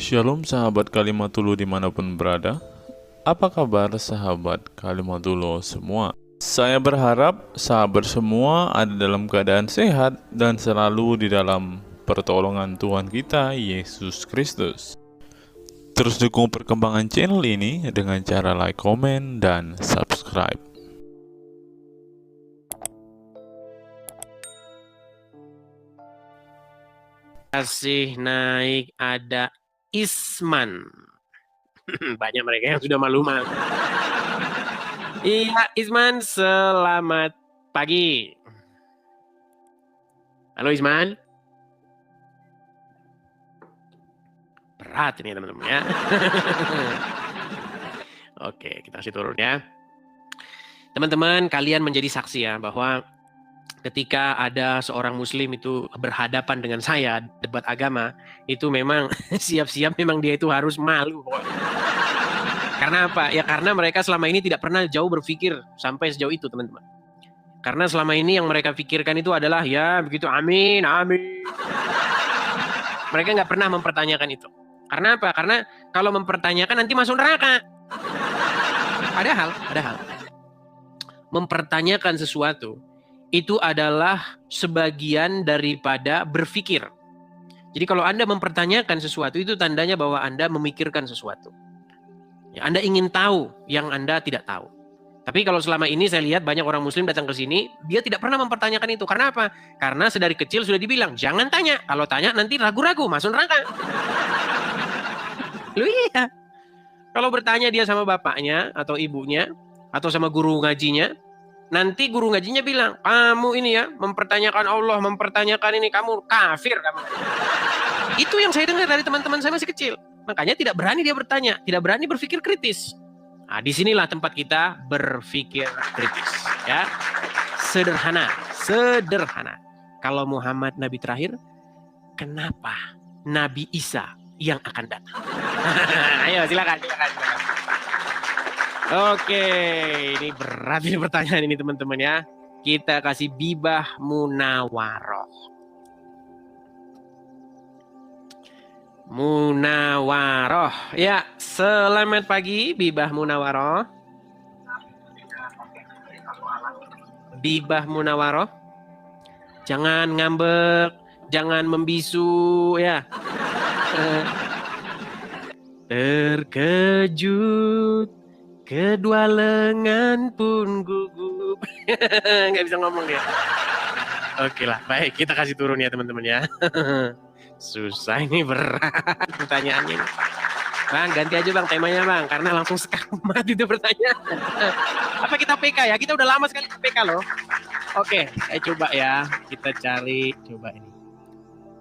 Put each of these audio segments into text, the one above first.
Shalom sahabat Kalimatulu dimanapun berada. Apa kabar sahabat Kalimatulu semua? Saya berharap sahabat semua ada dalam keadaan sehat dan selalu di dalam pertolongan Tuhan kita Yesus Kristus. Terus dukung perkembangan channel ini dengan cara like, komen, dan subscribe. Kasih naik ada Isman. Banyak mereka yang sudah malu-malu. Iya, Isman, selamat pagi. Halo Isman. Berat ini teman-teman ya. Oke, kita kasih turun ya. Teman-teman, kalian menjadi saksi ya bahwa ketika ada seorang muslim itu berhadapan dengan saya debat agama, itu memang siap-siap memang dia itu harus malu. Karena apa? Ya karena mereka selama ini tidak pernah jauh berpikir sampai sejauh itu teman-teman. Karena selama ini yang mereka pikirkan itu adalah ya begitu amin, amin. Mereka nggak pernah mempertanyakan itu. Karena apa? Karena kalau mempertanyakan nanti masuk neraka. Padahal mempertanyakan sesuatu itu adalah sebagian daripada berpikir. Jadi kalau Anda mempertanyakan sesuatu itu tandanya bahwa Anda memikirkan sesuatu. Ya, Anda ingin tahu yang Anda tidak tahu. Tapi kalau selama ini saya lihat banyak orang muslim datang ke sini, dia tidak pernah mempertanyakan itu. Karena apa? Karena sedari kecil sudah dibilang, jangan tanya. Kalau tanya nanti ragu-ragu, masuk neraka. Lu iya. Kalau bertanya dia sama bapaknya atau ibunya, atau sama guru ngajinya, nanti guru ngajinya bilang, kamu ini ya mempertanyakan Allah, mempertanyakan ini, kamu kafir kamu. Itu yang saya dengar dari teman-teman saya masih kecil. Makanya tidak berani dia bertanya, tidak berani berpikir kritis. Nah, disinilah tempat kita berpikir kritis. Ya, sederhana. Kalau Muhammad Nabi terakhir, kenapa Nabi Isa yang akan datang? Ayo silakan. Oke, ini berat ini pertanyaan ini teman-teman ya. Kita kasih Bibah Munawaroh. Ya, selamat pagi Bibah Munawaroh. Bibah Munawaroh. Jangan ngambek, jangan membisu ya. Terkejut, kedua lengan pun gugup. Nggak bisa ngomong dia. Oke lah, baik kita kasih turun ya teman-teman ya. Susah ini, berat pertanyaannya. Bang, ganti aja bang temanya bang, karena langsung sekamat itu pertanyaan. Apa kita PK ya? Kita udah lama sekali PK loh. Oke, saya coba ya. Kita cari, coba ini.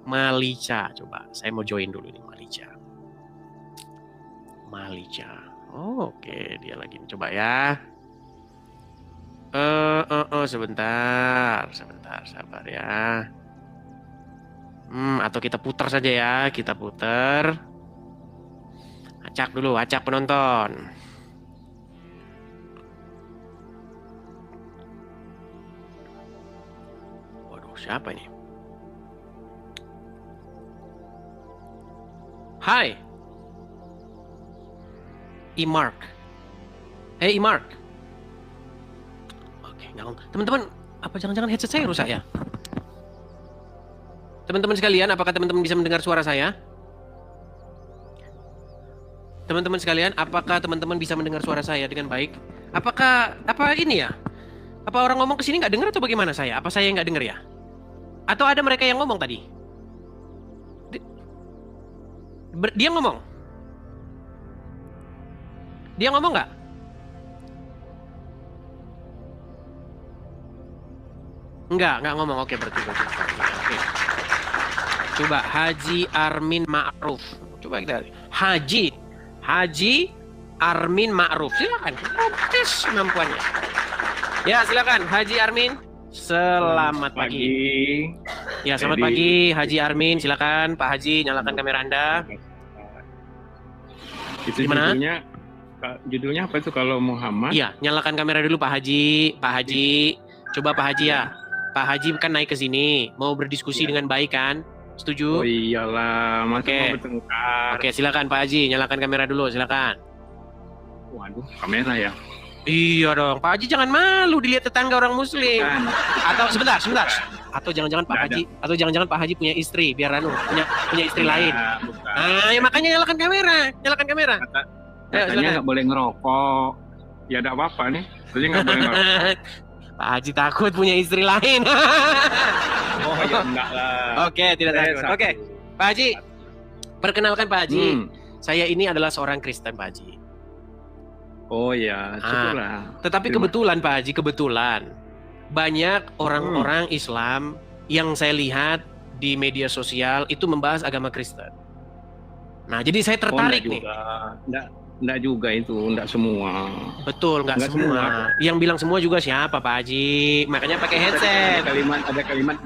Malica, coba. Saya mau join dulu ini Malica. Oke, dia lagi coba ya. Sebentar, sabar ya. Atau kita putar saja ya, kita putar. Acak dulu, acak penonton. Waduh, siapa ini? Hai. Imark. Hey Imark. Oke, teman-teman, apa jangan-jangan headset saya rusak ya? Teman-teman sekalian, apakah teman-teman bisa mendengar suara saya? Teman-teman sekalian, apakah teman-teman bisa mendengar suara saya dengan baik? Apa ini ya? Apa orang ngomong ke sini nggak dengar atau bagaimana saya? Apa saya nggak dengar ya? Atau ada mereka yang ngomong tadi? Dia ngomong? Dia ngomong nggak? Nggak ngomong. Oke, berarti. Oke. Coba Haji Armin Ma'ruf. Coba kita Haji Armin Ma'ruf. Silakan. Tes kemampuannya. Ya, silakan Haji Armin. Selamat pagi. Ya, selamat pagi Haji Armin. Silakan Pak Haji, nyalakan kamera Anda. Itu gimana? Judulnya apa itu kalau Muhammad? Iya, nyalakan kamera dulu Pak Haji. Coba Pak Haji ya. Pak Haji kan naik ke sini, mau berdiskusi dengan baik kan? Setuju? Oh iyalah, masa Oke. mau bertengkar. Oke, silakan Pak Haji, nyalakan kamera dulu, silakan. Waduh, kamera ya. Iya dong, Pak Haji jangan malu dilihat tetangga orang muslim. Kan. Atau sebentar. Atau jangan-jangan Pak Nggak Haji, Pak Haji punya istri, biar punya istri lain. Bukan. Ah, ya makanya nyalakan kamera. Ayo, Katanya silakan. nggak boleh ngerokok. Ya ada apa-apa nih. Jadi nggak boleh ngerokok. Pak Haji takut punya istri lain. Oh ya enggak lah. Oke, tidak Saya takut. satu. Oke, Pak Haji, perkenalkan Pak Haji. Hmm. Saya ini adalah seorang Kristen, Pak Haji. Oh ya, syukurlah. Tetapi Terima- kebetulan Pak Haji, banyak orang-orang Islam yang saya lihat di media sosial itu membahas agama Kristen. Nah, jadi saya tertarik nih. Enggak juga itu, enggak semua. Betul, nggak Nggak semua. semua. Yang bilang semua juga siapa Pak Haji? Makanya pakai headset. Ada kalimat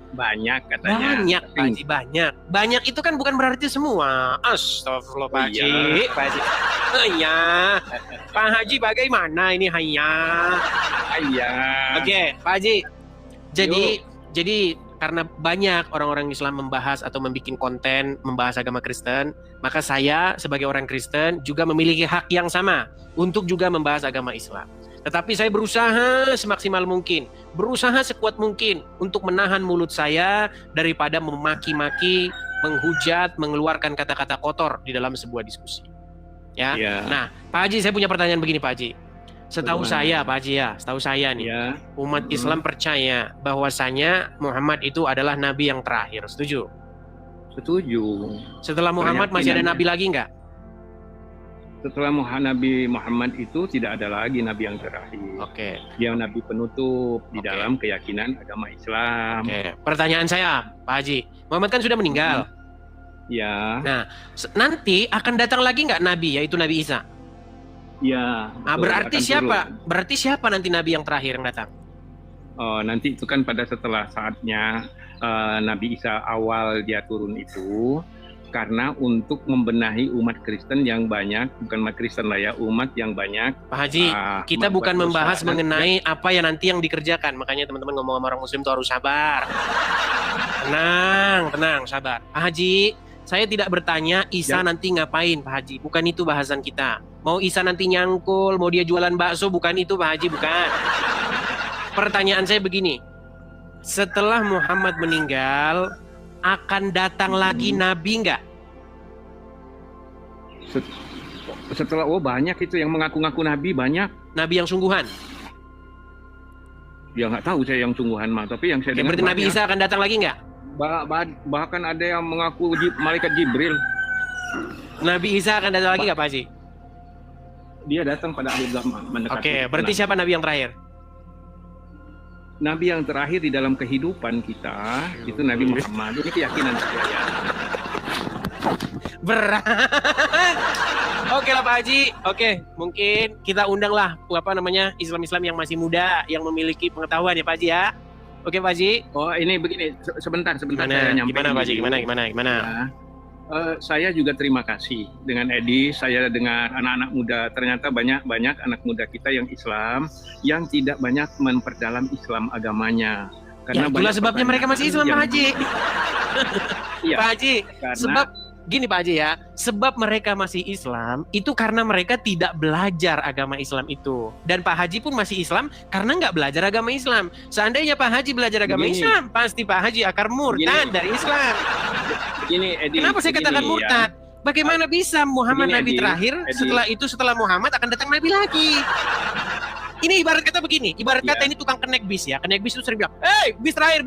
banyak katanya. Banyak Tapi Pak Haji, banyak. Banyak itu kan bukan berarti semua. Astagfirullah Pak Oh, Haji. iya. Pak Haji. Iya. Pak Haji bagaimana ini hanya? Iya. Oke, Pak Haji. Jadi karena banyak orang-orang Islam membahas atau membuat konten membahas agama Kristen, maka saya sebagai orang Kristen juga memiliki hak yang sama untuk juga membahas agama Islam. Tetapi saya berusaha semaksimal mungkin, berusaha sekuat mungkin untuk menahan mulut saya daripada memaki-maki, menghujat, mengeluarkan kata-kata kotor di dalam sebuah diskusi. Ya. Iya. Nah, Pak Haji, saya punya pertanyaan begini Pak Haji. Setahu Bagaimana? saya Pak Haji ya, setahu saya nih, Iya. umat Islam percaya bahwasanya Muhammad itu adalah nabi yang terakhir. Setuju? Setuju. Setelah Muhammad masih ada Keyakinannya. nabi lagi nggak? Setelah Nabi Muhammad itu tidak ada lagi nabi yang terakhir. Oke. Dia nabi penutup di Oke. dalam keyakinan agama Islam. Oke. Pertanyaan saya, Pak Haji, Muhammad kan sudah meninggal. Ya, Nanti akan datang lagi nggak nabi, yaitu Nabi Isa? ya. Nah, betul, berarti akan siapa? turun. Berarti siapa nanti nabi yang terakhir yang datang? Oh, nanti itu kan pada setelah saatnya Nabi Isa awal dia turun itu, karena untuk membenahi umat Kristen yang banyak, bukan umat Kristen lah ya, umat yang banyak. Pak Haji, kita bukan membuat membahas dosa. mengenai apa yang nanti yang dikerjakan. Makanya teman-teman ngomong sama orang muslim itu harus sabar. Tenang, sabar. Pak Haji, saya tidak bertanya Isa Ya. nanti ngapain, Pak Haji. Bukan itu bahasan kita. Mau Isa nanti nyangkul, mau dia jualan bakso, bukan itu Pak Haji, bukan. Pertanyaan saya begini. Setelah Muhammad meninggal, akan datang lagi nabi nggak? Setelah banyak itu yang mengaku-ngaku nabi, banyak. Nabi yang sungguhan. Ya nggak tahu saya yang sungguhan mah, tapi yang saya Oke, dengar berarti Nabi banyak. Isa akan datang lagi nggak? Bahkan ada yang mengaku malaikat Jibril. Nabi Isa akan datang lagi nggak Pak Haji? Dia datang pada akhir zaman mendekati. Oke, berarti siapa Nabi yang terakhir? Nabi yang terakhir di dalam kehidupan kita itu Nabi Muhammad. Ini keyakinan saya ya. Berat. Oke lah Pak Haji. Oke, mungkin kita undanglah Islam-Islam yang masih muda, yang memiliki pengetahuan ya Pak Haji ya. Oke Pak Haji. Oh ini begini, sebentar saya Gimana? nyampein Gimana Pak Haji? dulu. Gimana? Ya. Saya juga terima kasih dengan Edi, saya dengan anak-anak muda. Ternyata banyak anak muda kita yang Islam yang tidak banyak memperdalam Islam agamanya. Ya, itulah banyak sebabnya mereka masih Islam Pak Haji. Iya. Pak Haji, Karena sebab gini Pak Haji ya, sebab mereka masih Islam itu karena mereka tidak belajar agama Islam itu. Dan Pak Haji pun masih Islam karena nggak belajar agama Islam. Seandainya Pak Haji belajar agama Begini. Islam, pasti Pak Haji akan murtad Begini. dari Islam. begini Edi. Kenapa saya katakan begini, murtad? Bagaimana bisa Muhammad Begini, Nabi Edi. terakhir, Edi. setelah Muhammad akan datang Nabi lagi? Ini ibarat kata begini, ibarat kata Ya. ini tukang kenek bis ya. Kenek bis itu sering bilang, "Hey, bis terakhir."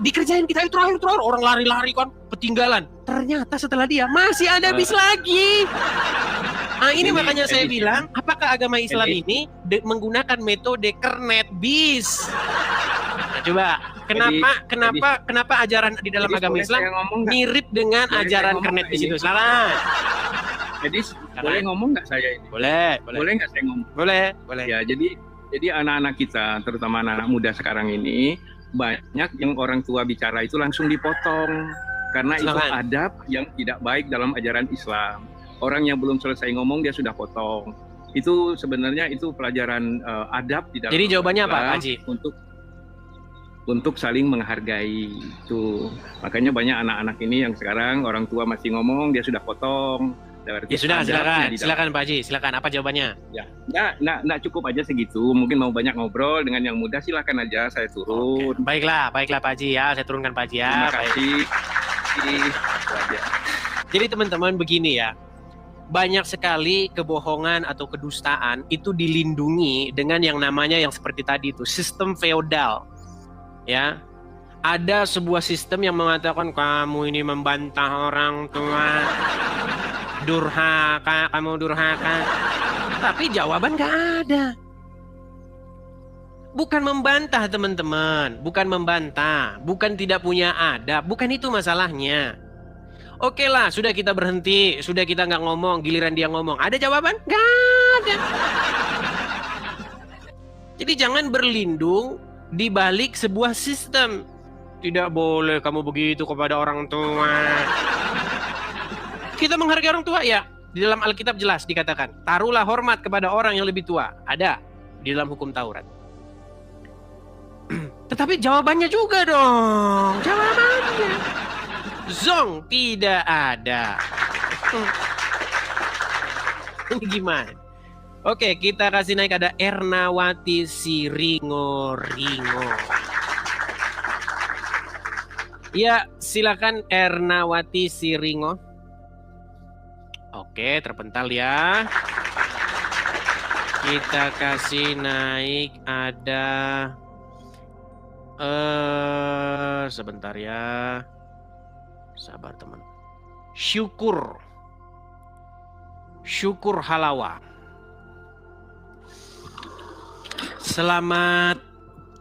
Dikerjain kita itu terakhir, orang lari-lari kan, ketinggalan. Ternyata setelah dia masih ada bis lagi. Nah, ini Ini, makanya saya Edi. bilang, apakah agama Islam Edi. ini menggunakan metode kernet bis? Nah, coba, kenapa ajaran di dalam Edi, agama boleh Islam saya ngomong nggak? mirip dengan Boleh ajaran saya ngomong kernet nggak bis ini? itu? Silakan. Jadi boleh ngomong nggak saya ini? Boleh. Boleh nggak saya ngomong? Boleh. Ya, jadi anak-anak kita, terutama anak-anak muda sekarang ini, banyak yang orang tua bicara itu langsung dipotong karena itu Silakan. adab yang tidak baik dalam ajaran Islam. Orang yang belum selesai ngomong dia sudah potong. Itu sebenarnya itu pelajaran adab di dalam Jadi jawabannya apa, Islam Pak Haji? Untuk untuk saling menghargai itu. Makanya banyak anak-anak ini yang sekarang orang tua masih ngomong dia sudah potong. Ya sudah, silakan Pak Haji, silakan. Apa jawabannya? Ya, nggak cukup aja segitu. Mungkin mau banyak ngobrol dengan yang muda, silakan aja saya turun. Oke. Baiklah Pak Haji ya, saya turunkan Pak Haji ya. Terima kasih. Jadi teman-teman begini ya, banyak sekali kebohongan atau kedustaan itu dilindungi dengan yang namanya yang seperti tadi itu, sistem feodal. Ya, ada sebuah sistem yang mengatakan kamu ini membantah orang tua, durhaka, kamu durhaka. Tapi jawaban gak ada. Bukan membantah teman-teman, bukan membantah, bukan tidak punya adab, bukan itu masalahnya. Oke lah, sudah kita berhenti, sudah kita nggak ngomong, giliran dia ngomong. Ada jawaban? Gak ada. Jadi jangan berlindung di balik sebuah sistem. Tidak boleh kamu begitu kepada orang tua. Kita menghargai orang tua ya. Di dalam Alkitab jelas dikatakan, taruhlah hormat kepada orang yang lebih tua. Ada di dalam hukum Taurat. Tetapi jawabannya juga dong. Jawabannya. Zong tidak ada. Ini gimana? Oke, kita kasih naik ada Ernawati Siringo-ringo. Ya, silakan Ernawati Siringo. Oke, terpental ya. Kita kasih naik ada sebentar ya. Sabar teman. Syukur Halawa. Selamat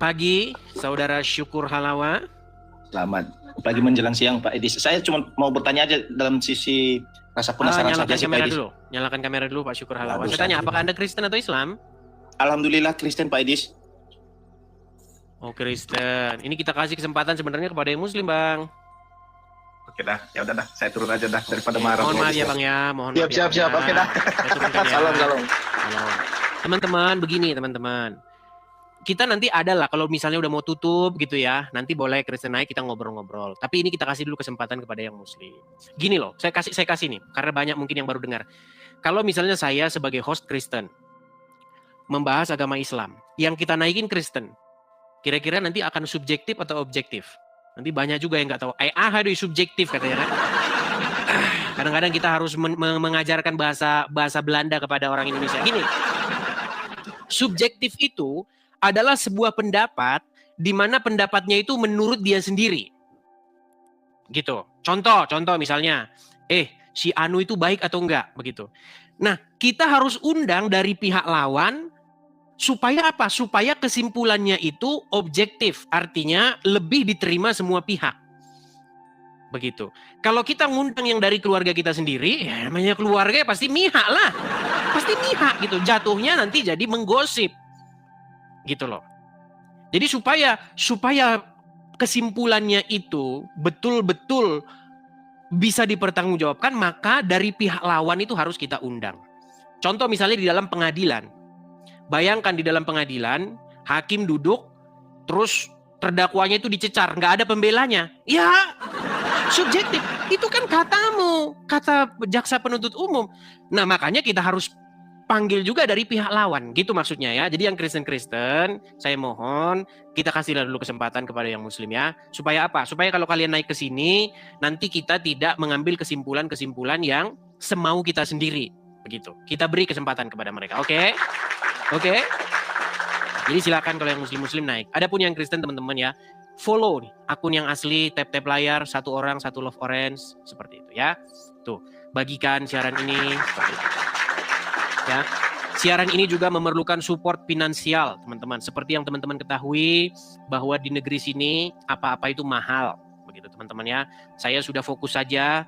pagi, saudara Syukur Halawa. Selamat pagi menjelang siang, Pak Edis. Saya cuma mau bertanya aja dalam sisi rasa penasaran saja sih, Pak Edis. Nyalakan kamera dulu, Pak Syukur Halawa. Saya tanya, apakah Anda Kristen atau Islam? Alhamdulillah Kristen, Pak Edis. Oh, Kristen. Ini kita kasih kesempatan sebenarnya kepada yang Muslim, Bang. Oke dah, ya udah dah, saya turun aja dah daripada marah. Mohon maaf ya Bang ya, mohon maaf. Siap. Oke dah. Salam. Teman-teman, begini teman-teman. Kita nanti adalah kalau misalnya udah mau tutup gitu ya, nanti boleh Kristen naik kita ngobrol-ngobrol. Tapi ini kita kasih dulu kesempatan kepada yang Muslim. Gini loh, saya kasih nih, karena banyak mungkin yang baru dengar. Kalau misalnya saya sebagai host Kristen membahas agama Islam, yang kita naikin Kristen, kira-kira nanti akan subjektif atau objektif? Nanti banyak juga yang nggak tahu. Aduh subjektif katanya kan. Kadang-kadang kita harus mengajarkan bahasa Belanda kepada orang Indonesia. Gini, subjektif itu adalah sebuah pendapat di mana pendapatnya itu menurut dia sendiri. Gitu. Contoh misalnya, si Anu itu baik atau enggak, begitu. Nah, kita harus undang dari pihak lawan supaya apa? Supaya kesimpulannya itu objektif, artinya lebih diterima semua pihak. Begitu. Kalau kita ngundang yang dari keluarga kita sendiri, ya namanya keluarga ya pasti mihak lah. Pasti mihak gitu. Jatuhnya nanti jadi menggosip. Gitu loh. Jadi supaya kesimpulannya itu betul-betul bisa dipertanggungjawabkan, maka dari pihak lawan itu harus kita undang. Contoh misalnya di dalam pengadilan. Bayangkan di dalam pengadilan, hakim duduk, terus terdakwanya itu dicecar, nggak ada pembelanya. Ya, subjektif. Itu kan katamu, kata jaksa penuntut umum. Nah, makanya kita harus panggil juga dari pihak lawan, gitu maksudnya ya. Jadi yang Kristen-Kristen, saya mohon kita kasih dulu kesempatan kepada yang Muslim ya. Supaya apa? Supaya kalau kalian naik ke sini, nanti kita tidak mengambil kesimpulan-kesimpulan yang semau kita sendiri. Begitu. Kita beri kesempatan kepada mereka. Oke? Oke? Jadi silakan kalau yang Muslim naik. Adapun yang Kristen teman-teman ya, follow nih akun yang asli, tap layar, 1 orang 1 love orange, seperti itu ya. Tuh, bagikan siaran ini seperti itu. Ya. Siaran ini juga memerlukan support finansial, teman-teman. Seperti yang teman-teman ketahui bahwa di negeri sini apa-apa itu mahal, begitu teman-teman ya. Saya sudah fokus saja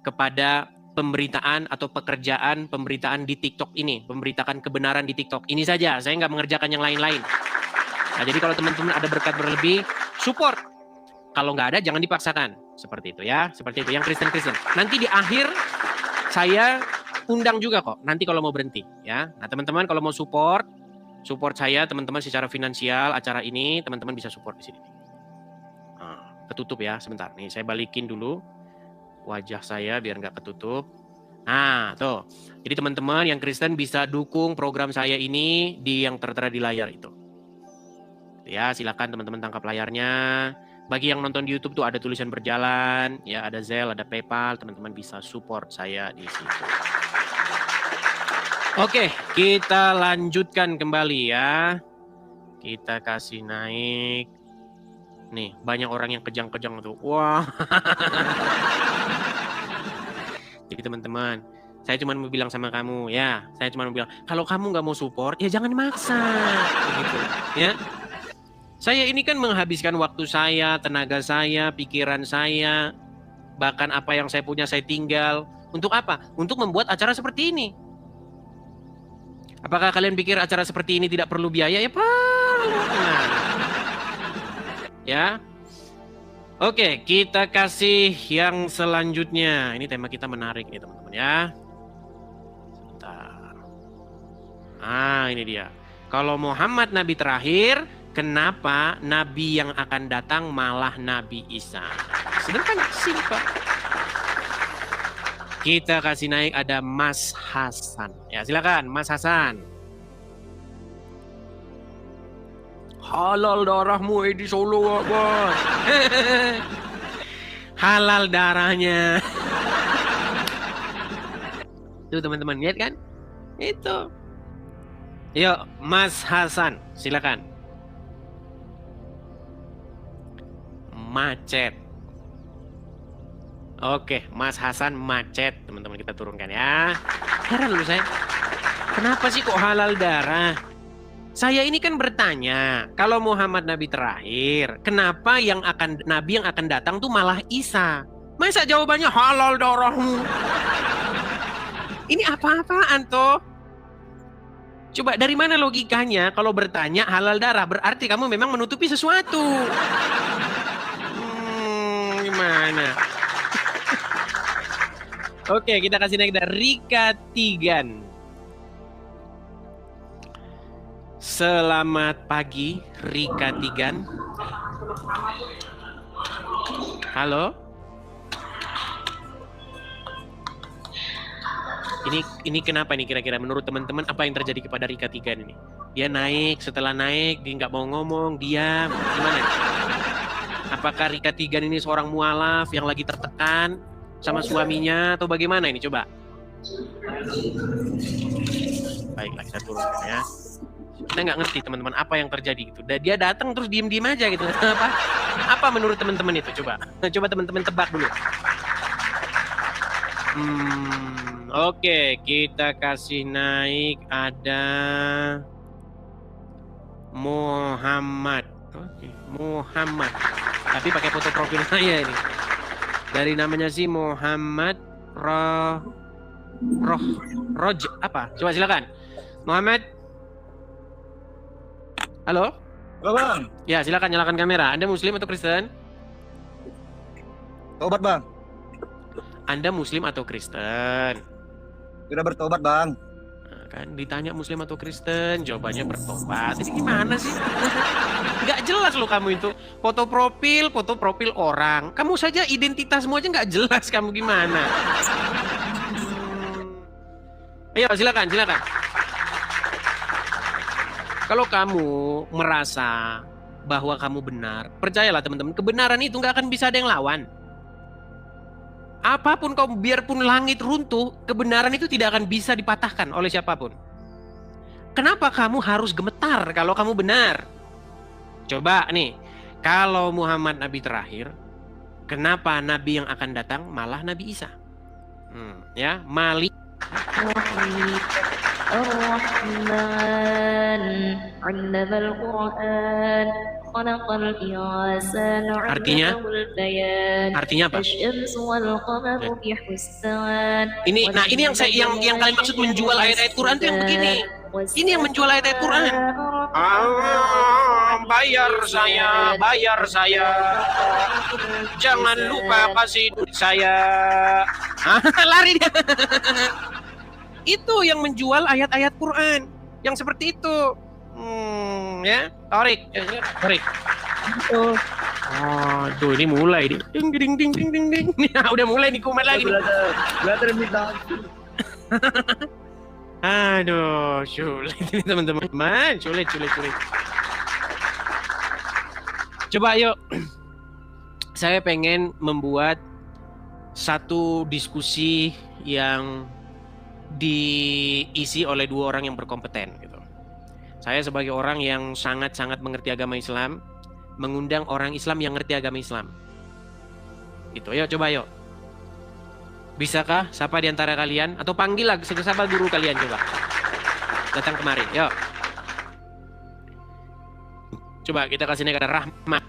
kepada pemberitaan atau pekerjaan pemberitaan di TikTok ini, memberitakan kebenaran di TikTok ini saja. Saya nggak mengerjakan yang lain-lain. Nah, jadi kalau teman-teman ada berkat berlebih, support. Kalau nggak ada, jangan dipaksakan. Seperti itu ya, seperti itu. Yang Kristen. Nanti di akhir saya undang juga kok. Nanti kalau mau berhenti, ya. Nah, teman-teman kalau mau support saya, teman-teman secara finansial acara ini, teman-teman bisa support di sini. ketutup ya, sebentar. Nih saya balikin dulu wajah saya biar nggak ketutup. Nah, tuh. Jadi teman-teman yang Kristen bisa dukung program saya ini di yang tertera di layar itu. Ya, silakan teman-teman tangkap layarnya. Bagi yang nonton di YouTube tuh ada tulisan berjalan, ya ada Zelle, ada PayPal, teman-teman bisa support saya di situ. Oke, kita lanjutkan kembali ya. Kita kasih naik. Nih, banyak orang yang kejang-kejang tuh. Wah. Jadi teman-teman, saya cuma mau bilang sama kamu ya, saya cuma mau bilang, kalau kamu nggak mau support, ya jangan maksa, begitu, ya. Saya ini kan menghabiskan waktu saya, tenaga saya, pikiran saya, bahkan apa yang saya punya saya tinggal. Untuk apa? Untuk membuat acara seperti ini. Apakah kalian pikir acara seperti ini tidak perlu biaya? Ya perlu. Nah. Ya. Oke, kita kasih yang selanjutnya. Ini tema kita menarik nih teman-teman ya. Sebentar. Ah, ini dia. Kalau Muhammad Nabi terakhir, kenapa Nabi yang akan datang malah Nabi Isa? Sederhana, simpel. Kita kasih naik ada Mas Hasan. Ya silakan Mas Hasan. Halal darahmu di Solo, Bos. Halal darahnya. Tuh teman-teman lihat kan? Itu. Yuk, Mas Hasan, silakan. Macet. Oke, Mas Hasan macet, teman-teman kita turunkan ya. Heran loh saya. Kenapa sih kok halal darah? Saya ini kan bertanya, kalau Muhammad Nabi terakhir, kenapa Nabi yang akan datang tuh malah Isa? Masa jawabannya halal darahmu? Ini apa-apaan toh? Coba dari mana logikanya kalau bertanya halal darah? Berarti kamu memang menutupi sesuatu. Gimana? Oke, kita kasih naik dari Rika Tigan. Selamat pagi, Rika Tigan. Halo. Ini kenapa nih kira-kira menurut teman-teman apa yang terjadi kepada Rika Tigan ini? Dia naik, setelah naik dia nggak mau ngomong, diam. Gimana? Apakah Rika Tigan ini seorang mualaf yang lagi tertekan sama suaminya atau bagaimana ini? Coba. Baiklah, kita turunkan ya. Kita nggak ngerti teman-teman apa yang terjadi gitu. Dia datang terus diem-diem aja gitu. Apa menurut teman-teman itu? Coba teman-teman tebak dulu. Oke, kita kasih naik ada Muhammad. Oke, Muhammad. Tapi pakai foto profil saya ini. Dari namanya sih Muhammad Roj apa? Coba silakan. Muhammad. Halo? Halo Bang. Ya, silakan nyalakan kamera. Anda Muslim atau Kristen? Tobat Bang. Anda Muslim atau Kristen? Sudah bertobat Bang. Nah, kan ditanya Muslim atau Kristen, jawabannya bertobat. Ini gimana sih? Nggak jelas loh kamu itu. Foto profil orang. Kamu saja identitasmu aja nggak jelas. Kamu gimana? Ayo silakan. Kalau kamu merasa bahwa kamu benar, percayalah teman-teman, kebenaran itu nggak akan bisa ada yang lawan. Apapun kau, biarpun langit runtuh, kebenaran itu tidak akan bisa dipatahkan oleh siapapun. Kenapa kamu harus gemetar kalau kamu benar? Coba nih, kalau Muhammad Nabi terakhir, kenapa Nabi yang akan datang malah Nabi Isa? Ya, Malik. Ar-Rahman 'allamal Qur'an khalaqal insana 'allamahu bayan. Artinya apa? Asy-syamsu wal qamaru bihusban. Ini yang kalian maksud menjual ayat-ayat Quran itu yang begini. Ini yang menjual ayat-ayat Quran. Bayar saya. Jangan lupa kasih duit saya. Lari dia. Itu yang menjual ayat-ayat Quran yang seperti itu. Ya, Torik. Aduh, ini mulai nih. Ding ding ding ding ding ding. Udah mulai nih kumat lagi nih. Brother minta. Aduh, sulit ini teman-teman. Sulit. Coba yuk. Saya pengen membuat satu diskusi yang diisi oleh dua orang yang berkompeten gitu. Saya sebagai orang yang sangat-sangat mengerti agama Islam, mengundang orang Islam yang ngerti agama Islam. Gitu, yuk coba yuk. Bisakah siapa di antara kalian atau panggil lah siapa guru kalian coba. Datang kemari, yuk. Coba kita kasih negara Rahmat.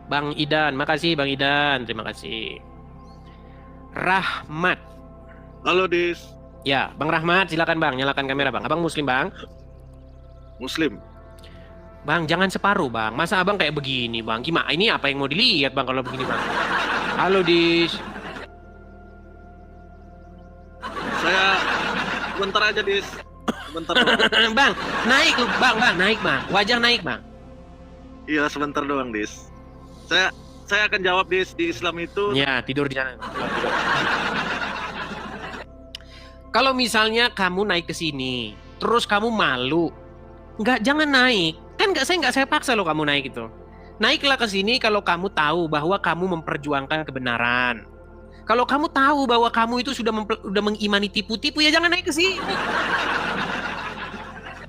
Bang Idan, makasih Bang Idan, terima kasih. Rahmat. Halo Dis. Ya, Bang Rahmat, silakan Bang, nyalakan kamera Bang. Abang Muslim Bang? Muslim. Bang, jangan separuh Bang. Masa Abang kayak begini Bang? Gimana? Ini apa yang mau dilihat Bang kalau begini Bang? Halo Dis. Saya sebentar aja Dis. Sebentar doang. Bang, naik lu, Bang, naik Bang. Wajah naik Bang. Iya sebentar doang Dis. Saya akan jawab Dis, di Islam itu. Ya, tidur di sana. Kalau misalnya kamu naik ke sini, terus kamu malu, jangan naik. Kan saya paksa lo kamu naik itu. Naiklah ke sini kalau kamu tahu bahwa kamu memperjuangkan kebenaran. Kalau kamu tahu bahwa kamu itu sudah mengimani tipu-tipu, ya jangan naik ke sini.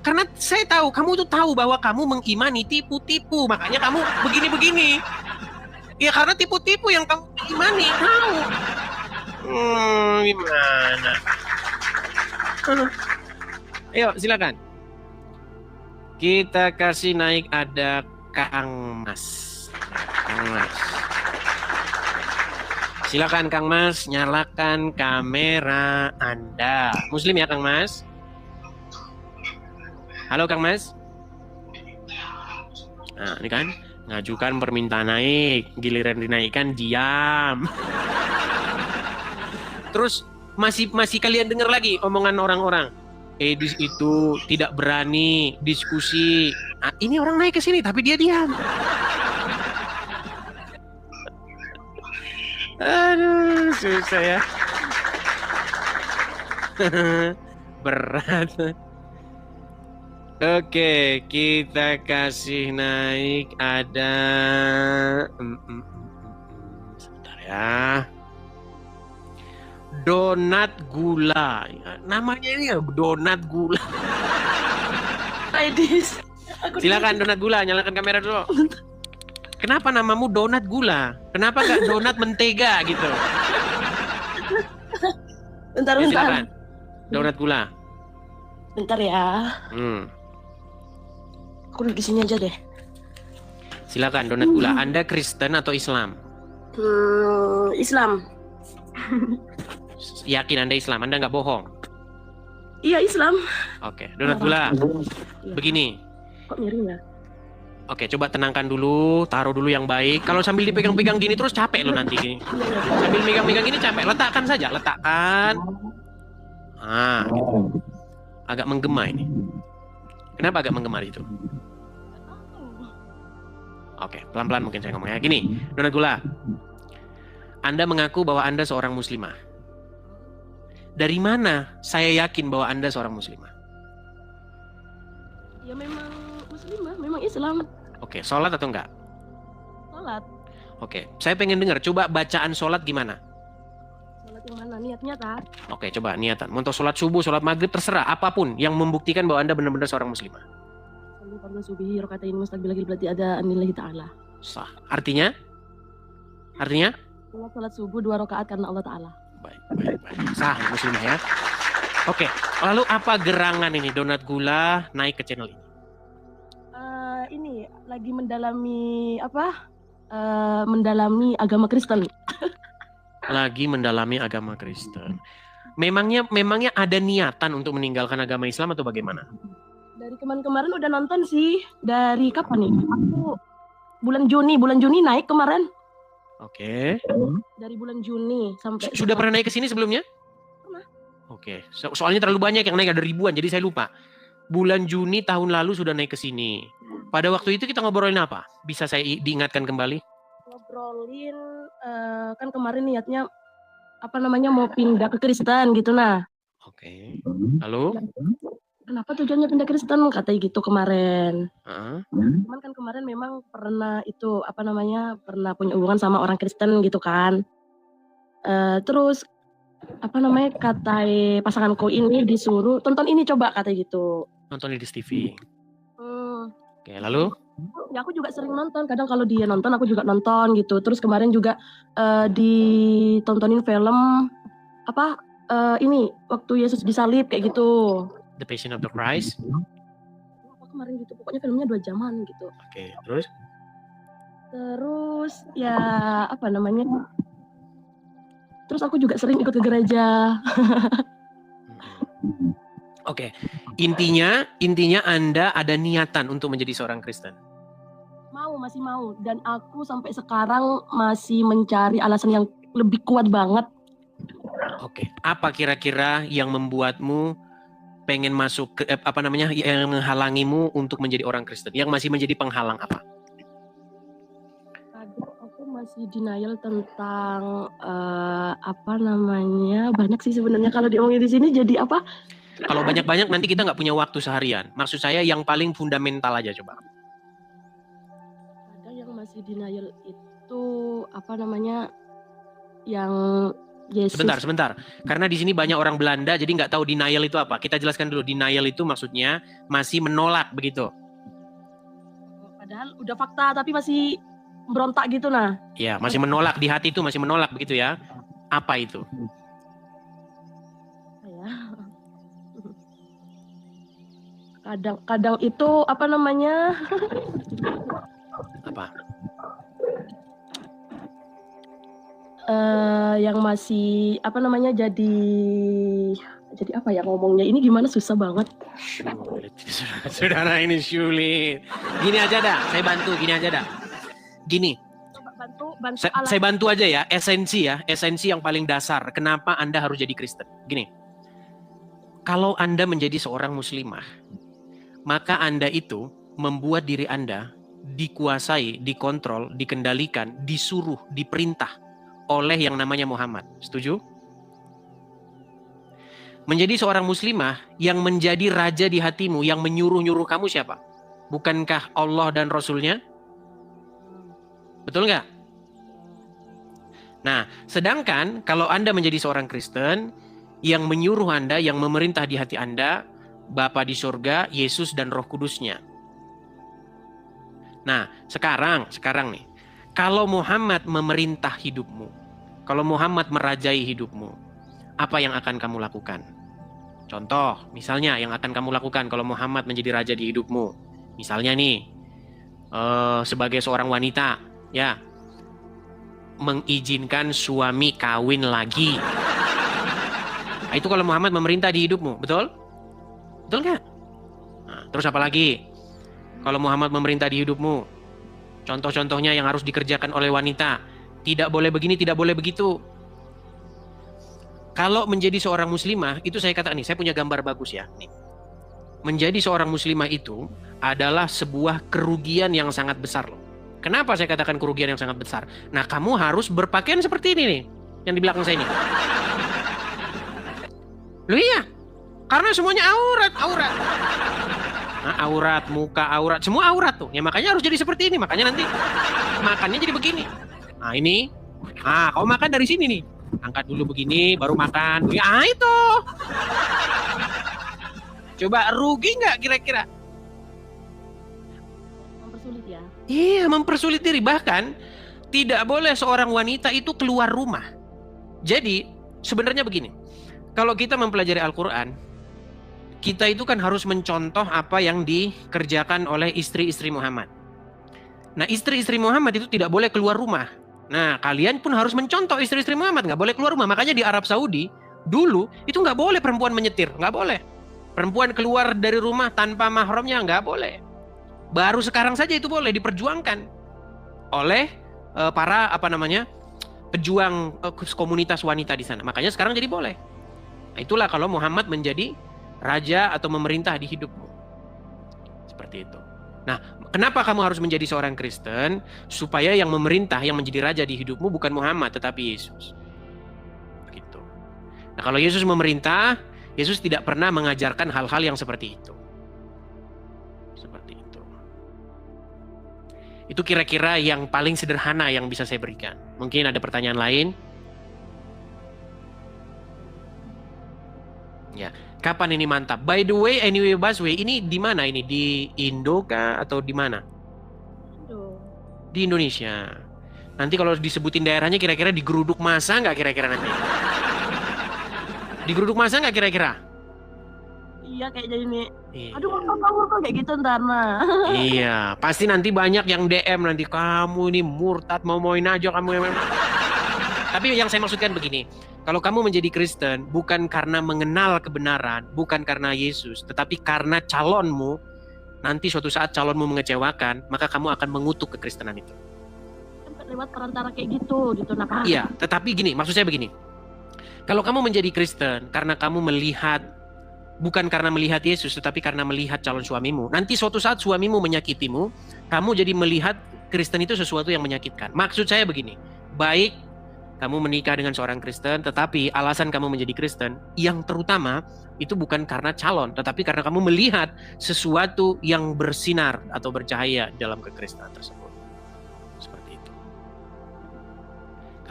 Karena saya tahu kamu tuh tahu bahwa kamu mengimani tipu-tipu, makanya kamu begini-begini. Ya karena tipu-tipu yang kamu imani, tahu. Gimana? Ayo silakan. Kita kasih naik ada Kang Mas. Silakan Kang Mas, nyalakan kamera Anda. Muslim ya Kang Mas? Halo Kang Mas. Nah, ini kan ngajukan permintaan naik, giliran dinaikkan diam. Terus masih kalian dengar lagi omongan orang-orang. Edis itu tidak berani diskusi. Nah, ini orang naik ke sini tapi dia diam. Aduh, susah ya. Berat. Oke, kita kasih naik ada sebentar ya. Donat gula. Namanya ini ya donat gula. Edis. Silakan donat gula, nyalakan kamera dulu. Kenapa namamu donat gula? Kenapa nggak donat mentega gitu? Bentar. Ya, silakan. Donat gula. Bentar ya. Aku duduk di sini aja deh. Silakan donat gula. Anda Kristen atau Islam? Islam. Yakin Anda Islam? Anda nggak bohong? Iya Islam. Oke, donat gula. Begini. Kok miring ya? Oke, coba tenangkan dulu, taruh dulu yang baik. Kalau sambil dipegang-pegang gini terus capek lo nanti gini. Sambil megang-megang gini capek. Letakkan saja, letakkan. Ah, gitu. Agak menggema ini. Kenapa agak menggema itu? Oke, pelan-pelan mungkin saya ngomongnya. Gini, donat gula. Anda mengaku bahwa Anda seorang muslimah. Dari mana saya yakin bahwa Anda seorang muslimah? Ya memang muslimah, memang Islam. Oke, sholat atau enggak? Sholat. Oke, saya pengen dengar. Coba bacaan sholat gimana? Sholat yang mana? Niatnya tak? Oke, coba niatan. Mau sholat subuh, sholat maghrib, terserah. Apapun yang membuktikan bahwa Anda benar-benar seorang muslimah. Sambil fardu subuhi rakaatain mustaqbil berarti ada anillahi ta'ala. Sah. Artinya? Artinya? Sholat subuh 2 rakaat karena Allah Ta'ala. Baik. Sah, muslimah ya. Oke, lalu apa gerangan ini donat gula naik ke channel ini? Ini lagi mendalami apa? Mendalami agama Kristen. Lagi mendalami agama Kristen. Memangnya ada niatan untuk meninggalkan agama Islam atau bagaimana? Dari kemarin udah nonton sih. Dari kapan nih? Aku bulan Juni naik kemarin. Oke. Dari bulan Juni sampai Sudah pernah naik ke sini sebelumnya? Pernah. Oke. Soalnya terlalu banyak yang naik, ada ribuan jadi saya lupa. bulan Juni tahun lalu sudah naik ke sini. Pada waktu itu kita ngobrolin apa? Bisa saya diingatkan kembali? Ngobrolin kan kemarin niatnya mau pindah ke Kristen gitu nah. Oke. Lalu? Kenapa tujuannya pindah Kristen katanya gitu kemarin. Uh-huh. Cuman kan kemarin memang pernah itu pernah punya hubungan sama orang Kristen gitu kan. Terus kata pasanganku ini disuruh tonton ini coba kata gitu. Nonton di TV. Oke, lalu? Ya aku juga sering nonton. Kadang kalau dia nonton aku juga nonton gitu. Terus kemarin juga ditontonin film ini waktu Yesus disalib kayak gitu. The Passion of the Christ. Kemarin gitu, pokoknya filmnya 2 jaman gitu. Oke, terus? Terus ya terus aku juga sering ikut ke gereja. Oke, intinya Anda ada niatan untuk menjadi seorang Kristen. Masih mau, dan aku sampai sekarang masih mencari alasan yang lebih kuat banget. Oke, apa kira-kira yang membuatmu pengen masuk ke yang menghalangimu untuk menjadi orang Kristen? Yang masih menjadi penghalang apa? Aku masih denial tentang banyak sih sebenarnya kalau diomongin di sini jadi apa? Kalau banyak-banyak nanti kita nggak punya waktu seharian. Maksud saya yang paling fundamental aja coba. Ada yang masih denial itu yang Yesus. Sebentar. Karena di sini banyak orang Belanda, jadi nggak tahu denial itu apa. Kita jelaskan dulu. Denial itu maksudnya masih menolak begitu. Padahal udah fakta, tapi masih berontak gitu nah. Ya, masih menolak di hati itu masih menolak begitu ya. Apa itu? Kadang itu Apa? Yang masih jadi apa ya ngomongnya ini gimana susah banget. Saudara ini sulit. Gini aja dah, saya bantu gini aja dah. Gini. Bantu Saya bantu aja ya, esensi yang paling dasar. Kenapa Anda harus jadi Kristen? Gini. Kalau Anda menjadi seorang muslimah, maka Anda itu membuat diri Anda dikuasai, dikontrol, dikendalikan, disuruh, diperintah oleh yang namanya Muhammad. Setuju? Menjadi seorang muslimah yang menjadi raja di hatimu, yang menyuruh-nyuruh kamu siapa? Bukankah Allah dan Rasulnya? Betul nggak? Nah, sedangkan kalau Anda menjadi seorang Kristen, yang menyuruh Anda, yang memerintah di hati Anda, Bapa di surga, Yesus dan Roh Kudusnya. Nah, sekarang nih. Kalau Muhammad memerintah hidupmu, kalau Muhammad merajai hidupmu, apa yang akan kamu lakukan? Contoh, misalnya yang akan kamu lakukan kalau Muhammad menjadi raja di hidupmu. Misalnya nih, sebagai seorang wanita, ya, mengizinkan suami kawin lagi. Nah, itu kalau Muhammad memerintah di hidupmu, betul? Betul nggak? Nah, terus apa lagi? Kalau Muhammad memerintah di hidupmu, contoh-contohnya yang harus dikerjakan oleh wanita. Tidak boleh begini, tidak boleh begitu. Kalau menjadi seorang muslimah, itu saya katakan nih, saya punya gambar bagus ya. Nih. Menjadi seorang muslimah itu adalah sebuah kerugian yang sangat besar loh. Kenapa saya katakan kerugian yang sangat besar? Nah, kamu harus berpakaian seperti ini nih, yang di belakang saya ini. Loh iya, karena semuanya aurat. Nah, aurat, muka aurat, semua aurat tuh. Ya makanya harus jadi seperti ini. Makanya nanti makannya jadi begini. Nah ini, kau makan dari sini nih. Angkat dulu begini, baru makan. Ya itu. Coba rugi nggak kira-kira? Mempersulit ya. Iya, mempersulit diri. Bahkan tidak boleh seorang wanita itu keluar rumah. Jadi sebenarnya begini. Kalau kita mempelajari Al-Quran, kita itu kan harus mencontoh apa yang dikerjakan oleh istri-istri Muhammad. Nah, istri-istri Muhammad itu tidak boleh keluar rumah. Nah, kalian pun harus mencontoh istri-istri Muhammad, nggak boleh keluar rumah. Makanya di Arab Saudi, dulu itu nggak boleh perempuan menyetir, nggak boleh. Perempuan keluar dari rumah tanpa mahramnya nggak boleh. Baru sekarang saja itu boleh diperjuangkan oleh para pejuang komunitas wanita di sana. Makanya sekarang jadi boleh. Nah, itulah kalau Muhammad menjadi raja atau memerintah di hidupmu. Seperti itu. Nah, kenapa kamu harus menjadi seorang Kristen? Supaya yang memerintah, yang menjadi raja di hidupmu bukan Muhammad, tetapi Yesus. Begitu. Nah, kalau Yesus memerintah, Yesus tidak pernah mengajarkan hal-hal yang seperti itu. Seperti itu. Itu kira-kira yang paling sederhana yang bisa saya berikan. Mungkin ada pertanyaan lain? Ya. Kapan ini mantap? By the way, anyway, Busway, ini di mana ini? Di Indo kah atau di mana? Di Indonesia. Nanti kalau disebutin daerahnya kira-kira di Geruduk Masa nggak kira-kira nanti? Di Geruduk Masa nggak kira-kira? Iya kayak jadi nih. Iya. Aduh kok kayak gitu ntar nah. Iya, pasti nanti banyak yang DM nanti, kamu ini murtad, mau-mauin aja kamu. Tapi yang saya maksudkan begini, kalau kamu menjadi Kristen bukan karena mengenal kebenaran, bukan karena Yesus, tetapi karena calonmu, nanti suatu saat calonmu mengecewakan, maka kamu akan mengutuk kekristenan itu. Kan lewat perantara kayak gitu nah. Iya, tetapi gini, maksud saya begini. Kalau kamu menjadi Kristen karena kamu melihat, bukan karena melihat Yesus, tetapi karena melihat calon suamimu, nanti suatu saat suamimu menyakitimu, kamu jadi melihat Kristen itu sesuatu yang menyakitkan. Maksud saya begini, baik kamu menikah dengan seorang Kristen, tetapi alasan kamu menjadi Kristen yang terutama itu bukan karena calon, tetapi karena kamu melihat sesuatu yang bersinar atau bercahaya dalam kekristenan tersebut. Seperti itu.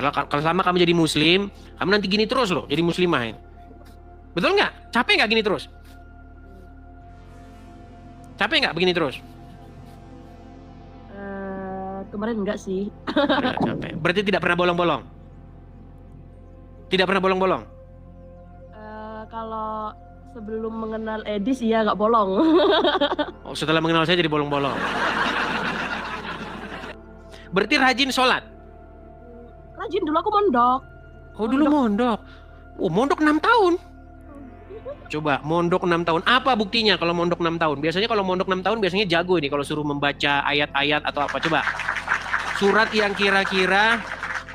Kalau selama kamu jadi Muslim, kamu nanti gini terus loh, jadi Muslimah. Betul nggak? Capek nggak gini terus? Capek nggak begini terus? Kemarin enggak sih. Nggak capek. Berarti tidak pernah bolong-bolong? Tidak pernah bolong-bolong? Kalau sebelum mengenal Edis ya nggak bolong. Oh, setelah mengenal saya jadi bolong-bolong. Berarti rajin sholat? Rajin, dulu aku mondok. Oh, dulu mondok. Oh, mondok 6 tahun? Coba, mondok 6 tahun. Apa buktinya kalau mondok 6 tahun? Biasanya kalau mondok 6 tahun biasanya jago ini kalau suruh membaca ayat-ayat atau apa. Coba. Surat yang kira-kira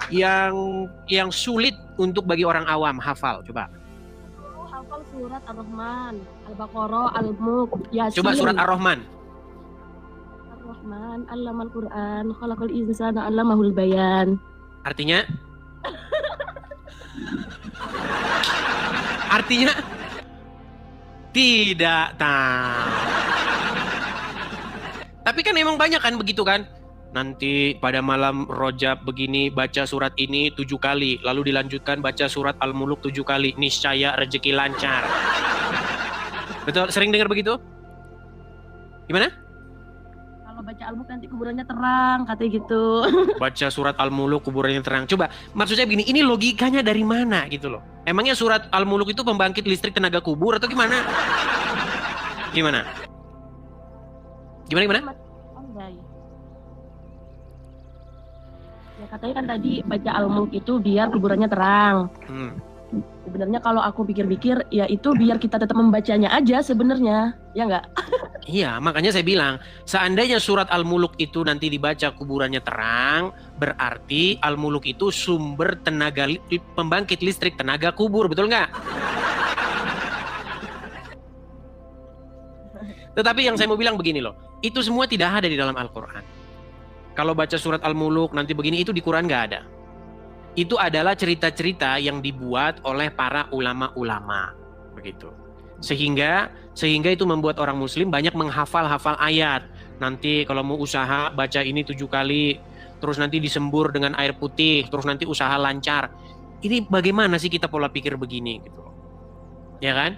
yang sulit untuk bagi orang awam hafal, coba. Aku hafal surat Ar-Rahman, Al-Baqarah, Al-Mulk, Yasin. Coba surat Ar-Rahman. Ar-Rahman, Allamal Quran, Khalaqal insana 'allamahul bayan. Artinya? Artinya? Tidak tahu. Tapi kan emang banyak kan begitu kan? Nanti pada malam Rojab begini baca surat ini 7 kali, lalu dilanjutkan baca surat Al-Muluk 7 kali, niscaya rezeki lancar. Betul? Sering dengar begitu? Gimana? Kalau baca Al-Mulk nanti kuburannya terang, katanya gitu. Baca surat Al-Muluk kuburannya terang. Coba, maksud saya begini, ini logikanya dari mana gitu loh? Emangnya surat Al-Muluk itu pembangkit listrik tenaga kubur atau gimana? Gimana? Gimana? Ya katanya kan tadi baca Al-Mulk itu biar kuburannya terang. Sebenarnya kalau aku pikir-pikir ya itu biar kita tetap membacanya aja sebenarnya, ya nggak? Iya, makanya saya bilang seandainya surat Al-Muluk itu nanti dibaca kuburannya terang, berarti Al-Muluk itu sumber tenaga pembangkit listrik tenaga kubur, betul nggak? Tetapi yang saya mau bilang begini loh, itu semua tidak ada di dalam Al-Quran. Kalau baca surat Al-Muluk nanti begini, itu di Quran nggak ada. Itu adalah cerita-cerita yang dibuat oleh para ulama-ulama, begitu. Sehingga itu membuat orang Muslim banyak menghafal-hafal ayat. Nanti kalau mau usaha baca ini 7 kali, terus nanti disembur dengan air putih, terus nanti usaha lancar. Ini bagaimana sih kita pola pikir begini, gitu, ya kan?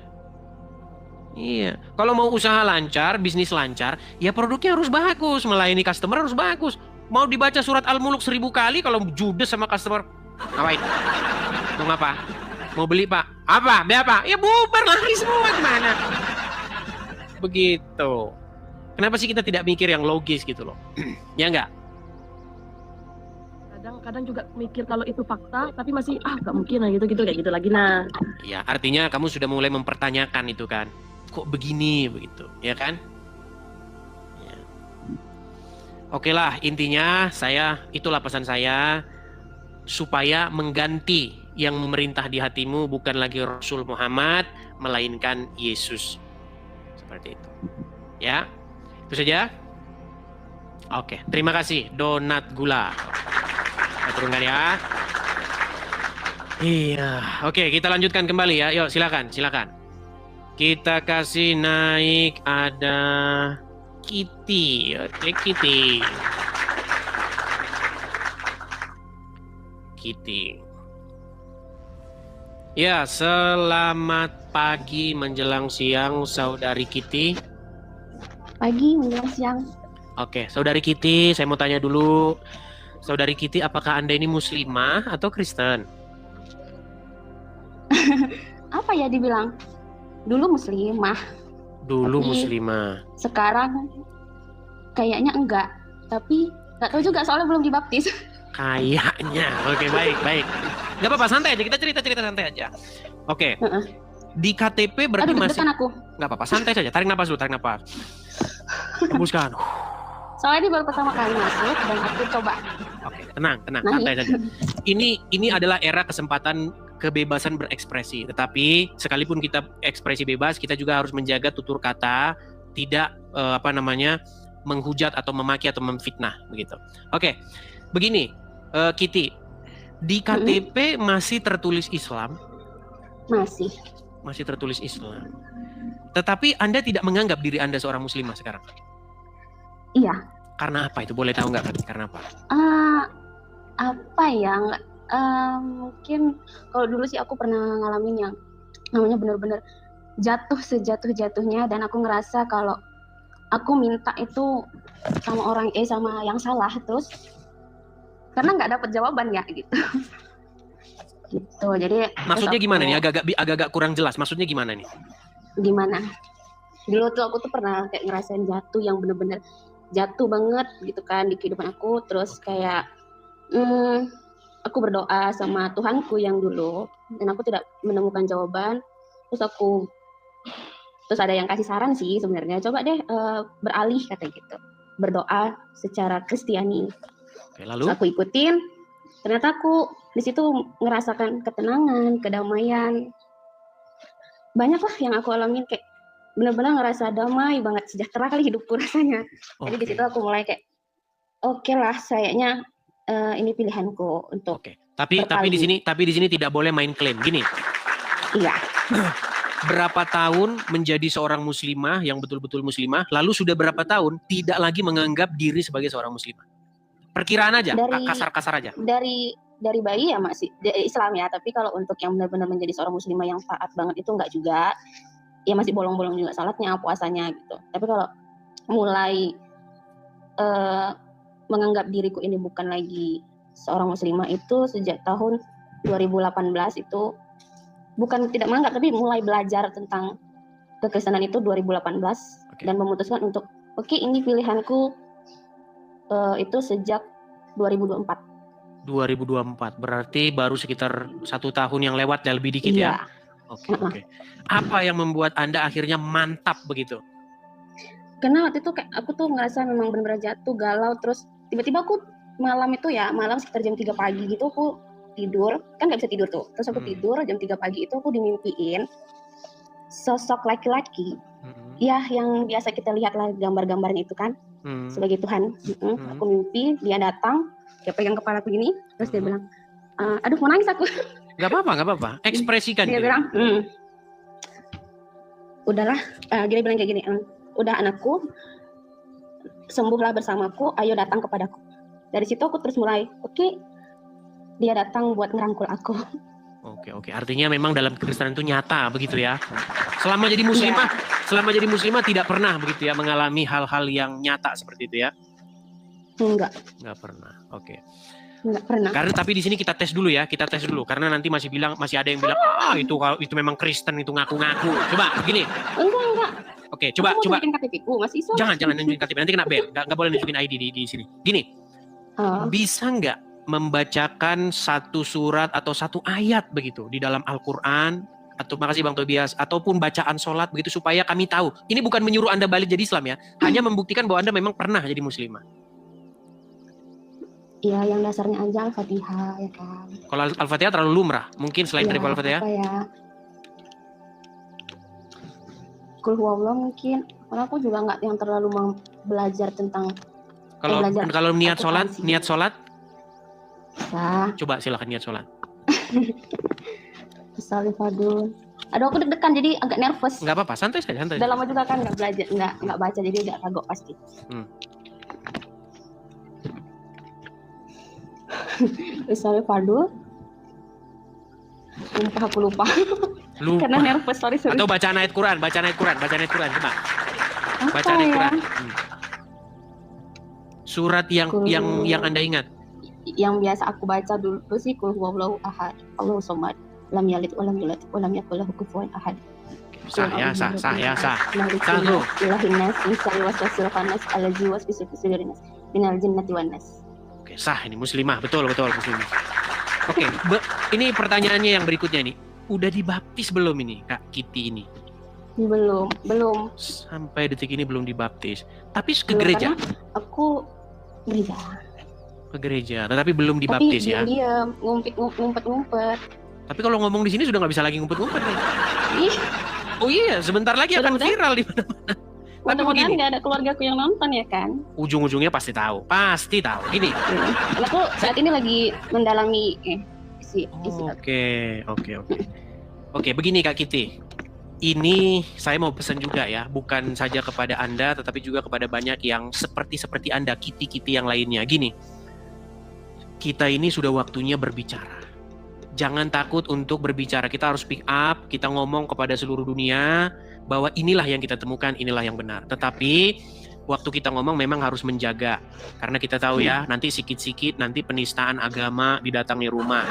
Iya. Kalau mau usaha lancar, bisnis lancar, ya produknya harus bagus, melayani customer harus bagus. Mau dibaca surat Al-Muluk 1000 kali, kalau judes sama customer, ngapain? Mau ngapa? Mau beli pak? Apa? Beli apa? Ya bubar, lari semua, gimana? Begitu. Kenapa sih kita tidak mikir yang logis gitu loh? Ya enggak? Kadang juga mikir kalau itu fakta, tapi masih nggak mungkin lah gitu kayak gitu lagi nah. Ya artinya kamu sudah mulai mempertanyakan itu kan? Kok begini begitu, ya kan? Ya. Oke lah, intinya itulah pesan saya, supaya mengganti yang memerintah di hatimu bukan lagi Rasul Muhammad, melainkan Yesus. Seperti itu. Ya. Itu saja. Oke, terima kasih Donat Gula. Kita turunkan ya. Iya, oke, kita lanjutkan kembali ya. Yuk, silakan. Kita kasih naik ada Kitty. Oke, Kitty. Ya, selamat pagi menjelang siang, Saudari Kitty. Pagi menjelang siang. Oke, Saudari Kitty, saya mau tanya dulu. Saudari Kitty, apakah Anda ini muslimah atau Kristen? Apa ya dibilang? Dulu muslimah. Dulu Tapi muslimah. sekarang kayaknya enggak. Tapi nggak tahu juga soalnya belum dibaptis. Kayaknya. Oke, baik. Gak apa-apa, santai aja. Kita cerita santai aja. Oke. Di KTP berarti Aduh, masih... deg-degan aku. Gak apa-apa, santai saja. Tarik napas dulu, Hembuskan. Soalnya ini baru pertama kali masuk dan aku coba. Oke, tenang, Nah, santai saja. Ini adalah era kesempatan kebebasan berekspresi. Tetapi sekalipun kita ekspresi bebas, kita juga harus menjaga tutur kata, tidak menghujat atau memaki atau memfitnah begitu. Oke, begini, Kitty, di KTP masih tertulis Islam? Masih tertulis Islam. Tetapi Anda tidak menganggap diri Anda seorang muslimah sekarang? Iya. Karena apa itu? Boleh tahu nggak? Karena apa? Apa ya? Mungkin kalau dulu sih aku pernah ngalamin yang namanya benar-benar jatuh sejatuh-jatuhnya, dan aku ngerasa kalau aku minta itu sama yang salah, terus karena nggak dapat jawaban ya gitu. Gitu. Jadi maksudnya gimana nih? Agak-agak kurang jelas. Maksudnya gimana nih? Gimana? Dulu tuh aku tuh pernah kayak ngerasain jatuh yang bener-bener jatuh banget gitu kan di kehidupan aku. Terus kayak aku berdoa sama Tuhanku yang dulu dan aku tidak menemukan jawaban. Terus ada yang kasih saran sih sebenarnya, coba deh beralih kata gitu, berdoa secara Kristiani. Oke, lalu? Terus aku ikutin, ternyata aku di situ ngerasakan ketenangan, kedamaian. Banyak lah yang aku alamin, kayak benar-benar ngerasa damai banget, sejahtera kali hidupku rasanya. Jadi di situ aku mulai kayak oke lah, sayangnya ini pilihanku untuk. Oke. Tapi di sini tidak boleh main klaim. Gini. Iya. Berapa tahun menjadi seorang muslimah yang betul-betul muslimah, lalu sudah berapa tahun tidak lagi menganggap diri sebagai seorang muslimah? Perkiraan aja, kasar-kasar aja. Dari bayi ya masih Islam ya, tapi kalau untuk yang benar-benar menjadi seorang muslimah yang taat banget itu enggak juga. Ya masih bolong-bolong juga salatnya, puasanya gitu. Tapi kalau mulai menganggap diriku ini bukan lagi seorang muslimah itu sejak tahun 2018 itu, bukan tidak menganggap tapi mulai belajar tentang kekristenan itu 2018 dan memutuskan untuk oke, ini pilihanku itu sejak 2024. 2024 berarti baru sekitar 1 tahun yang lewat ya, lebih dikit ya. Oke. Apa yang membuat Anda akhirnya mantap begitu? Karena waktu itu kayak aku tuh ngerasa memang benar-benar jatuh, galau, terus tiba-tiba aku malam sekitar jam 3 pagi gitu aku tidur, kan nggak bisa tidur tuh. Terus aku tidur jam 3 pagi itu aku dimimpiin sosok laki-laki, ya yang biasa kita lihat lah gambar-gambarnya itu kan, sebagai Tuhan. Aku mimpi dia datang, dia pegang kepala aku gini, terus dia bilang, aduh mau nangis aku. Gak apa-apa, ekspresikan. Dia bilang, udahlah, dia bilang kayak gini, udah anakku, sembuhlah bersamaku, ayo datang kepadaku. Dari situ aku terus mulai, oke, dia datang buat ngerangkul aku. Oke. Artinya memang dalam kekristenan itu nyata begitu ya. Selama jadi muslimah tidak pernah begitu ya mengalami hal-hal yang nyata seperti itu ya. Enggak pernah. Oke. Enggak pernah. Karena tapi di sini kita tes dulu karena nanti masih ada yang bilang itu memang Kristen, itu ngaku-ngaku. Coba begini. Enggak. Oke, coba. Nunjukin KTP-ku, masih Islam. Jangan nunjukin KTP, nanti kena ban. Enggak boleh nunjukin ID di sini. Gini. Bisa enggak membacakan satu surat atau satu ayat begitu di dalam Al-Qur'an, atau makasih Bang Tobias, ataupun bacaan sholat begitu supaya kami tahu. Ini bukan menyuruh Anda balik jadi Islam ya, hanya membuktikan bahwa Anda memang pernah jadi muslimah. Iya, yang dasarnya aja Al-Fatihah ya kan. Kalau Al-Fatihah terlalu lumrah, mungkin selain dari Al-Fatihah. Apa ya? Qul huwallahu mungkin. Karena aku juga nggak yang terlalu belajar tentang Kalau niat sholat, akuntansi. niat sholat, Ya, coba silakan niat sholat. misalnya Fadul. Aduh, aku deg-degan jadi agak nervous. Nggak apa-apa, santai saja, santai. Udah lama juga kan nggak belajar, nggak baca jadi agak kagok pasti. Misalnya Fadul. Sumpah aku lupa. Lupa. Karena nervous, sorry. Atau bacaan ayat Quran, bacaan ayat Quran, coba. Apa Bacaan ayat ya? Quran. Surat yang Anda ingat. Yang biasa aku baca dulu sih Qul huwallahu ahad, Allahu samad, lam yalid walam yulad walam yakul lahu kufuwan ahad. Sah ya. Satu. Ilahin nas min syarri waswasil khannas allazi yuwaswisu fi sudurin nas minal jinnati wan nas. Oke, sah ini muslimah, betul muslimah. Oke, ini pertanyaannya yang berikutnya nih. Udah dibaptis belum ini Kak Kitty ini? Belum. Sampai detik ini belum dibaptis. Tapi ke Belum, gereja. karena aku gereja. Ke gereja, tetapi belum dibaptis Tapi ya. diam, ngumpet. Tapi kalau ngomong di sini sudah nggak bisa lagi ngumpet-ngumpet nih. Ih, Oh iya, sebentar lagi akan Mudah-mudahan. viral di mana-mana. Tapi mudah-mudahan begini, nggak ada keluargaku yang nonton ya kan. ujung-ujungnya pasti tahu. Gini. Dan aku saat ini lagi mendalami isi Oke, begini Kak Kitty. Ini saya mau pesan juga ya, bukan saja kepada Anda, tetapi juga kepada banyak yang seperti Anda, Kitty yang lainnya. Gini, kita ini sudah waktunya berbicara. Jangan takut untuk berbicara, kita harus speak up, kita ngomong kepada seluruh dunia, bahwa inilah yang kita temukan, inilah yang benar. Tetapi, waktu kita ngomong memang harus menjaga. Karena kita tahu ya, nanti sikit-sikit, nanti penistaan agama didatangi rumah.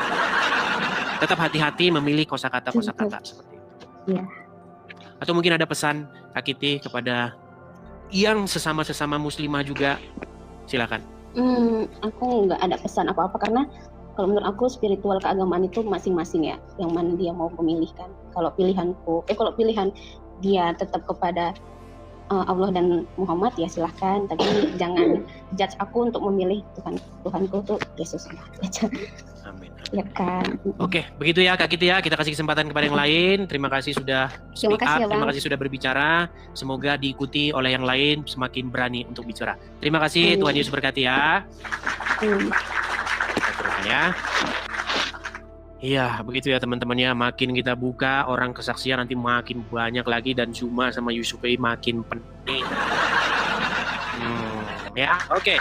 Tetap hati-hati memilih kosakata-kosakata seperti itu. Iya. Atau mungkin ada pesan Kak Kitty kepada yang sesama muslimah juga, silakan. Aku nggak ada pesan apa-apa karena kalau menurut aku spiritual keagamaan itu masing-masing ya, yang mana dia mau memilihkan. Kalau pilihan dia tetap kepada Allah dan Muhammad ya silahkan, tapi jangan judge aku untuk memilih Tuhanku tuh Yesus. Amin. Ya kan. Oke, begitu ya Kak Kitty ya. Kita kasih kesempatan kepada yang lain. Terima kasih sudah speak Terima kasih up, ya, terima Bang. kasih sudah berbicara. Semoga diikuti oleh yang lain semakin berani untuk bicara. Terima kasih, Tuhan Yesus berkati ya. Kita turunkan ya. Iya, begitu ya teman-teman ya. Makin kita buka orang kesaksian nanti makin banyak lagi dan Zuma sama Yusufi makin penting. Ya, oke.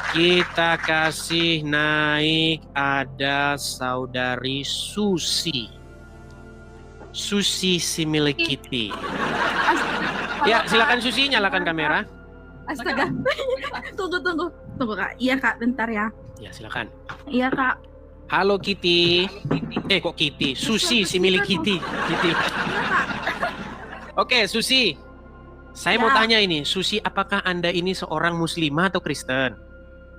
Kita kasih naik ada saudari Susi si milik Kitty. Ya, silakan Susi, nyalakan kamera. Astaga. Tunggu Kak. Iya Kak, bentar ya. Ya, silakan. Iya Kak. Halo Kitty. Kok Kitty? Susi si milik Kitty. Oke, Susi. Saya mau tanya ini, Susi, apakah Anda ini seorang muslimah atau Kristen?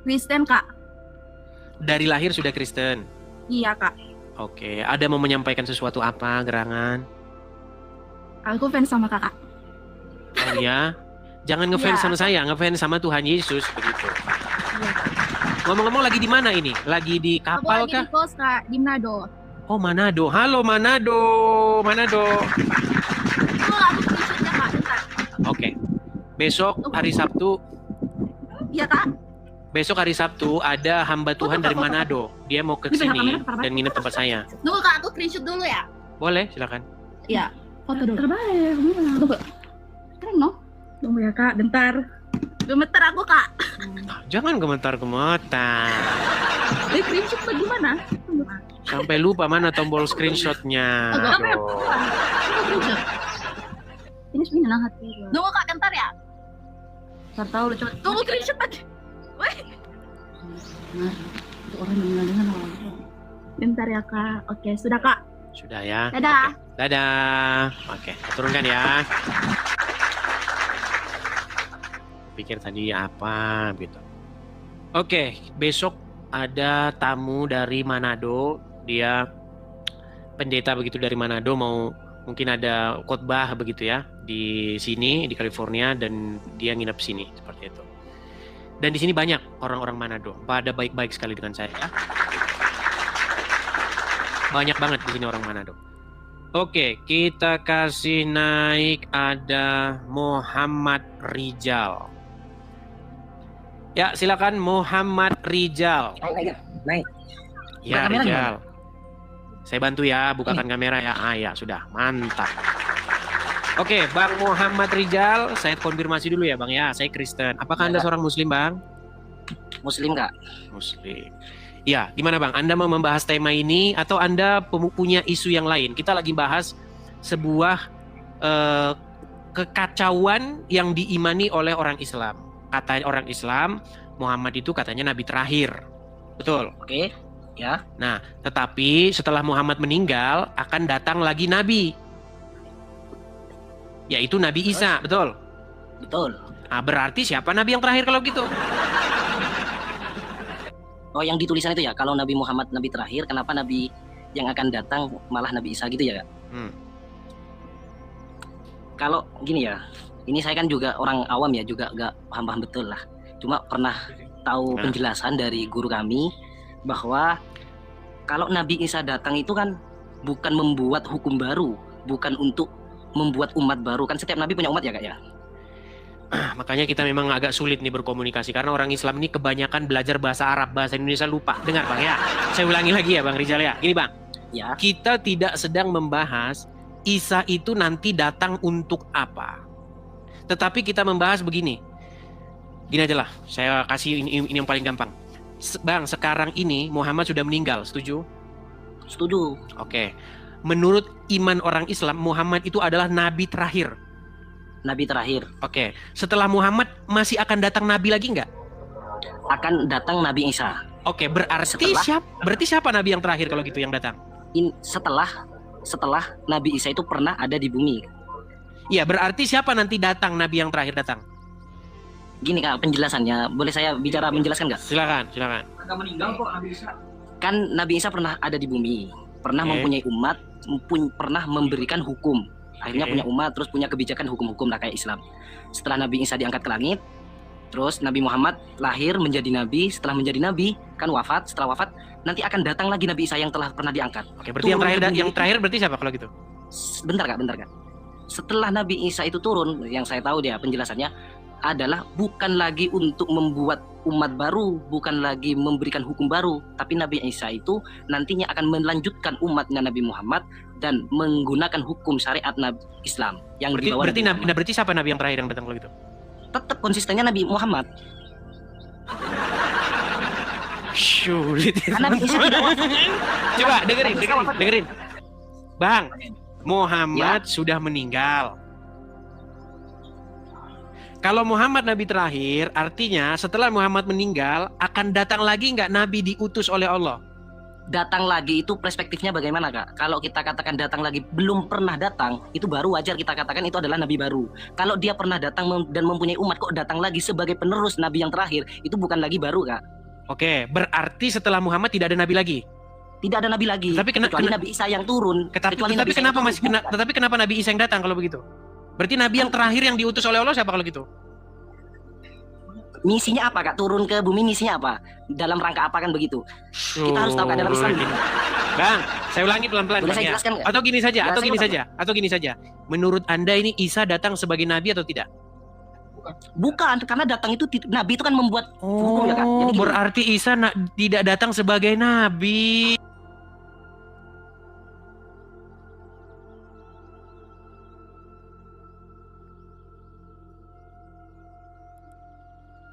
Kristen Kak. Dari lahir sudah Kristen? Iya Kak. Oke, ada mau menyampaikan sesuatu apa, gerangan? Aku fans sama Kakak. Oh ya? Jangan ngefans sama saya, ngefans sama Tuhan Yesus, begitu. Ngomong-ngomong lagi di mana ini? Lagi di kapal Aku lagi kah? di kos Kak, di Manado. Oh, Manado. Halo Manado. Aku screenshotnya Kak, bentar. Oke. Besok hari Sabtu Iya Kak. Besok hari Sabtu ada hamba Tuhan dari Manado. Dia mau ke Ini pegang sini kamera, dan nginep tempat saya. Tunggu Kak, aku screenshot dulu ya. Boleh, silakan. Iya. Foto dulu. Terbaik. Tunggu. Keren no? Tunggu ya Kak, bentar. Gemeter aku Kak. Nah, jangan gemetar-gemetar. Screenshot bagaimana? Tunggu Kak. Sampai lupa mana tombol screenshotnya. Aduh. Ini sebenarnya hati. Tunggu Kak, bentar ya. Ntar tahu lu coba. Tunggu screenshot lagi. Weh. Nah, itu orang yang dengan bentar ya Kak. Oke, sudah Kak. Sudah ya. Dadah. Oke. Dadah. Oke, turunkan ya. Pikir tadi apa gitu. Oke, besok ada tamu dari Manado. Dia pendeta begitu dari Manado, mau mungkin ada khotbah begitu ya di sini di California, dan dia nginep sini seperti itu. Dan di sini banyak orang-orang Manado, pada baik-baik sekali dengan saya. Banyak banget di sini orang Manado. Oke, kita kasih naik ada Muhammad Rijal. Ya, silakan Muhammad Rijal. Naik. Ya, Buka kamera Rijal. Saya bantu ya, bukakan kamera ya. Ah ya, sudah. Mantap. Oke, Bang Muhammad Rijal, saya konfirmasi dulu ya, Bang ya. Saya Kristen. Apakah Anda seorang Muslim, Bang? Muslim Kak. Muslim. Ya, gimana Bang? Anda mau membahas tema ini atau Anda punya isu yang lain? Kita lagi bahas sebuah kekacauan yang diimani oleh orang Islam. Kata orang Islam, Muhammad itu katanya nabi terakhir. Betul? Oke. Ya. Nah, tetapi setelah Muhammad meninggal akan datang lagi nabi. Yaitu Nabi Isa, betul? Betul. Nah, berarti siapa nabi yang terakhir kalau gitu? Oh, yang di tulisan itu ya, kalau Nabi Muhammad nabi terakhir, kenapa nabi yang akan datang malah Nabi Isa gitu ya Kak? Kalau gini ya, ini saya kan juga orang awam ya, juga gak paham-paham betul lah. Cuma pernah tahu penjelasan dari guru kami bahwa kalau Nabi Isa datang itu kan bukan membuat hukum baru, bukan untuk membuat umat baru. Kan setiap nabi punya umat ya Kak ya? Makanya kita memang agak sulit nih berkomunikasi karena orang Islam ini kebanyakan belajar bahasa Arab, bahasa Indonesia lupa. Dengar Bang ya, saya ulangi lagi ya Bang Rizal ya. Ini Bang, ya. Kita tidak sedang membahas Isa itu nanti datang untuk apa. Tetapi kita membahas begini. Gini aja lah, saya kasih ini yang paling gampang. Bang, sekarang ini Muhammad sudah meninggal, setuju? Setuju. Oke. Menurut iman orang Islam, Muhammad itu adalah nabi terakhir. Nabi terakhir. Oke. Setelah Muhammad masih akan datang nabi lagi nggak? Akan datang Nabi Isa. Oke, berarti siapa nabi yang terakhir kalau gitu yang datang? Setelah Nabi Isa itu pernah ada di bumi. Iya, berarti siapa nanti datang nabi yang terakhir datang? Gini Kak, penjelasannya. Boleh saya bicara menjelaskan nggak? Silakan. Nggak meninggal kok Nabi Isa. Kan Nabi Isa pernah ada di bumi, pernah mempunyai umat, pernah memberikan hukum. Akhirnya punya umat, terus punya kebijakan hukum-hukum lah kayak Islam. Setelah Nabi Isa diangkat ke langit, terus Nabi Muhammad lahir menjadi nabi. Setelah menjadi nabi, kan wafat. Setelah wafat, nanti akan datang lagi Nabi Isa yang telah pernah diangkat. Oke, berarti yang terakhir berarti siapa kalau gitu? Bentar Kak. Setelah Nabi Isa itu turun, yang saya tahu dia penjelasannya adalah bukan lagi untuk membuat umat baru, bukan lagi memberikan hukum baru, tapi Nabi Isa itu nantinya akan melanjutkan umatnya Nabi Muhammad dan menggunakan hukum syariat Nabi Islam yang dibawa. Berarti siapa nabi yang terakhir yang datang kalau gitu? Tetap konsistennya Nabi Muhammad. Sulit. Nabi Isa tidak wafat. Coba dengerin. Bang, Muhammad sudah meninggal. Kalau Muhammad nabi terakhir, artinya setelah Muhammad meninggal akan datang lagi nggak nabi diutus oleh Allah? Datang lagi itu perspektifnya bagaimana Kak? Kalau kita katakan datang lagi belum pernah datang, itu baru wajar kita katakan itu adalah nabi baru. Kalau dia pernah datang dan mempunyai umat kok datang lagi sebagai penerus nabi yang terakhir, itu bukan lagi baru Kak. Oke, berarti setelah Muhammad tidak ada nabi lagi? Tidak ada nabi lagi. Kecuali Nabi Isa yang turun. Tetapi kenapa Nabi Isa yang datang kalau begitu? Berarti nabi yang terakhir yang diutus oleh Allah siapa kalau gitu? Misinya apa Kak? Turun ke bumi misinya apa? Dalam rangka apa kan begitu? Kita harus tahu dalam Islam. Bang, saya ulangi pelan-pelan. Boleh saya jelaskan nggak? Atau gini saja. Menurut Anda ini Isa datang sebagai nabi atau tidak? Bukan, karena datang itu nabi itu kan membuat hukum ya Kak. Jadi berarti Isa tidak datang sebagai nabi.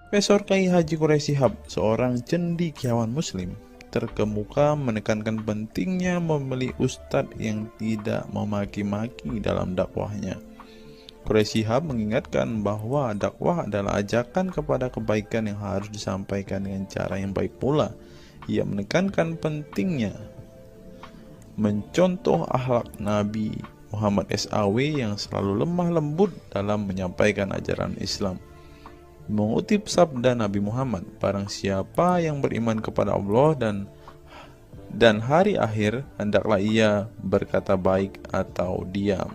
Profesor Kiai Haji Quraisy Shihab, seorang cendekiawan muslim, terkemuka menekankan pentingnya memilih ustadz yang tidak memaki-maki dalam dakwahnya. Quraisy Shihab mengingatkan bahwa dakwah adalah ajakan kepada kebaikan yang harus disampaikan dengan cara yang baik pula. Ia menekankan pentingnya mencontoh akhlak Nabi Muhammad SAW yang selalu lemah lembut dalam menyampaikan ajaran Islam. Mengutip sabda Nabi Muhammad, barang siapa yang beriman kepada Allah dan hari akhir, hendaklah ia berkata baik atau diam.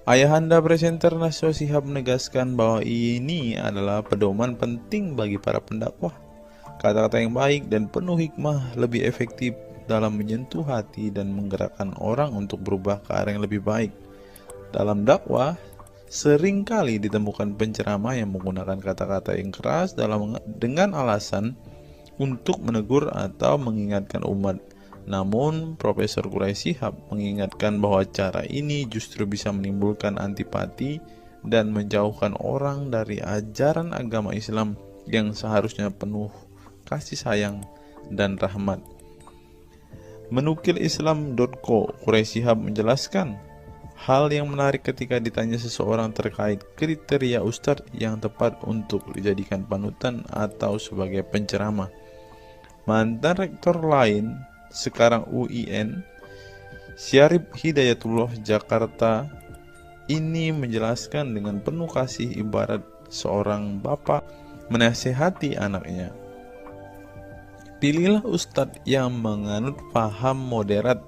Ayahanda presenter Nasyo Shihab menegaskan bahwa ini adalah pedoman penting bagi para pendakwah. Kata-kata yang baik dan penuh hikmah lebih efektif dalam menyentuh hati dan menggerakkan orang untuk berubah ke arah yang lebih baik. Dalam dakwah, seringkali ditemukan penceramah yang menggunakan kata-kata yang keras dengan alasan untuk menegur atau mengingatkan umat. Namun, Profesor Quraisy Shihab mengingatkan bahwa cara ini justru bisa menimbulkan antipati dan menjauhkan orang dari ajaran agama Islam yang seharusnya penuh kasih sayang dan rahmat. Menukil Islam.co, Quraisy Shihab menjelaskan hal yang menarik ketika ditanya seseorang terkait kriteria ustadz yang tepat untuk dijadikan panutan atau sebagai penceramah. Mantan rektor lain, sekarang UIN, Syarif Hidayatullah Jakarta, ini menjelaskan dengan penuh kasih ibarat seorang bapak menasihati anaknya. Pilihlah ustadz yang menganut paham moderat.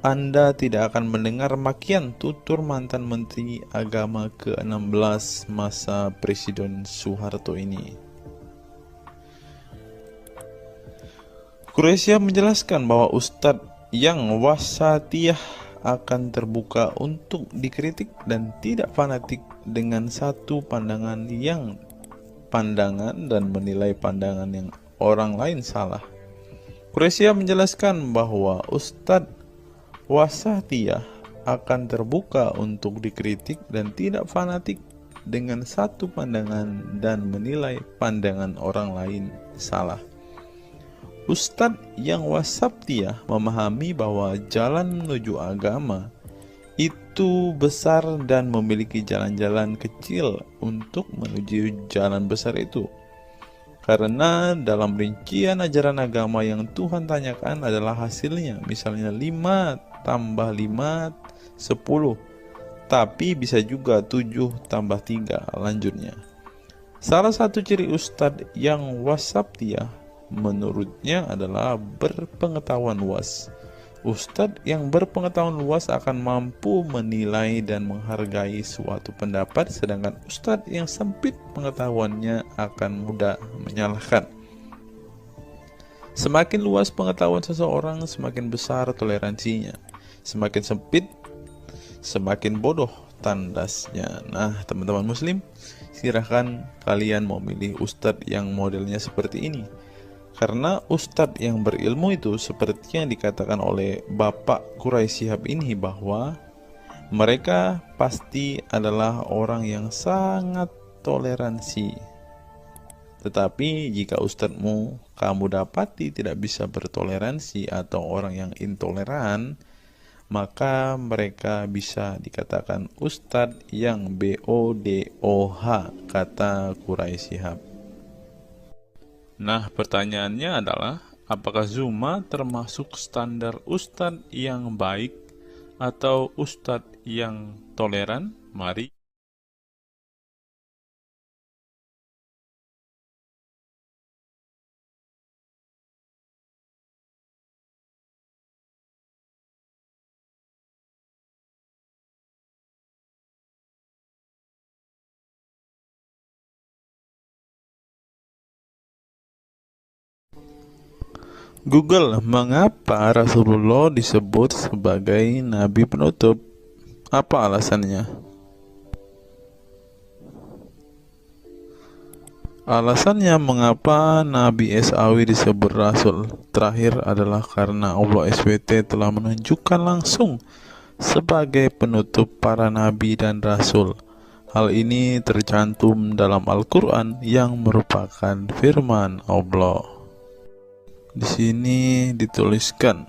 Anda tidak akan mendengar makian, tutur mantan Menteri Agama ke-16 masa Presiden Soeharto ini. Quraisy Shihab menjelaskan bahwa ustadz yang wasatiyah akan terbuka untuk dikritik dan tidak fanatik dengan satu pandangan dan menilai pandangan yang orang lain salah. Quraisy Shihab menjelaskan bahwa ustadz wasatiyah akan terbuka untuk dikritik dan tidak fanatik dengan satu pandangan dan menilai pandangan orang lain salah. Ustadz yang wasatiyah memahami bahwa jalan menuju agama itu besar dan memiliki jalan-jalan kecil untuk menuju jalan besar itu. Karena dalam rincian ajaran agama yang Tuhan tanyakan adalah hasilnya, misalnya 5 tambah 5, 10, tapi bisa juga 7 tambah 3, lanjutnya. Salah satu ciri ustadz yang wasatiyah menurutnya adalah berpengetahuan luas. Ustadz yang berpengetahuan luas akan mampu menilai dan menghargai suatu pendapat, sedangkan ustadz yang sempit pengetahuannya akan mudah menyalahkan. Semakin luas pengetahuan seseorang, semakin besar toleransinya. Semakin sempit, semakin bodoh tandasnya. Nah, teman-teman muslim, silahkan kalian mau milih ustadz yang modelnya seperti ini. Karena ustadz yang berilmu itu seperti yang dikatakan oleh Bapak Quraisy Shihab ini, bahwa mereka pasti adalah orang yang sangat toleransi. Tetapi jika ustadzmu kamu dapati tidak bisa bertoleransi atau orang yang intoleran, maka mereka bisa dikatakan ustadz yang BODOH, kata Quraisy Shihab. Nah, pertanyaannya adalah, apakah Zuma termasuk standar ustadz yang baik atau ustadz yang toleran? Mari. Google, mengapa Rasulullah disebut sebagai nabi penutup? Apa alasannya? Alasannya mengapa Nabi SAW disebut Rasul terakhir adalah karena Allah SWT telah menunjukkan langsung sebagai penutup para nabi dan rasul. Hal ini tercantum dalam Al-Quran yang merupakan firman Allah. Di sini dituliskan,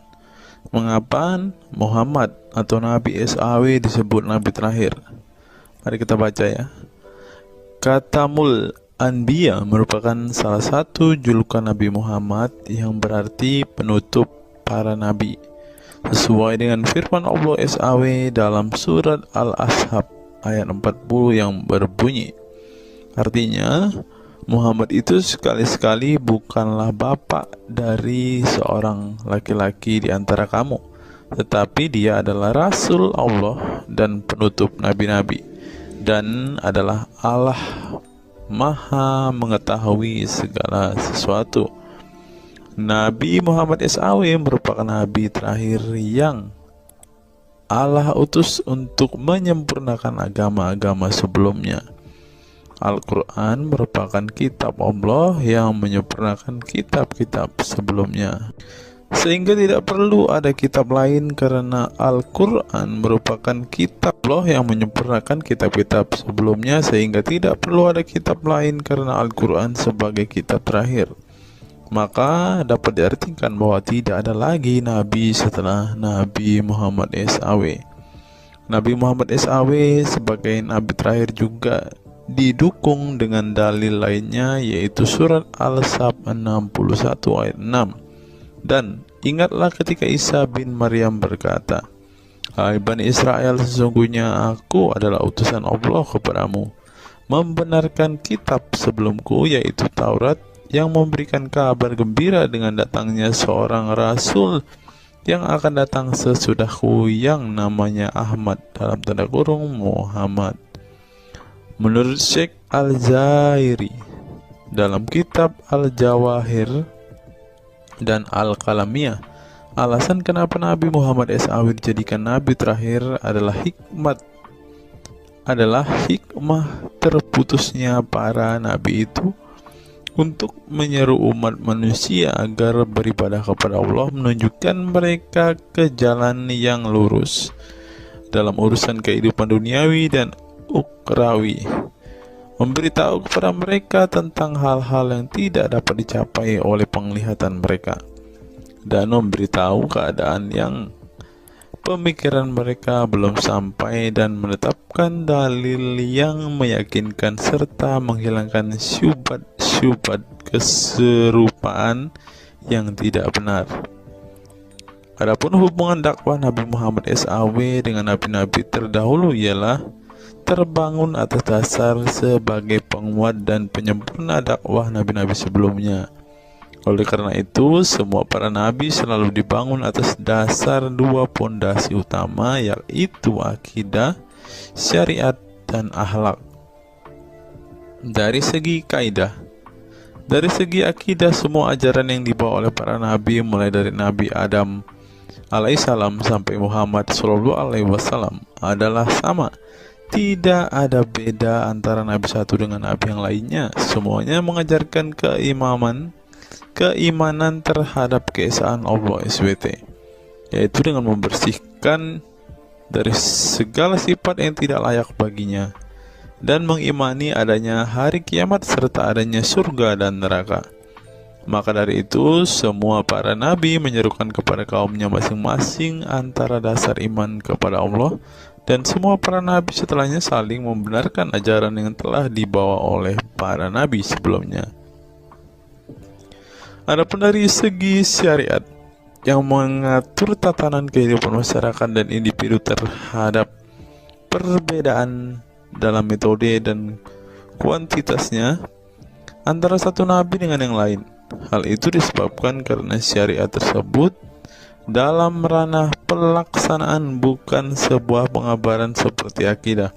mengapa Muhammad atau Nabi SAW disebut Nabi terakhir? Mari kita baca ya. Katamul Anbiya merupakan salah satu julukan Nabi Muhammad yang berarti penutup para nabi. Sesuai dengan firman Allah SAW dalam surat Al-Ashab ayat 40 yang berbunyi, artinya Muhammad itu sekali-sekali bukanlah bapak dari seorang laki-laki di antara kamu, tetapi dia adalah Rasul Allah dan penutup nabi-nabi, dan adalah Allah Maha mengetahui segala sesuatu. Nabi Muhammad SAW merupakan nabi terakhir yang Allah utus untuk menyempurnakan agama-agama sebelumnya. Al-Quran merupakan kitab Allah yang menyempurnakan kitab-kitab sebelumnya, sehingga tidak perlu ada kitab lain karena Al-Quran merupakan kitab Allah yang menyempurnakan kitab-kitab sebelumnya, sehingga tidak perlu ada kitab lain karena Al-Quran sebagai kitab terakhir. Maka dapat diartikan bahwa tidak ada lagi nabi setelah Nabi Muhammad SAW. Nabi Muhammad SAW sebagai nabi terakhir juga didukung dengan dalil lainnya, yaitu surat Al-Sab 61 ayat 6. Dan ingatlah ketika Isa bin Maryam berkata, "Hai Bani Israel, sesungguhnya aku adalah utusan Allah kepadamu, membenarkan kitab sebelumku, yaitu Taurat, yang memberikan kabar gembira dengan datangnya seorang rasul yang akan datang sesudahku yang namanya Ahmad, dalam tanda kurung Muhammad." Menurut Syekh Al-Zairi dalam kitab Al-Jawahir dan Al-Kalamiyah, alasan kenapa Nabi Muhammad SAW dijadikan nabi terakhir adalah hikmah terputusnya para nabi itu untuk menyeru umat manusia agar beribadah kepada Allah, menunjukkan mereka ke jalan yang lurus dalam urusan kehidupan duniawi dan ukrawi, memberitahu kepada mereka tentang hal-hal yang tidak dapat dicapai oleh penglihatan mereka, dan memberitahu keadaan yang pemikiran mereka belum sampai, dan menetapkan dalil yang meyakinkan serta menghilangkan syubhat keserupaan yang tidak benar. Adapun hubungan dakwah Nabi Muhammad SAW dengan nabi-nabi terdahulu ialah terbangun atas dasar sebagai penguat dan penyempurna dakwah nabi-nabi sebelumnya. Oleh karena itu, semua para nabi selalu dibangun atas dasar dua pondasi utama, yaitu akidah, syariat, dan akhlak. Dari segi kaidah, dari segi akidah, semua ajaran yang dibawa oleh para nabi, mulai dari Nabi Adam alaihissalam sampai Muhammad SAW, adalah sama. Tidak ada beda antara nabi satu dengan nabi yang lainnya. Semuanya mengajarkan keimanan terhadap keesaan Allah SWT, yaitu dengan membersihkan dari segala sifat yang tidak layak baginya, dan mengimani adanya hari kiamat serta adanya surga dan neraka. Maka dari itu, semua para nabi menyerukan kepada kaumnya masing-masing antara dasar iman kepada Allah, dan semua para nabi setelahnya saling membenarkan ajaran yang telah dibawa oleh para nabi sebelumnya. Adapun dari segi syariat yang mengatur tatanan kehidupan masyarakat dan individu terhadap perbedaan dalam metode dan kuantitasnya antara satu nabi dengan yang lain. Hal itu disebabkan karena syariat tersebut dalam ranah pelaksanaan, bukan sebuah pengabaran seperti akidah.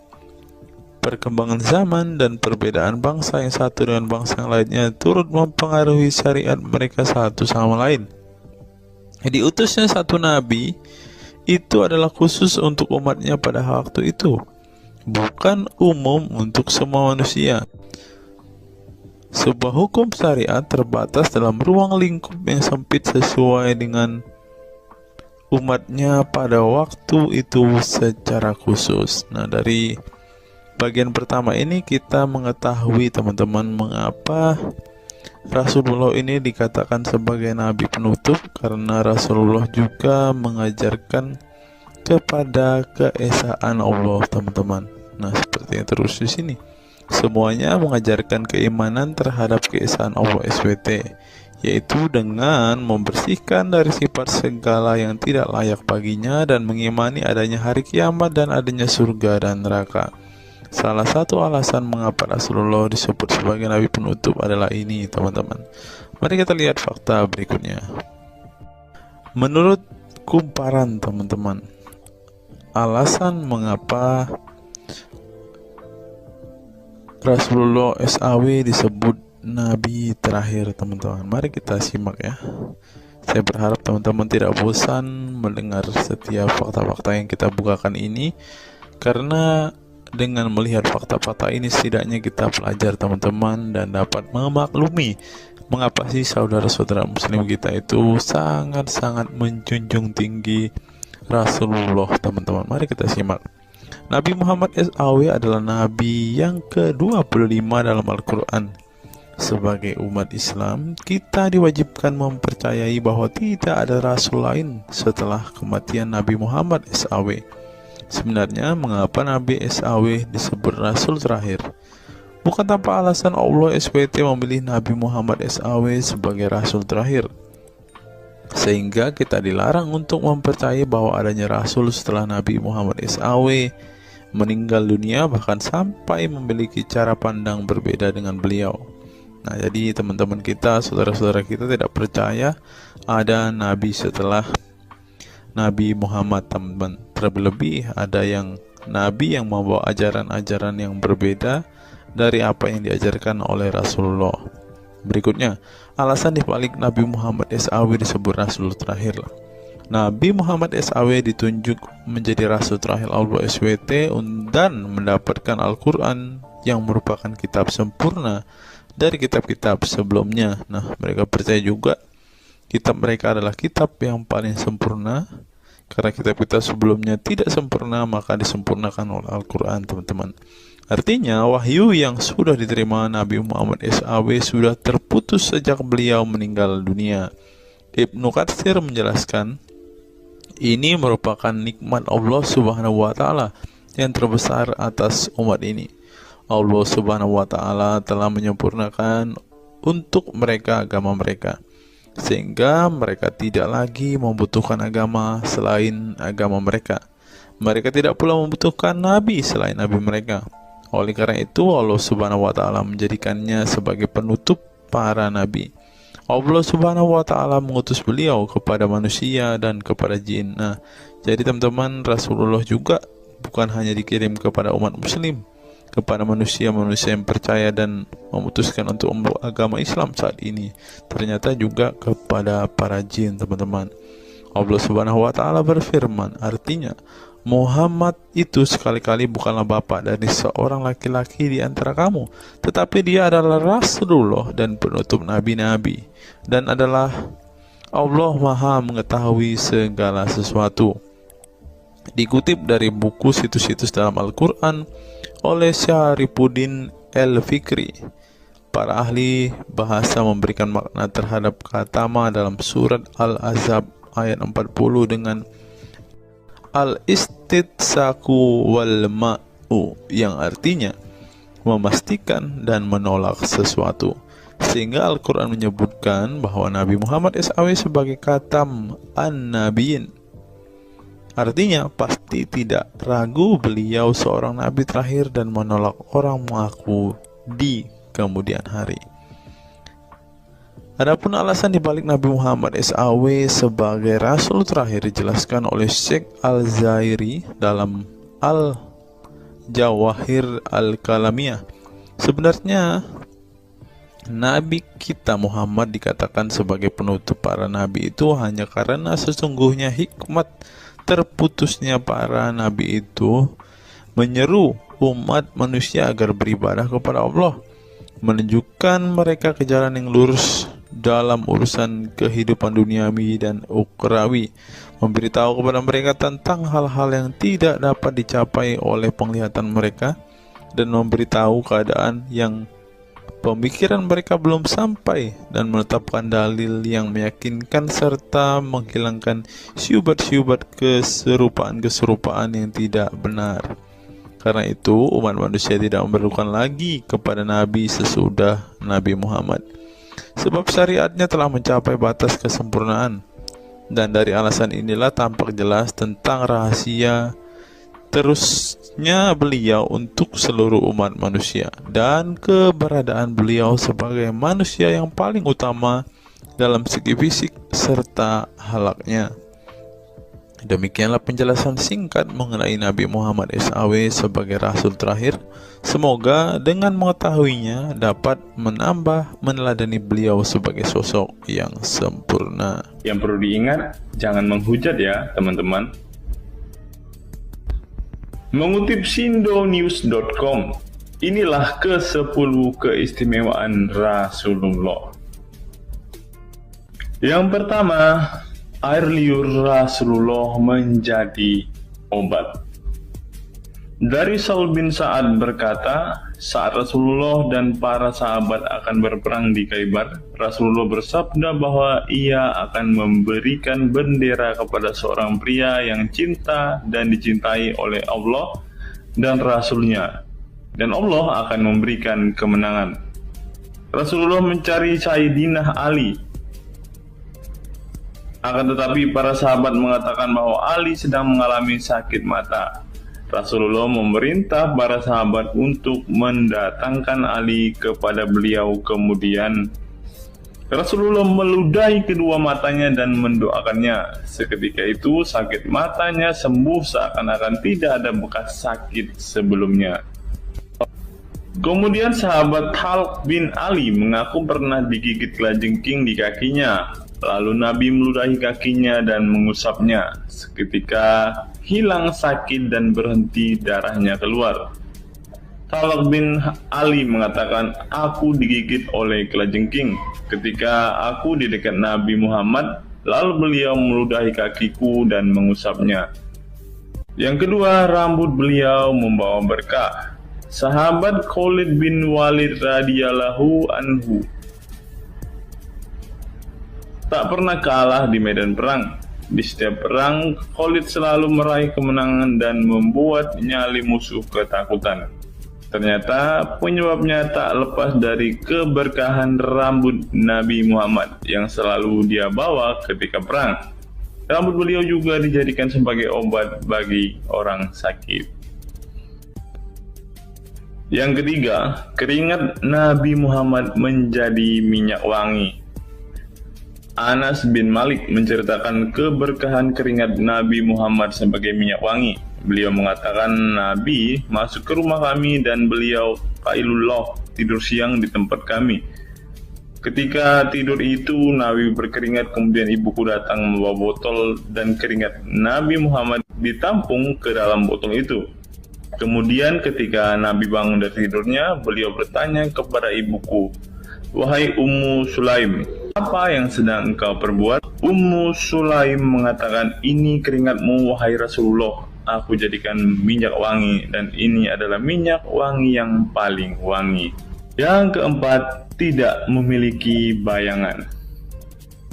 Perkembangan zaman dan perbedaan bangsa yang satu dengan bangsa yang lainnya turut mempengaruhi syariat mereka satu sama lain. Diutusnya satu nabi itu adalah khusus untuk umatnya pada waktu itu, bukan umum untuk semua manusia. Sebuah hukum syariat terbatas dalam ruang lingkup yang sempit sesuai dengan umatnya pada waktu itu secara khusus. Nah, dari bagian pertama ini kita mengetahui teman-teman mengapa Rasulullah ini dikatakan sebagai nabi penutup, karena Rasulullah juga mengajarkan kepada keesaan Allah, teman-teman. Nah, seperti yang terus di sini, semuanya mengajarkan keimanan terhadap keesaan Allah SWT, yaitu dengan membersihkan dari sifat segala yang tidak layak baginya dan mengimani adanya hari kiamat dan adanya surga dan neraka. Salah satu alasan mengapa Rasulullah disebut sebagai nabi penutup adalah ini, teman-teman. Mari kita lihat fakta berikutnya. Menurut kumparan, teman-teman, alasan mengapa Rasulullah SAW disebut nabi terakhir teman-teman. Mari kita simak ya. Saya berharap teman-teman tidak bosan mendengar setiap fakta-fakta yang kita bukakan ini, karena dengan melihat fakta-fakta ini setidaknya kita belajar teman-teman dan dapat memaklumi mengapa sih saudara-saudara muslim kita itu sangat-sangat menjunjung tinggi Rasulullah teman-teman. Mari kita simak. Nabi Muhammad SAW adalah nabi yang ke-25 dalam Al-Quran. Sebagai umat Islam, kita diwajibkan mempercayai bahwa tidak ada rasul lain setelah kematian Nabi Muhammad SAW. Sebenarnya, mengapa Nabi SAW disebut rasul terakhir? Bukan tanpa alasan Allah SWT memilih Nabi Muhammad SAW sebagai rasul terakhir, sehingga kita dilarang untuk mempercayai bahwa adanya rasul setelah Nabi Muhammad SAW meninggal dunia, bahkan sampai memiliki cara pandang berbeda dengan beliau. Nah, jadi teman-teman kita, saudara-saudara kita tidak percaya ada nabi setelah Nabi Muhammad, teman-teman. Terlebih ada yang nabi yang membawa ajaran-ajaran yang berbeda dari apa yang diajarkan oleh Rasulullah. Berikutnya, alasan dibalik Nabi Muhammad SAW disebut rasul terakhir. Nabi Muhammad SAW ditunjuk menjadi rasul terakhir Allah SWT dan mendapatkan Al-Quran yang merupakan kitab sempurna dari kitab-kitab sebelumnya. Nah, mereka percaya juga kitab mereka adalah kitab yang paling sempurna, karena kitab-kitab sebelumnya tidak sempurna maka disempurnakan oleh Al-Quran, teman-teman. Artinya wahyu yang sudah diterima Nabi Muhammad SAW sudah terputus sejak beliau meninggal dunia. Ibnu Katsir menjelaskan, ini merupakan nikmat Allah Subhanahu wa Ta'ala yang terbesar atas umat ini. Allah Subhanahu wa Ta'ala telah menyempurnakan untuk mereka agama mereka, sehingga mereka tidak lagi membutuhkan agama selain agama mereka. Mereka tidak pula membutuhkan nabi selain nabi mereka. Oleh karena itu Allah Subhanahu wa Ta'ala menjadikannya sebagai penutup para nabi. Allah Subhanahu wa Ta'ala mengutus beliau kepada manusia dan kepada jin. Nah, jadi teman-teman, Rasulullah juga bukan hanya dikirim kepada umat muslim, kepada manusia-manusia yang percaya dan memutuskan untuk memeluk agama Islam saat ini, ternyata juga kepada para jin, teman-teman. Allah Subhanahu wa Ta'ala berfirman, artinya Muhammad itu sekali-kali bukanlah bapak dari seorang laki-laki di antara kamu, tetapi dia adalah Rasulullah dan penutup nabi-nabi, dan adalah Allah Maha mengetahui segala sesuatu. Dikutip dari buku situs-situs dalam Al-Quran oleh Syarifuddin El-Fikri, para ahli bahasa memberikan makna terhadap kata ma dalam surat Al-Ahzab ayat 40 dengan al-istitsaku wal ma'u, yang artinya memastikan dan menolak sesuatu, sehingga Al-Quran menyebutkan bahwa Nabi Muhammad SAW sebagai khatam an-nabiyin. Artinya pasti tidak ragu beliau seorang nabi terakhir dan menolak orang mengaku di kemudian hari. Adapun alasan dibalik Nabi Muhammad SAW sebagai rasul terakhir dijelaskan oleh Syekh Al-Zairi dalam Al-Jawahir Al-Kalamiyah. Sebenarnya Nabi kita Muhammad dikatakan sebagai penutup para nabi itu hanya karena sesungguhnya hikmat terputusnya para nabi itu menyeru umat manusia agar beribadah kepada Allah, menunjukkan mereka ke jalan yang lurus dalam urusan kehidupan duniawi dan ukhrawi, memberitahu kepada mereka tentang hal-hal yang tidak dapat dicapai oleh penglihatan mereka, dan memberitahu keadaan yang pemikiran mereka belum sampai, dan menetapkan dalil yang meyakinkan serta menghilangkan syubhat-syubhat keserupaan-keserupaan yang tidak benar. Karena itu umat manusia tidak memerlukan lagi kepada nabi sesudah Nabi Muhammad, sebab syariatnya telah mencapai batas kesempurnaan. Dan dari alasan inilah tampak jelas tentang rahasia terusnya beliau untuk seluruh umat manusia, dan keberadaan beliau sebagai manusia yang paling utama dalam segi fisik serta halaknya. Demikianlah penjelasan singkat mengenai Nabi Muhammad SAW sebagai Rasul terakhir. Semoga dengan mengetahuinya dapat menambah meneladani beliau sebagai sosok yang sempurna. Yang perlu diingat, jangan menghujat ya teman-teman. Mengutip sindonews.com, inilah ke-10 keistimewaan Rasulullah. Yang pertama, air liur Rasulullah menjadi obat. Dari Saul bin Sa'ad berkata, saat Rasulullah dan para sahabat akan berperang di Khaibar, Rasulullah bersabda bahwa ia akan memberikan bendera kepada seorang pria yang cinta dan dicintai oleh Allah dan Rasul-Nya, dan Allah akan memberikan kemenangan. Rasulullah mencari Sayyidina Ali. Akan tetapi para sahabat mengatakan bahwa Ali sedang mengalami sakit mata. Rasulullah memerintah para sahabat untuk mendatangkan Ali kepada beliau. Kemudian Rasulullah meludahi kedua matanya dan mendoakannya. Seketika itu sakit matanya sembuh seakan-akan tidak ada bekas sakit sebelumnya. Kemudian sahabat Khalid bin Ali mengaku pernah digigit kalajengking di kakinya. Lalu Nabi meludahi kakinya dan mengusapnya. Seketika hilang sakit dan berhenti darahnya keluar. Khalid bin Ali mengatakan, aku digigit oleh kalajengking ketika aku di dekat Nabi Muhammad, lalu beliau meludahi kakiku dan mengusapnya. Yang kedua, rambut beliau membawa berkah. Sahabat Khalid bin Walid radhiyallahu anhu tak pernah kalah di medan perang. Di setiap perang, Khalid selalu meraih kemenangan dan membuat nyali musuh ketakutan. Ternyata penyebabnya tak lepas dari keberkahan rambut Nabi Muhammad yang selalu dia bawa ketika perang. Rambut beliau juga dijadikan sebagai obat bagi orang sakit. Yang ketiga, keringat Nabi Muhammad menjadi minyak wangi. Anas bin Malik menceritakan keberkahan keringat Nabi Muhammad sebagai minyak wangi. Beliau mengatakan, Nabi masuk ke rumah kami dan beliau qailullah, tidur siang di tempat kami. Ketika tidur itu Nabi berkeringat, kemudian ibuku datang membawa botol dan keringat Nabi Muhammad ditampung ke dalam botol itu. Kemudian ketika Nabi bangun dari tidurnya, beliau bertanya kepada ibuku, wahai Ummu Sulaim, apa yang sedang engkau perbuat? Ummu Sulaim mengatakan, ini keringatmu wahai Rasulullah, aku jadikan minyak wangi dan ini adalah minyak wangi yang paling wangi. Yang keempat, tidak memiliki bayangan.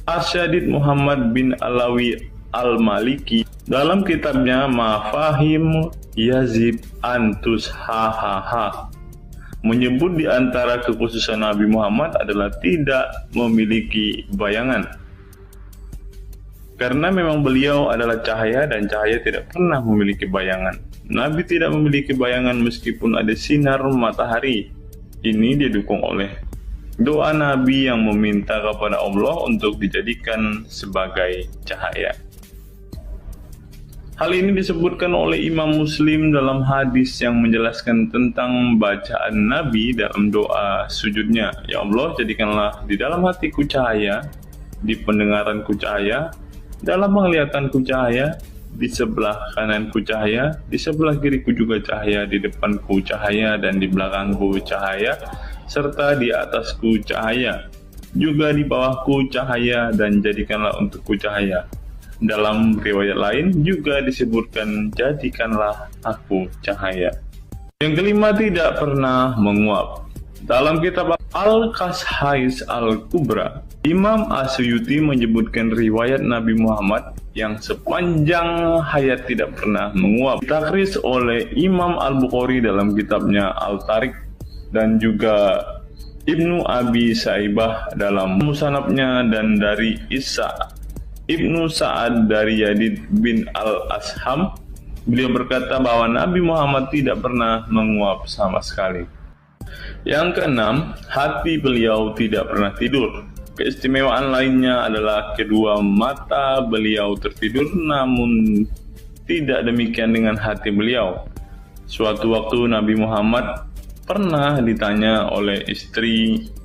Asyadid Muhammad bin Alawi Al-Maliki dalam kitabnya Mafahim Yazid Antus Hahaha menyebut di antara kekhususan Nabi Muhammad adalah tidak memiliki bayangan. Karena memang beliau adalah cahaya dan cahaya tidak pernah memiliki bayangan. Nabi tidak memiliki bayangan meskipun ada sinar matahari. Ini didukung oleh doa Nabi yang meminta kepada Allah untuk dijadikan sebagai cahaya. Hal ini disebutkan oleh Imam Muslim dalam hadis yang menjelaskan tentang bacaan Nabi dalam doa sujudnya. Ya Allah, jadikanlah di dalam hatiku cahaya, di pendengaranku cahaya, dalam penglihatanku cahaya, di sebelah kananku cahaya, di sebelah kiriku juga cahaya, di depanku cahaya, dan di belakangku cahaya, serta di atasku cahaya, juga di bawahku cahaya, dan jadikanlah untukku cahaya. Dalam riwayat lain juga disebutkan, jadikanlah aku cahaya. Yang kelima, tidak pernah menguap. Dalam kitab Al-Qashais Al-Kubra, Imam Asyuyuti menyebutkan riwayat Nabi Muhammad yang sepanjang hayat tidak pernah menguap. Ditakris oleh Imam Al-Bukhari dalam kitabnya Al-Tariq dan juga Ibnu Abi Saibah dalam Musannafnya, dan dari Isa Ibnu Sa'ad dari Yazid bin Al-Asham, beliau berkata bahwa Nabi Muhammad tidak pernah menguap sama sekali. Yang keenam, hati beliau tidak pernah tidur. Keistimewaan lainnya adalah kedua mata beliau tertidur, namun tidak demikian dengan hati beliau. Suatu waktu Nabi Muhammad pernah ditanya oleh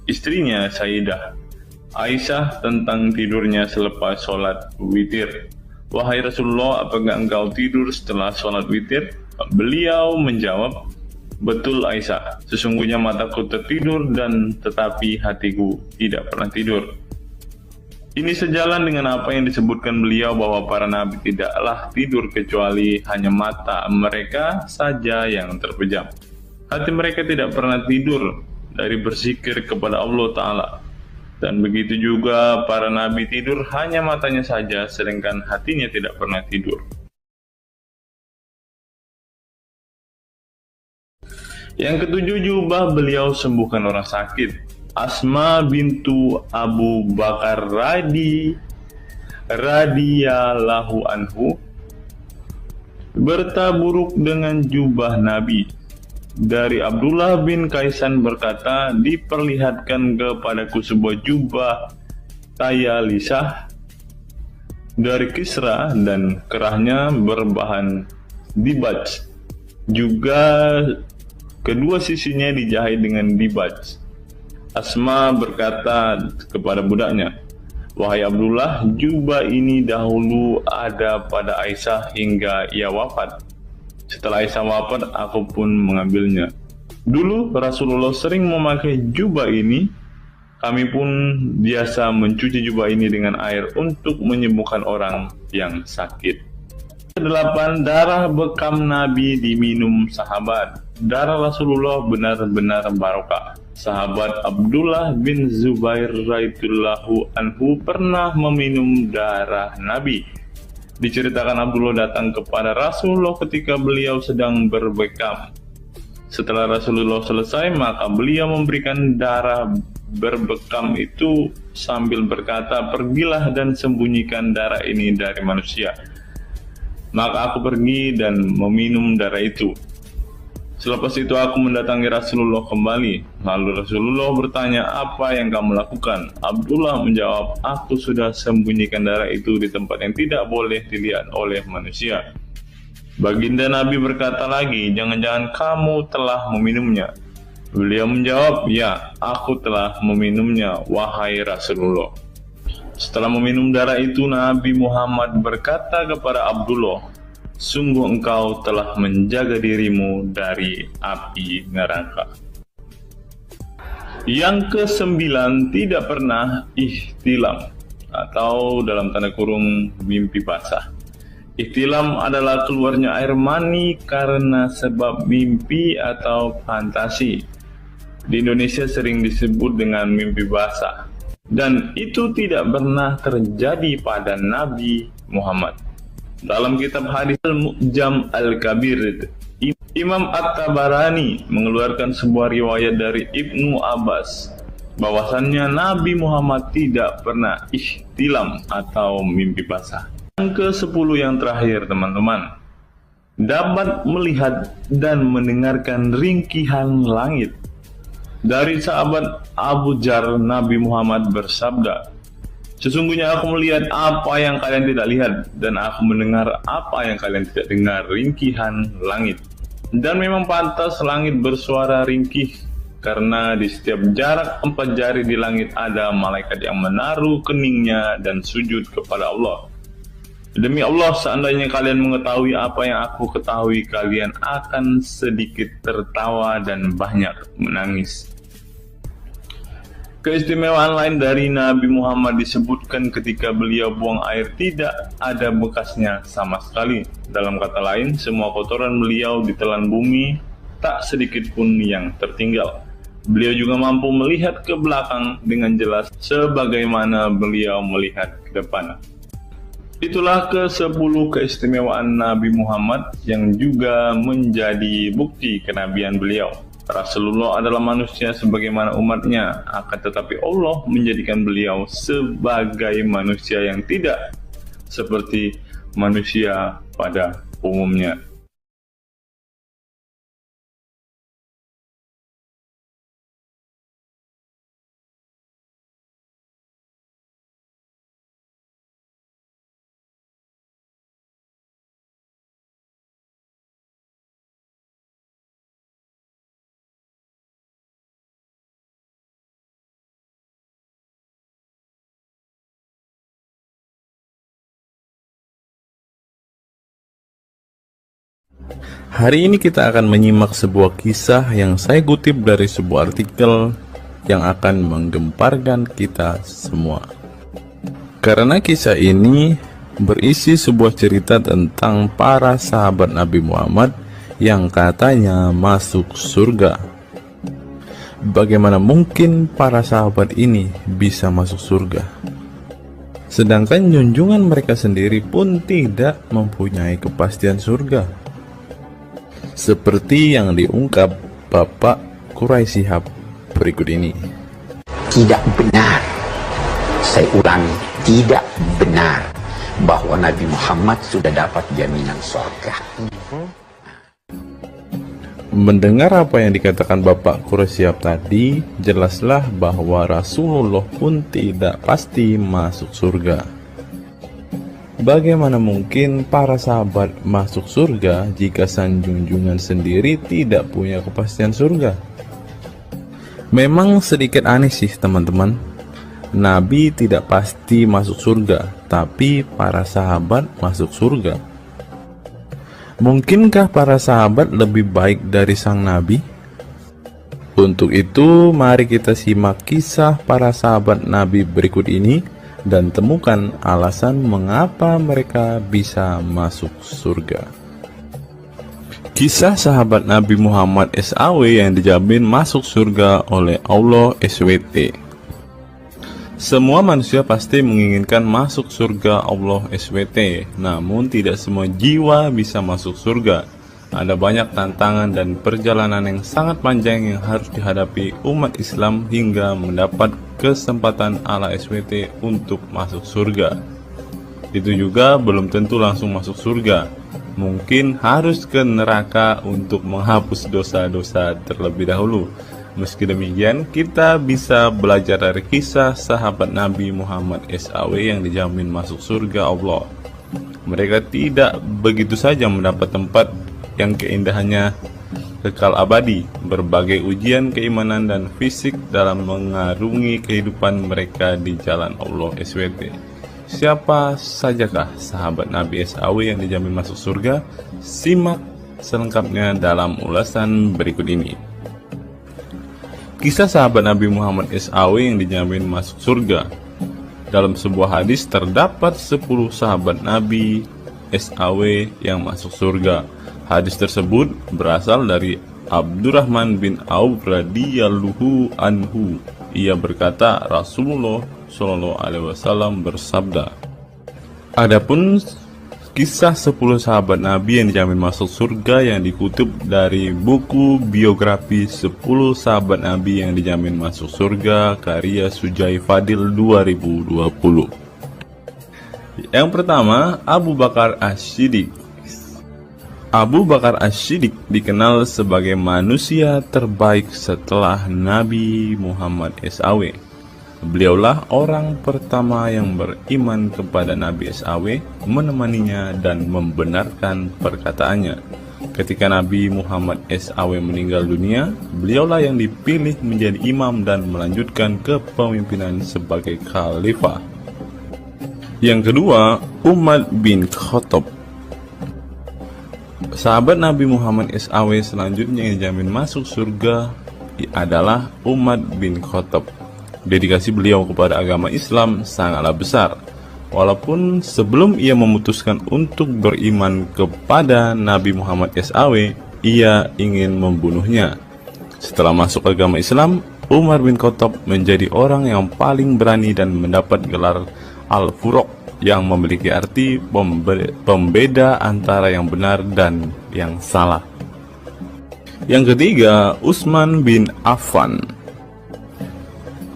istrinya Sayyidah Aisyah tentang tidurnya selepas sholat witir. "Wahai Rasulullah, apakah engkau tidur setelah sholat witir?" Beliau menjawab, "Betul Aisyah, sesungguhnya mataku tertidur dan tetapi hatiku tidak pernah tidur." Ini sejalan dengan apa yang disebutkan beliau bahwa para nabi tidaklah tidur kecuali hanya mata mereka saja yang terpejam. Hati mereka tidak pernah tidur dari berzikir kepada Allah Ta'ala. Dan begitu juga para nabi tidur hanya matanya saja, sedangkan hatinya tidak pernah tidur. Yang ketujuh, jubah beliau sembuhkan orang sakit. Asma bintu Abu Bakar radhiyallahu anhu bertaburuk dengan jubah Nabi. Dari Abdullah bin Kaisan berkata, "Diperlihatkan kepadaku sebuah jubah tayalisah dari Kisra dan kerahnya berbahan dibaj. Juga kedua sisinya dijahit dengan dibaj." Asma berkata kepada budaknya, "Wahai Abdullah, jubah ini dahulu ada pada Aisyah hingga ia wafat. Setelah Aisyah wafat, aku pun mengambilnya. Dulu Rasulullah sering memakai jubah ini. Kami pun biasa mencuci jubah ini dengan air untuk menyembuhkan orang yang sakit." 8. Darah bekam Nabi diminum sahabat. Darah Rasulullah benar-benar barokah. Sahabat Abdullah bin Zubair radhiyallahu anhu pernah meminum darah Nabi. Diceritakan Abdullah datang kepada Rasulullah ketika beliau sedang berbekam. Setelah Rasulullah selesai, maka beliau memberikan darah berbekam itu sambil berkata, "Pergilah dan sembunyikan darah ini dari manusia." Maka aku pergi dan meminum darah itu. Selepas itu aku mendatangi Rasulullah kembali. Lalu Rasulullah bertanya, "Apa yang kamu lakukan?" Abdullah menjawab, "Aku sudah sembunyikan darah itu di tempat yang tidak boleh dilihat oleh manusia." Baginda Nabi berkata lagi, "Jangan-jangan kamu telah meminumnya?" Beliau menjawab, "Ya, aku telah meminumnya, wahai Rasulullah." Setelah meminum darah itu, Nabi Muhammad berkata kepada Abdullah, "Sungguh engkau telah menjaga dirimu dari api neraka." Yang ke-9, tidak pernah ihtilam atau dalam tanda kurung mimpi basah. Ihtilam adalah keluarnya air mani karena sebab mimpi atau fantasi. Di Indonesia sering disebut dengan mimpi basah. Dan itu tidak pernah terjadi pada Nabi Muhammad. Dalam kitab hadis Al-Mu'jam Al-Kabir, Imam At-Tabarani mengeluarkan sebuah riwayat dari Ibnu Abbas bahwasannya Nabi Muhammad tidak pernah ihtilam atau mimpi basah. Yang ke-10 yang terakhir, teman-teman, dapat melihat dan mendengarkan ringkihan langit. Dari sahabat Abu Jar, Nabi Muhammad bersabda, "Sesungguhnya aku melihat apa yang kalian tidak lihat, dan aku mendengar apa yang kalian tidak dengar, ringkihan langit. Dan memang pantas langit bersuara ringkih, karena di setiap jarak 4 jari di langit ada malaikat yang menaruh keningnya dan sujud kepada Allah. Demi Allah, seandainya kalian mengetahui apa yang aku ketahui, kalian akan sedikit tertawa dan banyak menangis." Keistimewaan lain dari Nabi Muhammad disebutkan ketika beliau buang air tidak ada bekasnya sama sekali. Dalam kata lain, semua kotoran beliau ditelan bumi, tak sedikit pun yang tertinggal. Beliau juga mampu melihat ke belakang dengan jelas sebagaimana beliau melihat ke depan. Itulah ke-10 keistimewaan Nabi Muhammad yang juga menjadi bukti kenabian beliau. Rasulullah adalah manusia sebagaimana umatnya, akan tetapi Allah menjadikan beliau sebagai manusia yang tidak seperti manusia pada umumnya. Hari ini kita akan menyimak sebuah kisah yang saya kutip dari sebuah artikel yang akan menggemparkan kita semua. Karena kisah ini berisi sebuah cerita tentang para sahabat Nabi Muhammad yang katanya masuk surga. Bagaimana mungkin para sahabat ini bisa masuk surga? Sedangkan junjungan mereka sendiri pun tidak mempunyai kepastian surga. Seperti yang diungkap Bapak Quraisy Shihab berikut ini. Tidak benar, saya ulangi, tidak benar bahwa Nabi Muhammad sudah dapat jaminan surga. Mendengar apa yang dikatakan Bapak Quraisy Shihab tadi, jelaslah bahwa Rasulullah pun tidak pasti masuk surga. Bagaimana mungkin para sahabat masuk surga jika sang junjungan sendiri tidak punya kepastian surga? Memang sedikit aneh sih teman-teman. Nabi tidak pasti masuk surga, tapi para sahabat masuk surga. Mungkinkah para sahabat lebih baik dari sang Nabi? Untuk itu, mari kita simak kisah para sahabat Nabi berikut ini dan temukan alasan mengapa mereka bisa masuk surga. Kisah sahabat Nabi Muhammad SAW yang dijamin masuk surga oleh Allah SWT. Semua manusia pasti menginginkan masuk surga Allah SWT, namun tidak semua jiwa bisa masuk surga. Ada banyak tantangan dan perjalanan yang sangat panjang yang harus dihadapi umat Islam hingga mendapat kesempatan Allah SWT untuk masuk surga. Itu juga belum tentu langsung masuk surga. Mungkin harus ke neraka untuk menghapus dosa-dosa terlebih dahulu. Meski demikian, kita bisa belajar dari kisah sahabat Nabi Muhammad SAW yang dijamin masuk surga Allah. Mereka tidak begitu saja mendapat tempat yang keindahannya kekal abadi. Berbagai ujian keimanan dan fisik dalam mengarungi kehidupan mereka di jalan Allah SWT. Siapa sajakah sahabat Nabi SAW yang dijamin masuk surga? Simak selengkapnya dalam ulasan berikut ini. Kisah sahabat Nabi Muhammad SAW yang dijamin masuk surga. Dalam sebuah hadis terdapat 10 sahabat Nabi SAW yang masuk surga. Hadis tersebut berasal dari Abdurrahman bin Auf radhiyallahu anhu. Ia berkata, Rasulullah SAW bersabda. Adapun kisah 10 sahabat Nabi yang dijamin masuk surga yang dikutip dari buku biografi 10 sahabat Nabi yang dijamin masuk surga karya Sujai Fadil 2020. Yang pertama, Abu Bakar As-Siddiq. Abu Bakar As-Siddiq dikenal sebagai manusia terbaik setelah Nabi Muhammad SAW. Beliaulah orang pertama yang beriman kepada Nabi SAW, menemaninya dan membenarkan perkataannya. Ketika Nabi Muhammad SAW meninggal dunia, beliaulah yang dipilih menjadi imam dan melanjutkan kepemimpinan sebagai khalifah. Yang kedua, Umar bin Khattab. Sahabat Nabi Muhammad SAW selanjutnya yang dijamin masuk surga adalah Umar bin Khattab. Dedikasi beliau kepada agama Islam sangatlah besar. Walaupun sebelum ia memutuskan untuk beriman kepada Nabi Muhammad SAW, ia ingin membunuhnya. Setelah masuk agama Islam, Umar bin Khattab menjadi orang yang paling berani dan mendapat gelar Al-Furuq yang memiliki arti pembeda antara yang benar dan yang salah. Yang ketiga, Utsman bin Affan.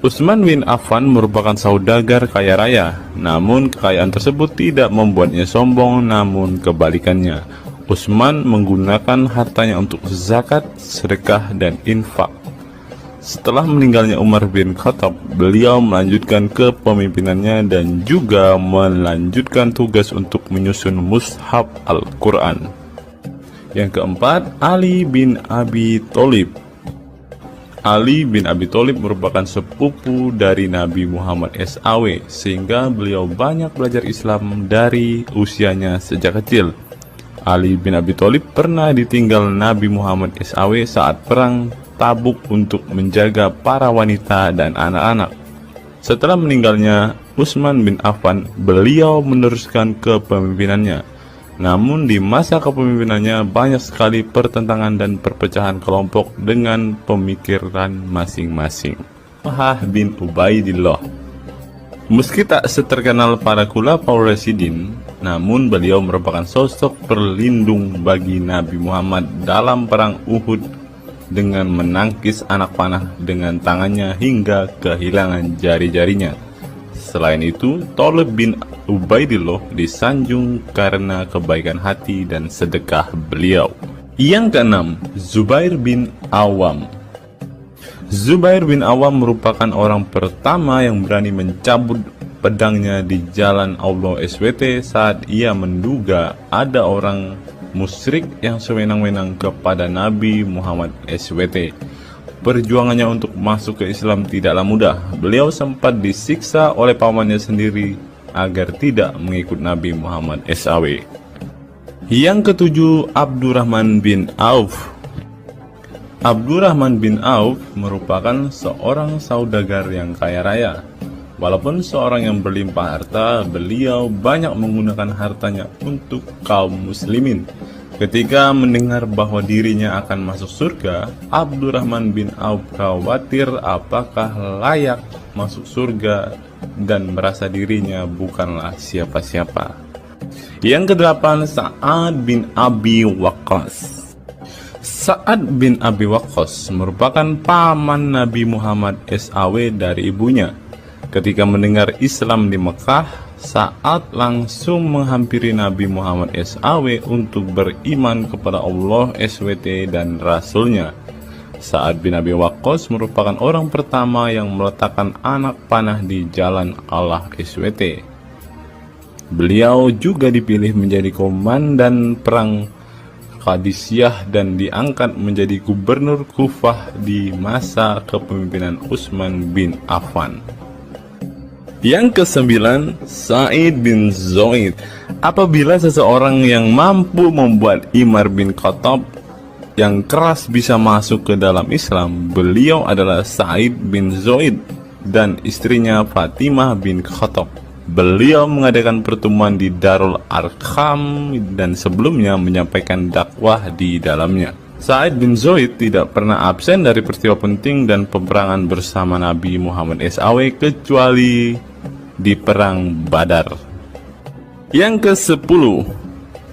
Utsman bin Affan merupakan saudagar kaya raya, namun kekayaan tersebut tidak membuatnya sombong, namun kebalikannya. Utsman menggunakan hartanya untuk zakat, sedekah, dan infak. Setelah meninggalnya Umar bin Khattab, beliau melanjutkan kepemimpinannya dan juga melanjutkan tugas untuk menyusun mushaf Al-Quran. Yang keempat, Ali bin Abi Thalib. Ali bin Abi Thalib merupakan sepupu dari Nabi Muhammad SAW, sehingga beliau banyak belajar Islam dari usianya sejak kecil. Ali bin Abi Thalib pernah ditinggal Nabi Muhammad SAW saat perang Tabuk untuk menjaga para wanita dan anak-anak. Setelah meninggalnya Utsman bin Affan, beliau meneruskan kepemimpinannya. Namun di masa kepemimpinannya banyak sekali pertentangan dan perpecahan kelompok dengan pemikiran masing-masing. Talhah bin Ubaidillah. Meski tak seterkenal para khulafaur rasyidin, namun beliau merupakan sosok perlindung bagi Nabi Muhammad dalam perang Uhud dengan menangkis anak panah dengan tangannya hingga kehilangan jari-jarinya. Selain itu, Thalib bin Ubaidillah disanjung karena kebaikan hati dan sedekah beliau. Yang keenam, Zubair bin Awam. Zubair bin Awam merupakan orang pertama yang berani mencabut pedangnya di jalan Allah SWT saat ia menduga ada orang musyrik yang sewenang-wenang kepada Nabi Muhammad SWT. Perjuangannya untuk masuk ke Islam tidaklah mudah. Beliau sempat disiksa oleh pamannya sendiri agar tidak mengikut Nabi Muhammad SAW. Yang ketujuh, Abdurrahman bin Auf. Abdurrahman bin Auf merupakan seorang saudagar yang kaya raya. Walaupun seorang yang berlimpah harta, beliau banyak menggunakan hartanya untuk kaum muslimin. Ketika mendengar bahwa dirinya akan masuk surga, Abdurrahman bin Auf khawatir apakah layak masuk surga dan merasa dirinya bukanlah siapa-siapa. Yang kedelapan, Sa'ad bin Abi Waqqas. Sa'ad bin Abi Waqqas merupakan paman Nabi Muhammad SAW dari ibunya. Ketika mendengar Islam di Mekah, Sa'ad langsung menghampiri Nabi Muhammad SAW untuk beriman kepada Allah SWT dan Rasulnya. Sa'ad bin Abi Waqqas merupakan orang pertama yang meletakkan anak panah di jalan Allah SWT. Beliau juga dipilih menjadi komandan perang Qadisiyah dan diangkat menjadi gubernur Kufah di masa kepemimpinan Utsman bin Affan. Yang kesembilan, Sa'id bin Zaid. Apabila seseorang yang mampu membuat Umar bin Khattab yang keras bisa masuk ke dalam Islam, beliau adalah Sa'id bin Zaid dan istrinya Fatimah bin Khattab. Beliau mengadakan pertemuan di Darul Arqam dan sebelumnya menyampaikan dakwah di dalamnya. Sa'id bin Zaid tidak pernah absen dari peristiwa penting dan peperangan bersama Nabi Muhammad SAW kecuali di perang Badar. Yang ke-10,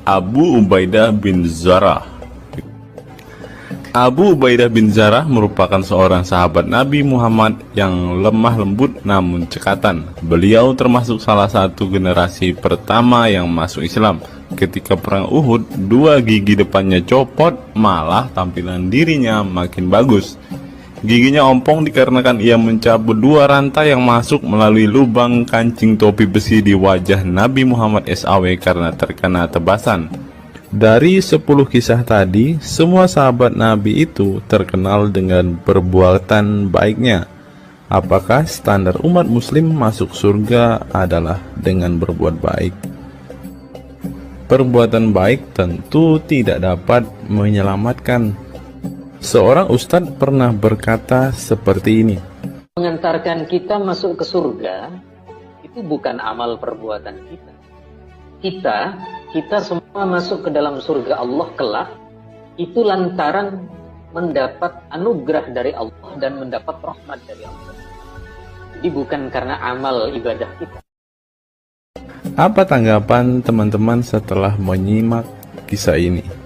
Abu Ubaidah bin Zarah. Abu Ubaidah bin Zarah merupakan seorang sahabat Nabi Muhammad yang lemah lembut namun cekatan. Beliau termasuk salah satu generasi pertama yang masuk Islam. Ketika perang Uhud, dua gigi depannya copot, malah tampilan dirinya makin bagus. Giginya ompong dikarenakan ia mencabut dua rantai yang masuk melalui lubang kancing topi besi di wajah Nabi Muhammad SAW karena terkena tebasan. Dari 10 kisah tadi, semua sahabat Nabi itu terkenal dengan perbuatan baiknya. Apakah standar umat muslim masuk surga adalah dengan berbuat baik? Perbuatan baik tentu tidak dapat menyelamatkan. Seorang ustadz pernah berkata seperti ini. Mengantarkan kita masuk ke surga, itu bukan amal perbuatan kita. Kita semua masuk ke dalam surga Allah kelak, itu lantaran mendapat anugerah dari Allah dan mendapat rahmat dari Allah. Jadi bukan karena amal ibadah kita. Apa tanggapan teman-teman setelah menyimak kisah ini?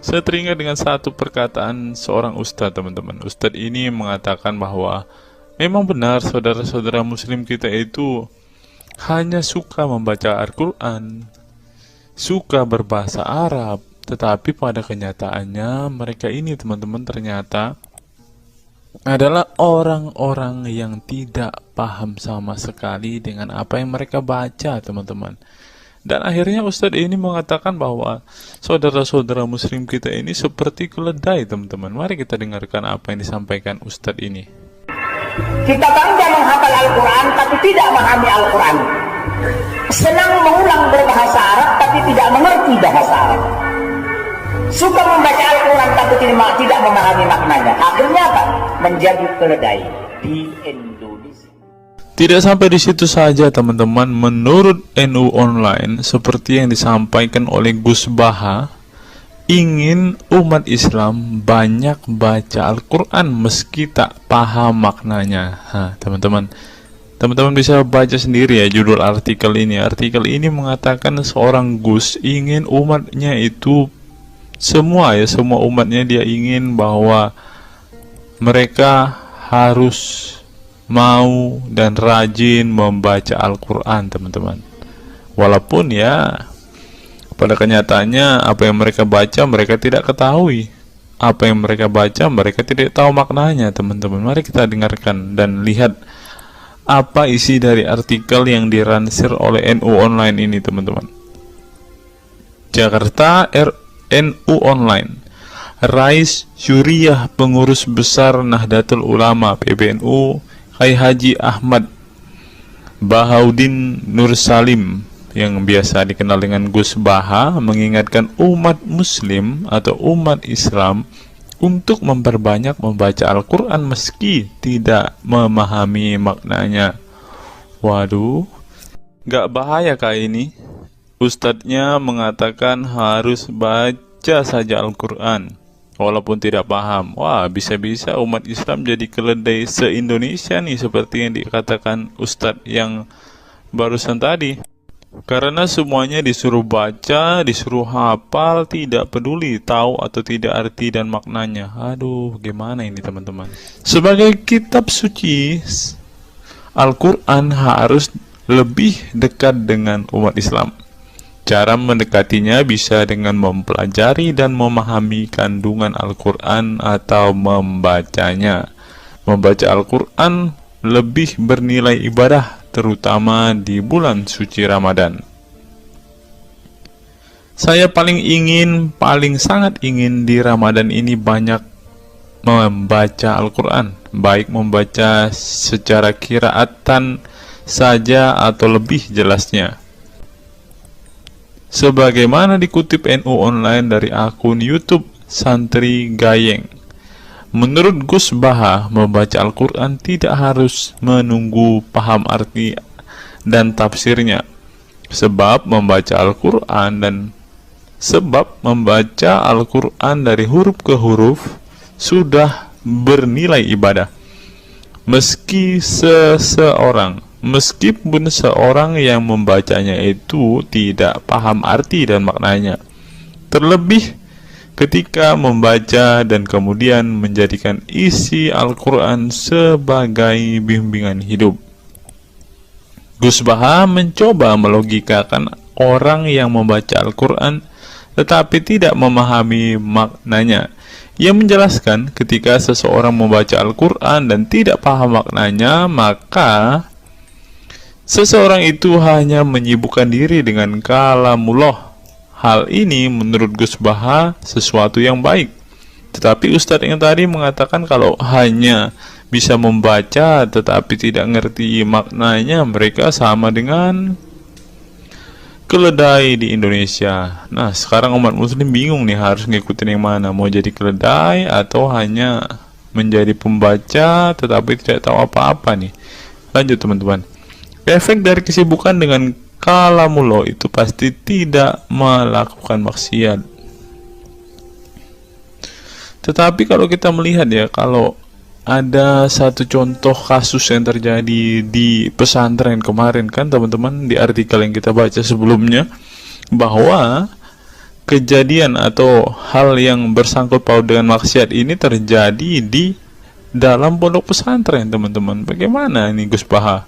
Saya teringat dengan satu perkataan seorang ustadz, teman-teman. Ustadz ini mengatakan bahwa memang benar saudara-saudara muslim kita itu hanya suka membaca Al-Quran, suka berbahasa Arab, tetapi pada kenyataannya mereka ini, teman-teman, ternyata adalah orang-orang yang tidak paham sama sekali dengan apa yang mereka baca, teman-teman. Dan akhirnya Ustadz ini mengatakan bahwa saudara-saudara muslim kita ini seperti keledai, teman-teman. Mari kita dengarkan apa yang disampaikan Ustadz ini. Kita bangga menghafal Al-Quran tapi tidak memahami Al-Quran. Senang mengulang berbahasa Arab tapi tidak mengerti bahasa Arab. Suka membaca Al-Quran tapi tidak memahami maknanya. Akhirnya apa? Menjadi keledai di Indonesia. Tidak sampai di situ saja, teman-teman. Menurut NU Online, seperti yang disampaikan oleh Gus Baha, ingin umat Islam banyak baca Al-Quran meski tak paham maknanya. Teman-teman bisa baca sendiri ya judul artikel ini. Artikel ini mengatakan seorang Gus ingin umatnya itu semua umatnya dia ingin bahwa mereka harus mau dan rajin membaca Al-Quran, teman-teman. Walaupun ya pada kenyataannya apa yang mereka baca mereka tidak ketahui. Apa yang mereka baca mereka tidak tahu maknanya, teman-teman. Mari kita dengarkan dan lihat apa isi dari artikel yang diransir oleh NU Online ini, teman-teman. Jakarta, NU Online. Rais Syuriah Pengurus Besar Nahdlatul Ulama PBNU Kiai Haji Ahmad Bahaudin Nur Salim yang biasa dikenal dengan Gus Baha mengingatkan umat muslim atau umat Islam untuk memperbanyak membaca Al-Quran meski tidak memahami maknanya. Waduh, gak bahaya kah ini? Ustadznya mengatakan harus baca saja Al-Quran walaupun tidak paham. Wah, bisa-bisa umat Islam jadi keledai se-Indonesia nih, seperti yang dikatakan Ustadz yang barusan tadi. Karena semuanya disuruh baca, disuruh hafal, tidak peduli tahu atau tidak arti dan maknanya. Aduh, gimana ini, teman-teman? Sebagai kitab suci, Al-Quran harus lebih dekat dengan umat Islam. Cara mendekatinya bisa dengan mempelajari dan memahami kandungan Al-Quran atau membacanya. Membaca Al-Quran lebih bernilai ibadah, terutama di bulan suci Ramadan. Saya paling sangat ingin di Ramadan ini banyak membaca Al-Quran, baik membaca secara qiraatan saja atau lebih jelasnya. Sebagaimana dikutip NU Online dari akun YouTube Santri Gayeng. Menurut Gus Baha, membaca Al-Quran tidak harus menunggu paham arti dan tafsirnya. Sebab membaca Al-Quran dari huruf ke huruf sudah bernilai ibadah. Meskipun seorang yang membacanya itu tidak paham arti dan maknanya. Terlebih ketika membaca dan kemudian menjadikan isi Al-Quran sebagai bimbingan hidup. Gus Baha mencoba melogikakan orang yang membaca Al-Quran tetapi tidak memahami maknanya. Ia menjelaskan ketika seseorang membaca Al-Quran dan tidak paham maknanya, maka seseorang itu hanya menyibukkan diri dengan kalamullah. Hal ini menurut Gus Baha sesuatu yang baik. Tetapi Ustadz yang tadi mengatakan kalau hanya bisa membaca tetapi tidak ngerti maknanya, mereka sama dengan keledai di Indonesia. Nah, sekarang umat muslim bingung nih harus ngikutin yang mana, mau jadi keledai atau hanya menjadi pembaca tetapi tidak tahu apa-apa nih. Lanjut, teman-teman. Efek dari kesibukan dengan kalamullah itu pasti tidak melakukan maksiat. Tetapi kalau kita melihat ya, kalau ada satu contoh kasus yang terjadi di pesantren kemarin kan, teman-teman, di artikel yang kita baca sebelumnya, bahwa kejadian atau hal yang bersangkut paut dengan maksiat ini terjadi di dalam pondok pesantren, teman-teman. Bagaimana ini Gus Baha?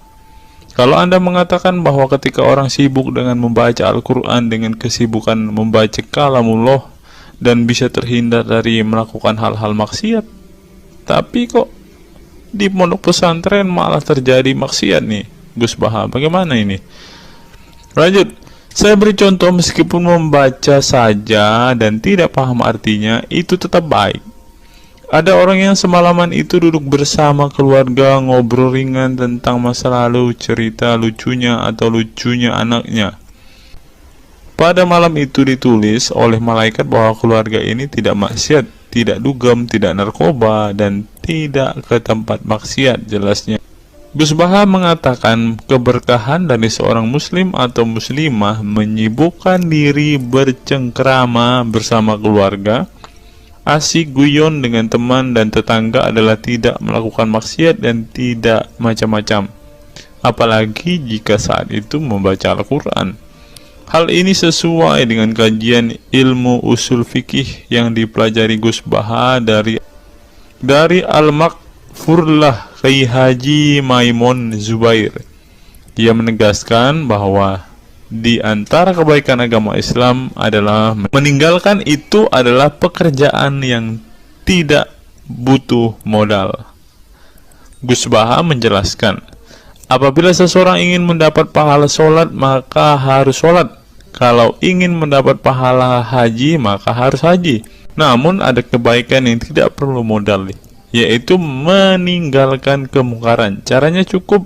Kalau Anda mengatakan bahwa ketika orang sibuk dengan membaca Al-Quran dengan kesibukan membaca kalamullah dan bisa terhindar dari melakukan hal-hal maksiat, tapi kok di pondok pesantren malah terjadi maksiat nih Gus Baha, bagaimana ini? Lanjut, saya beri contoh, meskipun membaca saja dan tidak paham artinya, itu tetap baik. Ada orang yang semalaman itu duduk bersama keluarga, ngobrol ringan tentang masa lalu, cerita lucunya atau lucunya anaknya. Pada malam itu ditulis oleh malaikat bahwa keluarga ini tidak maksiat, tidak dugem, tidak narkoba, dan tidak ke tempat maksiat, jelasnya. Gus Baha mengatakan keberkahan dari seorang muslim atau muslimah menyibukkan diri bercengkrama bersama keluarga, asik guyon dengan teman dan tetangga adalah tidak melakukan maksiat dan tidak macam-macam, apalagi jika saat itu membaca Al-Quran. Hal ini sesuai dengan kajian ilmu usul fikih yang dipelajari Gus Baha dari Al-Maghfurlah Kiai Haji Maimun Zubair. Ia menegaskan bahwa di antara kebaikan agama Islam adalah meninggalkan itu adalah pekerjaan yang tidak butuh modal. Gus Baha menjelaskan, apabila seseorang ingin mendapat pahala sholat, maka harus sholat. Kalau ingin mendapat pahala haji, maka harus haji. Namun ada kebaikan yang tidak perlu modal, yaitu meninggalkan kemungkaran. Caranya cukup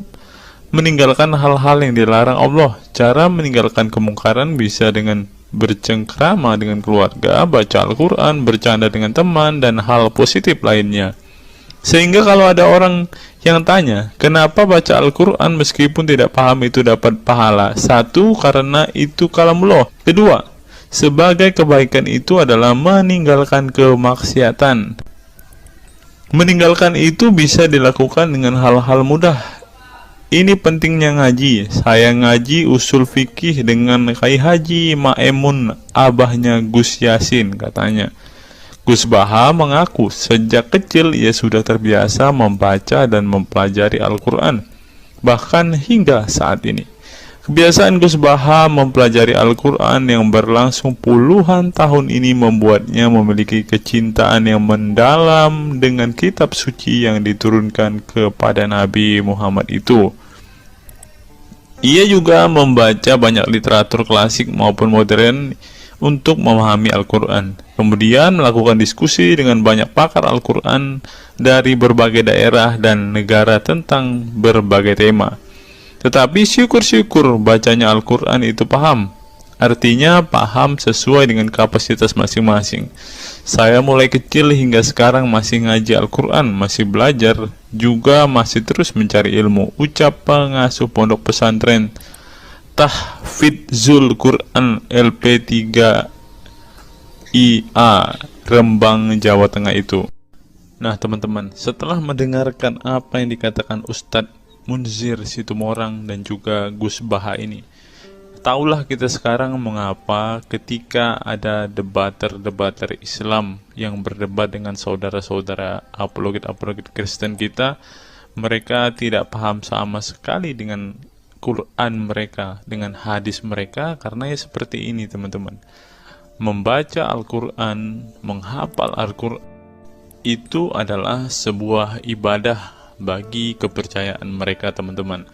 meninggalkan hal-hal yang dilarang Allah. Cara meninggalkan kemungkaran bisa dengan bercengkrama dengan keluarga, baca Al-Quran, bercanda dengan teman, dan hal positif lainnya. Sehingga kalau ada orang yang tanya, kenapa baca Al-Quran meskipun tidak paham itu dapat pahala? Satu, karena itu kalamullah. Kedua, sebagai kebaikan itu adalah meninggalkan kemaksiatan. Meninggalkan itu bisa dilakukan dengan hal-hal mudah. Ini pentingnya ngaji. Saya ngaji usul fikih dengan Kiai Haji Maimun, abahnya Gus Yasin, katanya. Gus Baha mengaku sejak kecil ia sudah terbiasa membaca dan mempelajari Al-Quran, bahkan hingga saat ini. Kebiasaan Gus Baha mempelajari Al-Quran yang berlangsung puluhan tahun ini membuatnya memiliki kecintaan yang mendalam dengan kitab suci yang diturunkan kepada Nabi Muhammad itu. Ia juga membaca banyak literatur klasik maupun modern untuk memahami Al-Quran. Kemudian melakukan diskusi dengan banyak pakar Al-Quran dari berbagai daerah dan negara tentang berbagai tema. Tetapi syukur-syukur bacanya Al-Quran itu paham. Artinya paham sesuai dengan kapasitas masing-masing. Saya mulai kecil hingga sekarang masih ngaji Al-Quran, masih belajar, juga masih terus mencari ilmu. Ucap pengasuh pondok pesantren Tahfidzul Quran LP3 IA Rembang, Jawa Tengah itu. Nah teman-teman, setelah mendengarkan apa yang dikatakan Ustadz Munzir Situmorang dan juga Gus Baha ini, taulah kita sekarang mengapa ketika ada debater-debater Islam yang berdebat dengan saudara-saudara apologet-apologet Kristen kita, mereka tidak paham sama sekali dengan Quran mereka, dengan hadis mereka, karena ya seperti ini teman-teman. Membaca Al-Quran, menghafal Al-Quran itu adalah sebuah ibadah bagi kepercayaan mereka teman-teman.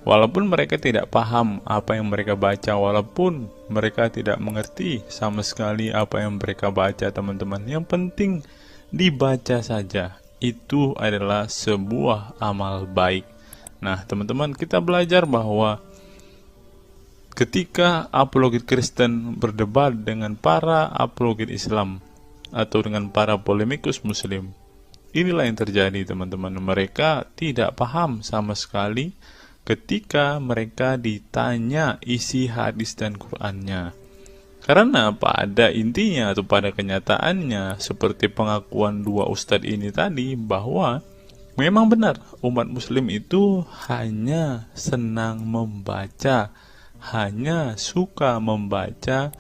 Walaupun mereka tidak paham apa yang mereka baca, walaupun mereka tidak mengerti sama sekali apa yang mereka baca teman-teman, yang penting dibaca saja, itu adalah sebuah amal baik. Nah teman-teman, kita belajar bahwa ketika apologet Kristen berdebat dengan para apologet Islam atau dengan para polemikus Muslim, inilah yang terjadi teman-teman. Mereka tidak paham sama sekali ketika mereka ditanya isi hadis dan Qur'annya. Karena pada intinya atau pada kenyataannya, seperti pengakuan dua ustadz ini tadi, bahwa memang benar umat muslim itu hanya senang membaca, hanya suka membaca,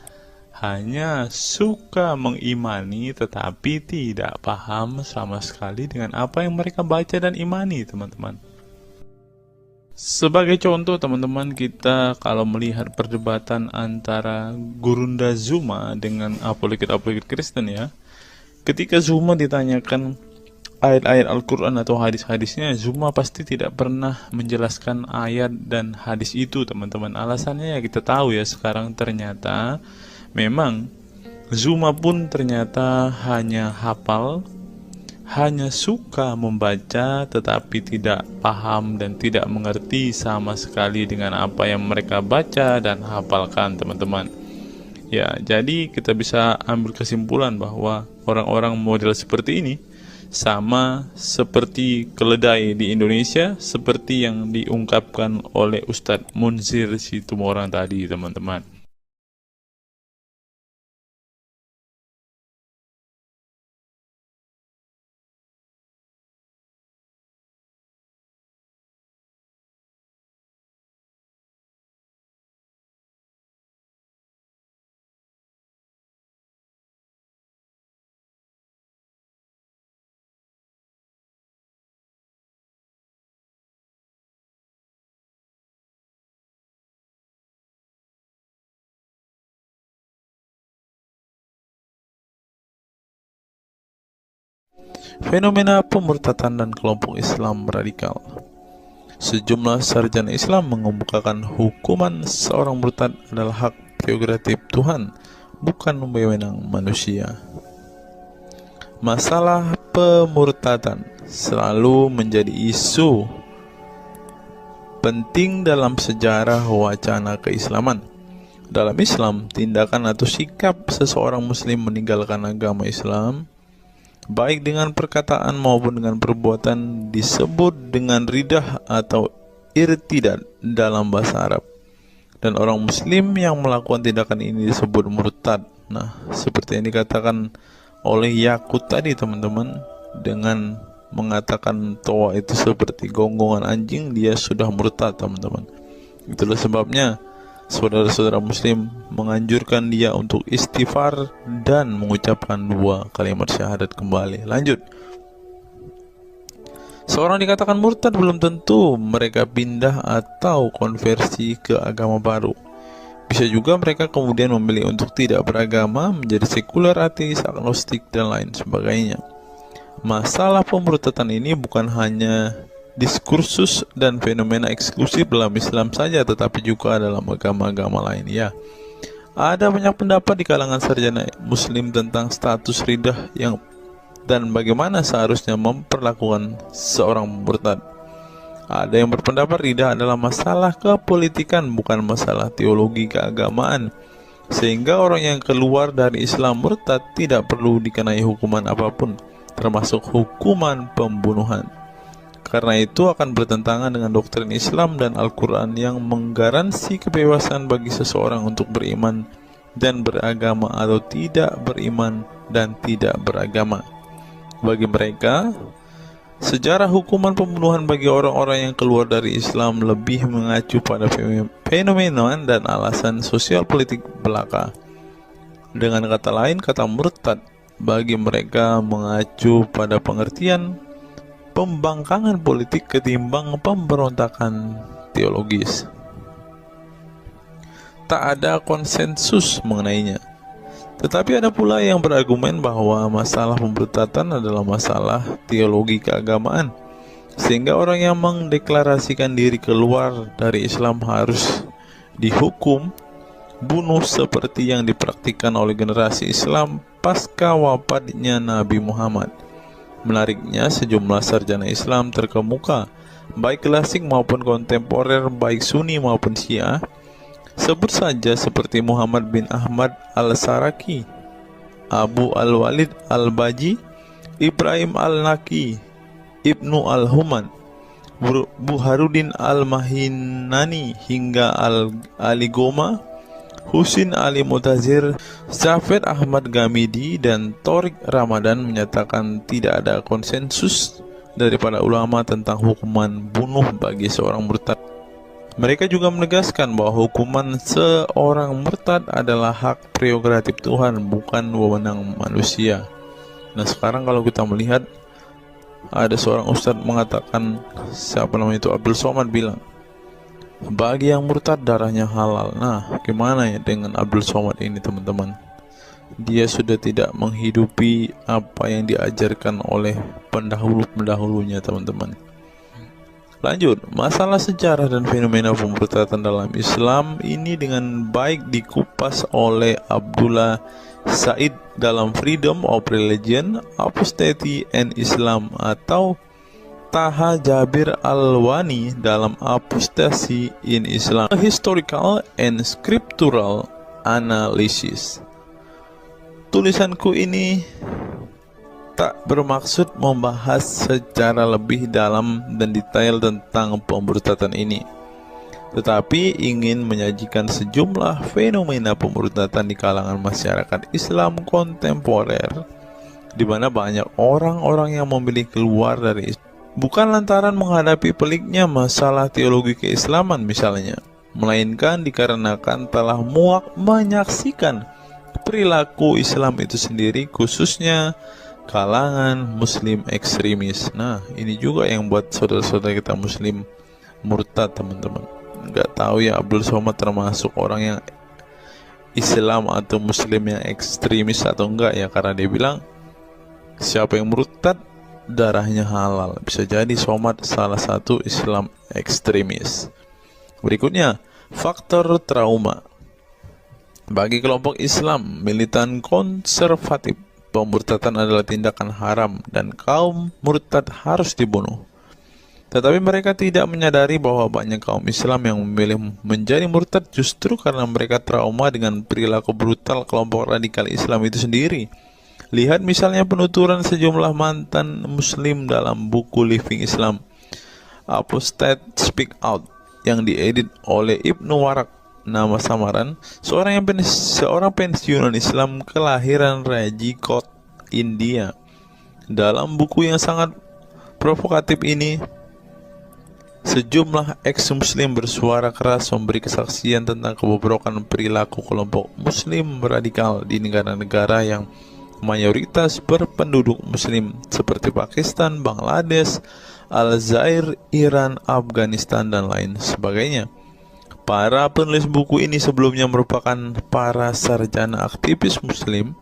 hanya suka mengimani tetapi tidak paham sama sekali dengan apa yang mereka baca dan imani, teman-teman. Sebagai contoh, teman-teman, kita kalau melihat perdebatan antara Gurunda Zuma dengan apologet-apologet Kristen ya, ketika Zuma ditanyakan ayat-ayat Al-Quran atau hadis-hadisnya, Zuma pasti tidak pernah menjelaskan ayat dan hadis itu, teman-teman. Alasannya ya kita tahu ya, sekarang ternyata memang Zuma pun ternyata hanya hafal, hanya suka membaca tetapi tidak paham dan tidak mengerti sama sekali dengan apa yang mereka baca dan hafalkan, teman-teman. Ya, jadi kita bisa ambil kesimpulan bahwa orang-orang model seperti ini sama seperti keledai di Indonesia, seperti yang diungkapkan oleh Ustadz Munzir Situmorang tadi, teman-teman. Fenomena pemurtadan dan kelompok Islam radikal. Sejumlah sarjana Islam mengemukakan hukuman seorang murtad adalah hak prerogatif Tuhan, bukan wewenang manusia. Masalah pemurtadan selalu menjadi isu penting dalam sejarah wacana keislaman. Dalam Islam, tindakan atau sikap seseorang muslim meninggalkan agama Islam, baik dengan perkataan maupun dengan perbuatan, disebut dengan ridah atau irtidad dalam bahasa Arab. Dan orang muslim yang melakukan tindakan ini disebut murtad. Nah, seperti yang dikatakan oleh Yakut tadi, teman-teman, dengan mengatakan toa itu seperti gonggongan anjing, dia sudah murtad, teman-teman. Itulah sebabnya saudara-saudara muslim menganjurkan dia untuk istighfar dan mengucapkan 2 kalimat syahadat kembali. Lanjut. Seorang dikatakan murtad belum tentu mereka pindah atau konversi ke agama baru. Bisa juga mereka kemudian memilih untuk tidak beragama, menjadi sekuler, ateis, agnostik, dan lain sebagainya. Masalah pemurtadan ini bukan hanya diskursus dan fenomena eksklusif dalam Islam saja, tetapi juga dalam agama-agama lain ya. Ada banyak pendapat di kalangan sarjana muslim tentang status ridah dan bagaimana seharusnya memperlakukan seorang murtad. Ada yang berpendapat ridah adalah masalah kepolitikan, bukan masalah teologi keagamaan, sehingga orang yang keluar dari Islam murtad tidak perlu dikenai hukuman apapun, termasuk hukuman pembunuhan. Karena itu akan bertentangan dengan doktrin Islam dan Al-Quran yang menggaransi kebebasan bagi seseorang untuk beriman dan beragama atau tidak beriman dan tidak beragama. Bagi mereka, sejarah hukuman pembunuhan bagi orang-orang yang keluar dari Islam lebih mengacu pada fenomena dan alasan sosial politik belaka. Dengan kata lain, kata murtad bagi mereka mengacu pada pengertian pembangkangan politik ketimbang pemberontakan teologis. Tak ada konsensus mengenainya. Tetapi ada pula yang berargumen bahwa masalah pemurtadan adalah masalah teologi keagamaan, sehingga orang yang mendeklarasikan diri keluar dari Islam harus dihukum bunuh seperti yang dipraktikkan oleh generasi Islam pasca wafatnya Nabi Muhammad. Menariknya, sejumlah sarjana Islam terkemuka, baik klasik maupun kontemporer, baik Sunni maupun Syiah, sebut saja seperti Muhammad bin Ahmad al-Saraki, Abu al-Walid al-Baji, Ibrahim al-Naqi, Ibnu al-Human, Buharuddin al-Mahinani, hingga Ali Goma, Husin Ali Mutazir, Zafed Ahmad Gamidi, dan Torik Ramadan menyatakan tidak ada konsensus dari para ulama tentang hukuman bunuh bagi seorang murtad. Mereka juga menegaskan bahwa hukuman seorang murtad adalah hak prerogatif Tuhan, bukan wewenang manusia. Nah, sekarang kalau kita melihat ada seorang ustadz mengatakan, siapa namanya itu, Abdul Somad bilang, bagi yang murtad darahnya halal. Nah, gimana ya dengan Abdul Somad ini, teman-teman? Dia sudah tidak menghidupi apa yang diajarkan oleh pendahulu-pendahulunya, teman-teman. Lanjut, masalah sejarah dan fenomena pemurtadan dalam Islam ini dengan baik dikupas oleh Abdullah Said dalam Freedom of Religion, Apostasy and Islam, atau Taha Jabir Al-Wani dalam Apostasy in Islam, Historical and Scriptural Analysis. Tulisanku ini tak bermaksud membahas secara lebih dalam dan detail tentang pemurtadan ini, tetapi ingin menyajikan sejumlah fenomena pemurtadan di kalangan masyarakat Islam kontemporer, di mana banyak orang-orang yang memilih keluar dari Islam bukan lantaran menghadapi peliknya masalah teologi keislaman misalnya, melainkan dikarenakan telah muak menyaksikan perilaku Islam itu sendiri, khususnya kalangan muslim ekstremis. Nah, ini juga yang buat saudara-saudara kita muslim murtad, teman-teman. Nggak tahu ya Abdul Somad termasuk orang yang Islam atau muslim yang ekstremis atau enggak ya, karena dia bilang siapa yang murtad darahnya halal. Bisa jadi Somad salah satu Islam ekstremis. Berikutnya, faktor trauma. Bagi kelompok Islam militan konservatif, pemurtadan adalah tindakan haram dan kaum murtad harus dibunuh. Tetapi mereka tidak menyadari bahwa banyak kaum Islam yang memilih menjadi murtad justru karena mereka trauma dengan perilaku brutal kelompok radikal Islam itu sendiri. Lihat misalnya penuturan sejumlah mantan muslim dalam buku Living Islam, Apostate Speak Out, yang diedit oleh Ibnu Warak, nama samaran, seorang pensiunan Islam kelahiran Rajkot, India. Dalam buku yang sangat provokatif ini, sejumlah ex-muslim bersuara keras memberi kesaksian tentang kebobrokan perilaku kelompok muslim radikal di negara-negara yang mayoritas berpenduduk muslim seperti Pakistan, Bangladesh, Aljazair, Iran, Afghanistan, dan lain sebagainya. Para penulis buku ini sebelumnya merupakan para sarjana aktivis muslim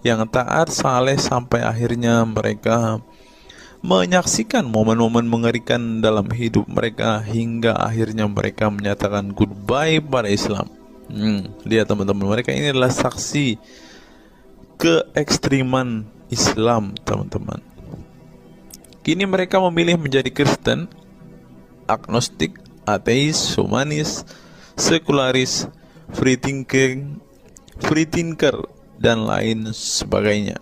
yang taat saleh sampai akhirnya mereka menyaksikan momen-momen mengerikan dalam hidup mereka hingga akhirnya mereka menyatakan goodbye pada Islam. Lihat teman-teman, mereka ini adalah saksi keekstriman Islam, teman-teman. Kini mereka memilih menjadi Kristen, agnostik, ateis, humanis, sekularis, free thinker, dan lain sebagainya.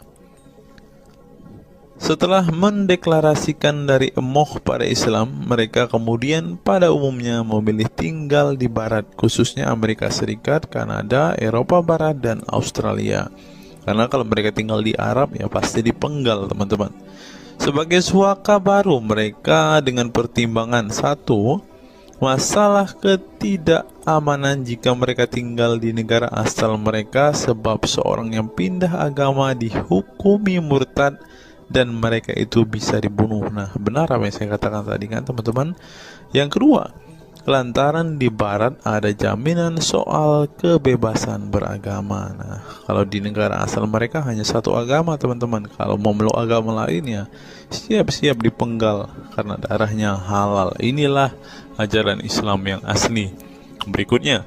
Setelah mendeklarasikan dari emoh pada Islam, mereka kemudian pada umumnya memilih tinggal di Barat, khususnya Amerika Serikat, Kanada, Eropa Barat, dan Australia. Karena kalau mereka tinggal di Arab ya pasti dipenggal, teman-teman. Sebagai suaka baru mereka dengan pertimbangan satu, masalah ketidakamanan jika mereka tinggal di negara asal mereka, sebab seorang yang pindah agama dihukumi murtad dan mereka itu bisa dibunuh. Nah, benar apa yang saya katakan tadi kan, teman-teman. Yang kedua, lantaran di Barat ada jaminan soal kebebasan beragama. Nah, kalau di negara asal mereka hanya satu agama, teman-teman. Kalau mau meluk agama lainnya, siap-siap dipenggal karena darahnya halal. Inilah ajaran Islam yang asli. Berikutnya,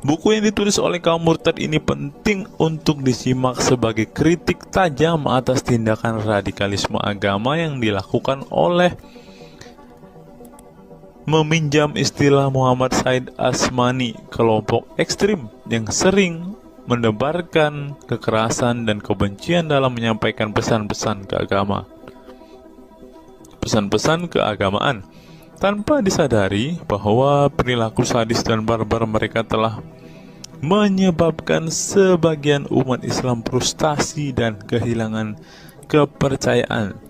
buku yang ditulis oleh kaum murtad ini penting untuk disimak sebagai kritik tajam atas tindakan radikalisme agama yang dilakukan oleh, meminjam istilah Muhammad Said Asmani, kelompok ekstrim yang sering menebarkan kekerasan dan kebencian dalam menyampaikan pesan-pesan keagamaan, tanpa disadari bahwa perilaku sadis dan barbar mereka telah menyebabkan sebagian umat Islam frustasi dan kehilangan kepercayaan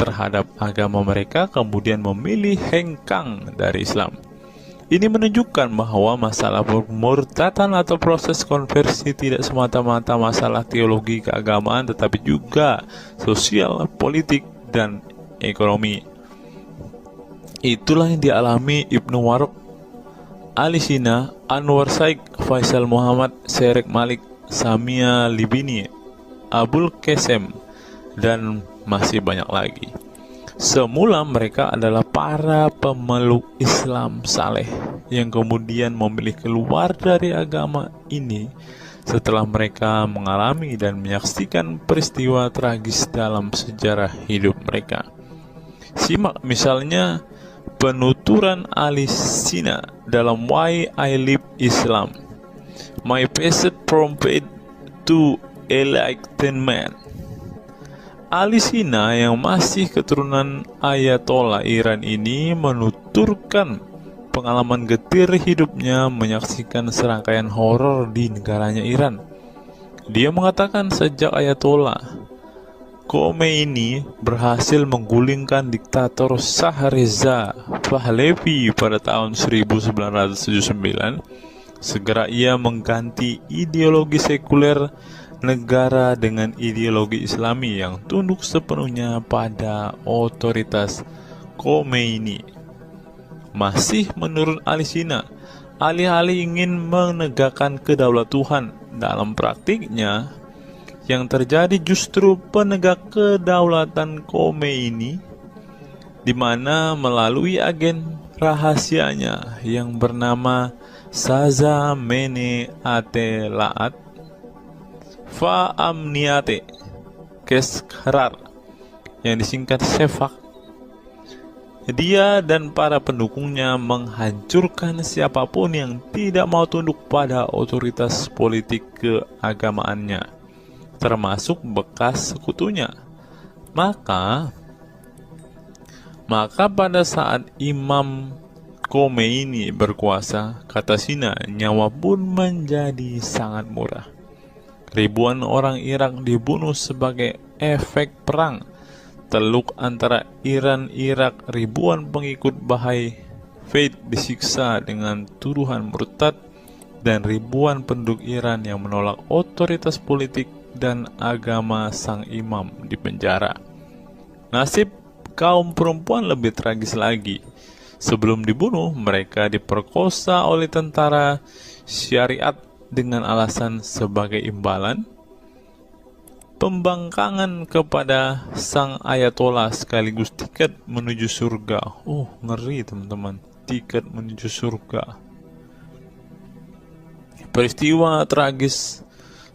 terhadap agama mereka, kemudian memilih hengkang dari Islam. Ini menunjukkan bahwa masalah pemurtadan atau proses konversi tidak semata-mata masalah teologi keagamaan, tetapi juga sosial, politik, dan ekonomi. Itulah yang dialami Ibnu Warraq, Ali Sina, Anwar Saik, Faisal Muhammad, Syarek Malik, Samia Libini, Abul Qasem, dan masih banyak lagi. Semula mereka adalah para pemeluk Islam saleh yang kemudian memilih keluar dari agama ini setelah mereka mengalami dan menyaksikan peristiwa tragis dalam sejarah hidup mereka. Simak misalnya penuturan Ali Sina dalam Why I Live Islam, My Passage from Faith to Enlightenment. Ali Sina yang masih keturunan Ayatollah Iran ini menuturkan pengalaman getir hidupnya menyaksikan serangkaian horor di negaranya Iran. Dia mengatakan sejak Ayatollah Khomeini berhasil menggulingkan diktator Shah Reza Pahlavi pada tahun 1979, segera ia mengganti ideologi sekuler negara dengan ideologi Islami yang tunduk sepenuhnya pada otoritas Khomeini. Masih menurut Ali Sina, alih-alih ingin menegakkan kedaulatan Tuhan, dalam praktiknya yang terjadi justru penegak kedaulatan Khomeini, di mana melalui agen rahasianya yang bernama Saza Mene Ate Laat Fa Amniate Keskharar, yang disingkat Shefak, dia dan para pendukungnya menghancurkan siapapun yang tidak mau tunduk pada otoritas politik keagamaannya, termasuk bekas sekutunya. Maka pada saat Imam Khomeini berkuasa, kata Sina, nyawa pun menjadi sangat murah. Ribuan orang Irak dibunuh sebagai efek perang teluk antara Iran-Irak. Ribuan pengikut Bahai Faith disiksa dengan tuduhan murtad, dan ribuan penduduk Iran yang menolak otoritas politik dan agama sang imam dipenjara. Nasib kaum perempuan lebih tragis lagi. Sebelum dibunuh, mereka diperkosa oleh tentara syariat dengan alasan sebagai imbalan pembangkangan kepada sang Ayatollah sekaligus tiket menuju surga. Ngeri teman-teman, tiket menuju surga. Peristiwa tragis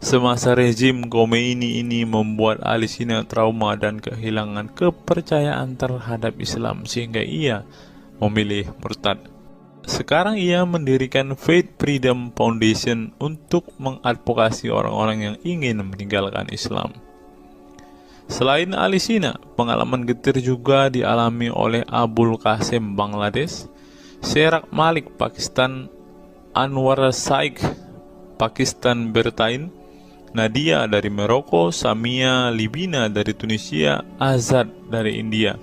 semasa rezim Khomeini ini membuat Ali Sina trauma dan kehilangan kepercayaan terhadap Islam sehingga ia memilih murtad. Sekarang ia mendirikan Faith Freedom Foundation untuk mengadvokasi orang-orang yang ingin meninggalkan Islam. Selain Ali Sina, pengalaman getir juga dialami oleh Abul Qasem Bangladesh, Syarek Malik Pakistan, Anwar Saik Pakistan Bertain, Nadia dari Maroko, Samia Libina dari Tunisia, Azad dari India,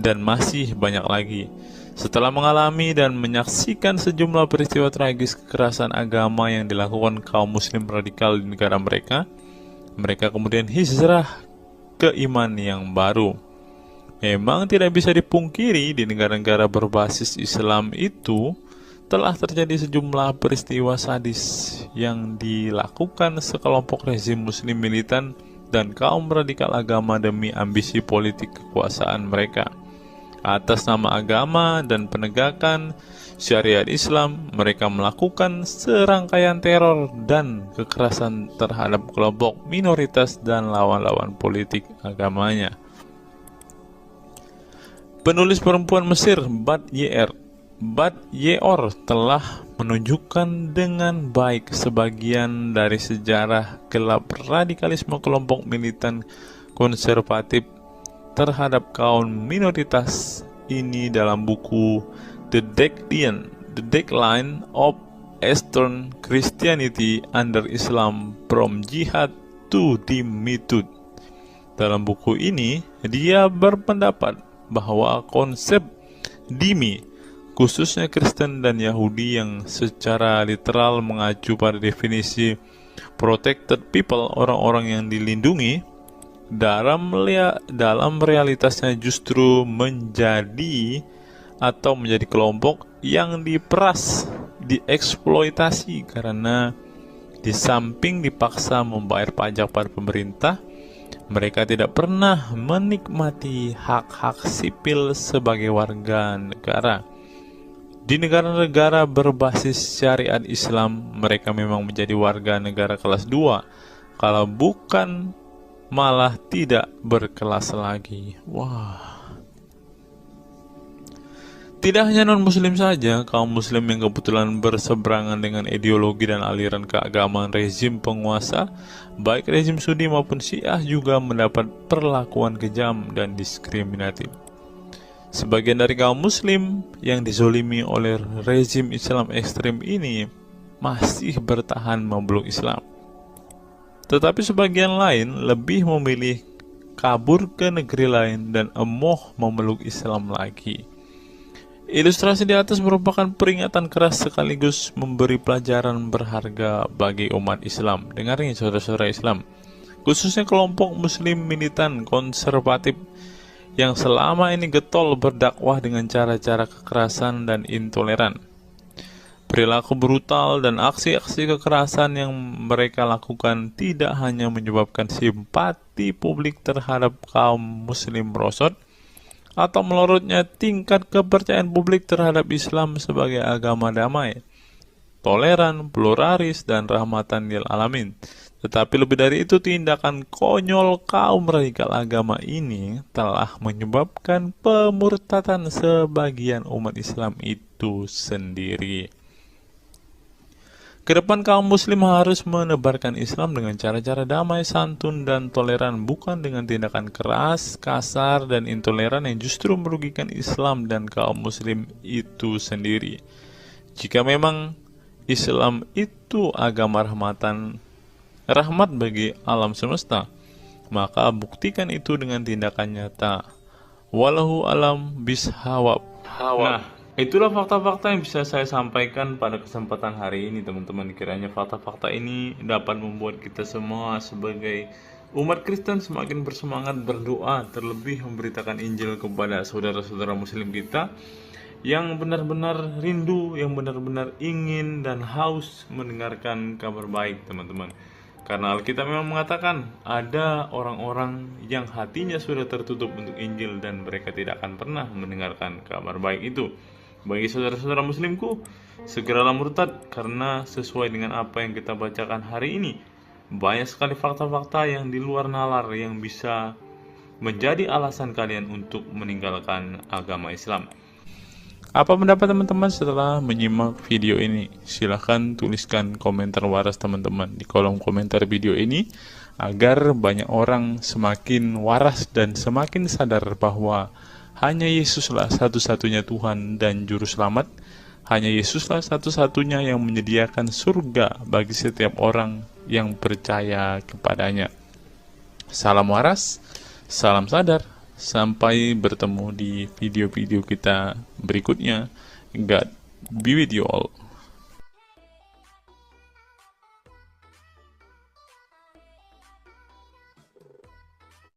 dan masih banyak lagi. Setelah mengalami dan menyaksikan sejumlah peristiwa tragis kekerasan agama yang dilakukan kaum muslim radikal di negara mereka, mereka kemudian hijrah ke iman yang baru. Memang tidak bisa dipungkiri di negara-negara berbasis Islam itu telah terjadi sejumlah peristiwa sadis yang dilakukan sekelompok rezim muslim militan dan kaum radikal agama demi ambisi politik kekuasaan mereka. Atas nama agama dan penegakan syariat Islam, mereka melakukan serangkaian teror dan kekerasan terhadap kelompok minoritas dan lawan-lawan politik agamanya. Penulis perempuan Mesir Bat Ye'or telah menunjukkan dengan baik sebagian dari sejarah gelap radikalisme kelompok militan konservatif terhadap kaum minoritas ini dalam buku The Decline of Eastern Christianity Under Islam from Jihad to Dhimmitud. Dalam buku ini, dia berpendapat bahwa konsep dhimmi, khususnya Kristen dan Yahudi yang secara literal mengacu pada definisi protected people, orang-orang yang dilindungi, dalam realitasnya justru menjadi kelompok yang diperas, dieksploitasi karena di samping dipaksa membayar pajak pada pemerintah, mereka tidak pernah menikmati hak-hak sipil sebagai warga negara. Di negara-negara berbasis syariat Islam, mereka memang menjadi warga negara kelas 2, kalau bukan malah tidak berkelas lagi. Wah. Tidak hanya non-muslim saja, kaum muslim yang kebetulan berseberangan dengan ideologi dan aliran keagamaan rezim penguasa, baik rezim Sunni maupun Syiah, juga mendapat perlakuan kejam dan diskriminatif. Sebagian dari kaum muslim yang dizolimi oleh rezim Islam ekstrim ini masih bertahan memeluk Islam. Tetapi sebagian lain lebih memilih kabur ke negeri lain dan emoh memeluk Islam lagi. Ilustrasi di atas merupakan peringatan keras sekaligus memberi pelajaran berharga bagi umat Islam. Dengar ini saudara-saudara Islam, khususnya kelompok muslim militan konservatif yang selama ini getol berdakwah dengan cara-cara kekerasan dan intoleran. Perilaku brutal dan aksi-aksi kekerasan yang mereka lakukan tidak hanya menyebabkan simpati publik terhadap kaum muslim merosot atau melorotnya tingkat kepercayaan publik terhadap Islam sebagai agama damai, toleran, pluralis, dan rahmatan lil alamin. Tetapi lebih dari itu, tindakan konyol kaum radikal agama ini telah menyebabkan pemurtadan sebagian umat Islam itu sendiri. Kedepan kaum muslim harus menebarkan Islam dengan cara-cara damai, santun, dan toleran, bukan dengan tindakan keras, kasar, dan intoleran yang justru merugikan Islam dan kaum muslim itu sendiri. Jika memang Islam itu agama rahmat bagi alam semesta, maka buktikan itu dengan tindakan nyata. Wallahu alam bishawab. Nah, itulah fakta-fakta yang bisa saya sampaikan pada kesempatan hari ini, teman-teman. Kiranya fakta-fakta ini dapat membuat kita semua sebagai umat Kristen semakin bersemangat berdoa, terlebih memberitakan Injil kepada saudara-saudara muslim kita yang benar-benar rindu, yang benar-benar ingin dan haus mendengarkan kabar baik, teman-teman. Karena Alkitab memang mengatakan ada orang-orang yang hatinya sudah tertutup untuk Injil dan mereka tidak akan pernah mendengarkan kabar baik itu. Bagi saudara-saudara muslimku, segeralah murtad, karena sesuai dengan apa yang kita bacakan hari ini, banyak sekali fakta-fakta yang di luar nalar yang bisa menjadi alasan kalian untuk meninggalkan agama Islam. Apa pendapat teman-teman setelah menyimak video ini? Silahkan tuliskan komentar waras teman-teman di kolom komentar video ini, agar banyak orang semakin waras dan semakin sadar bahwa hanya Yesuslah satu-satunya Tuhan dan Juru Selamat. Hanya Yesuslah satu-satunya yang menyediakan surga bagi setiap orang yang percaya kepadanya. Salam waras, salam sadar. Sampai bertemu di video-video kita berikutnya. God be with you all.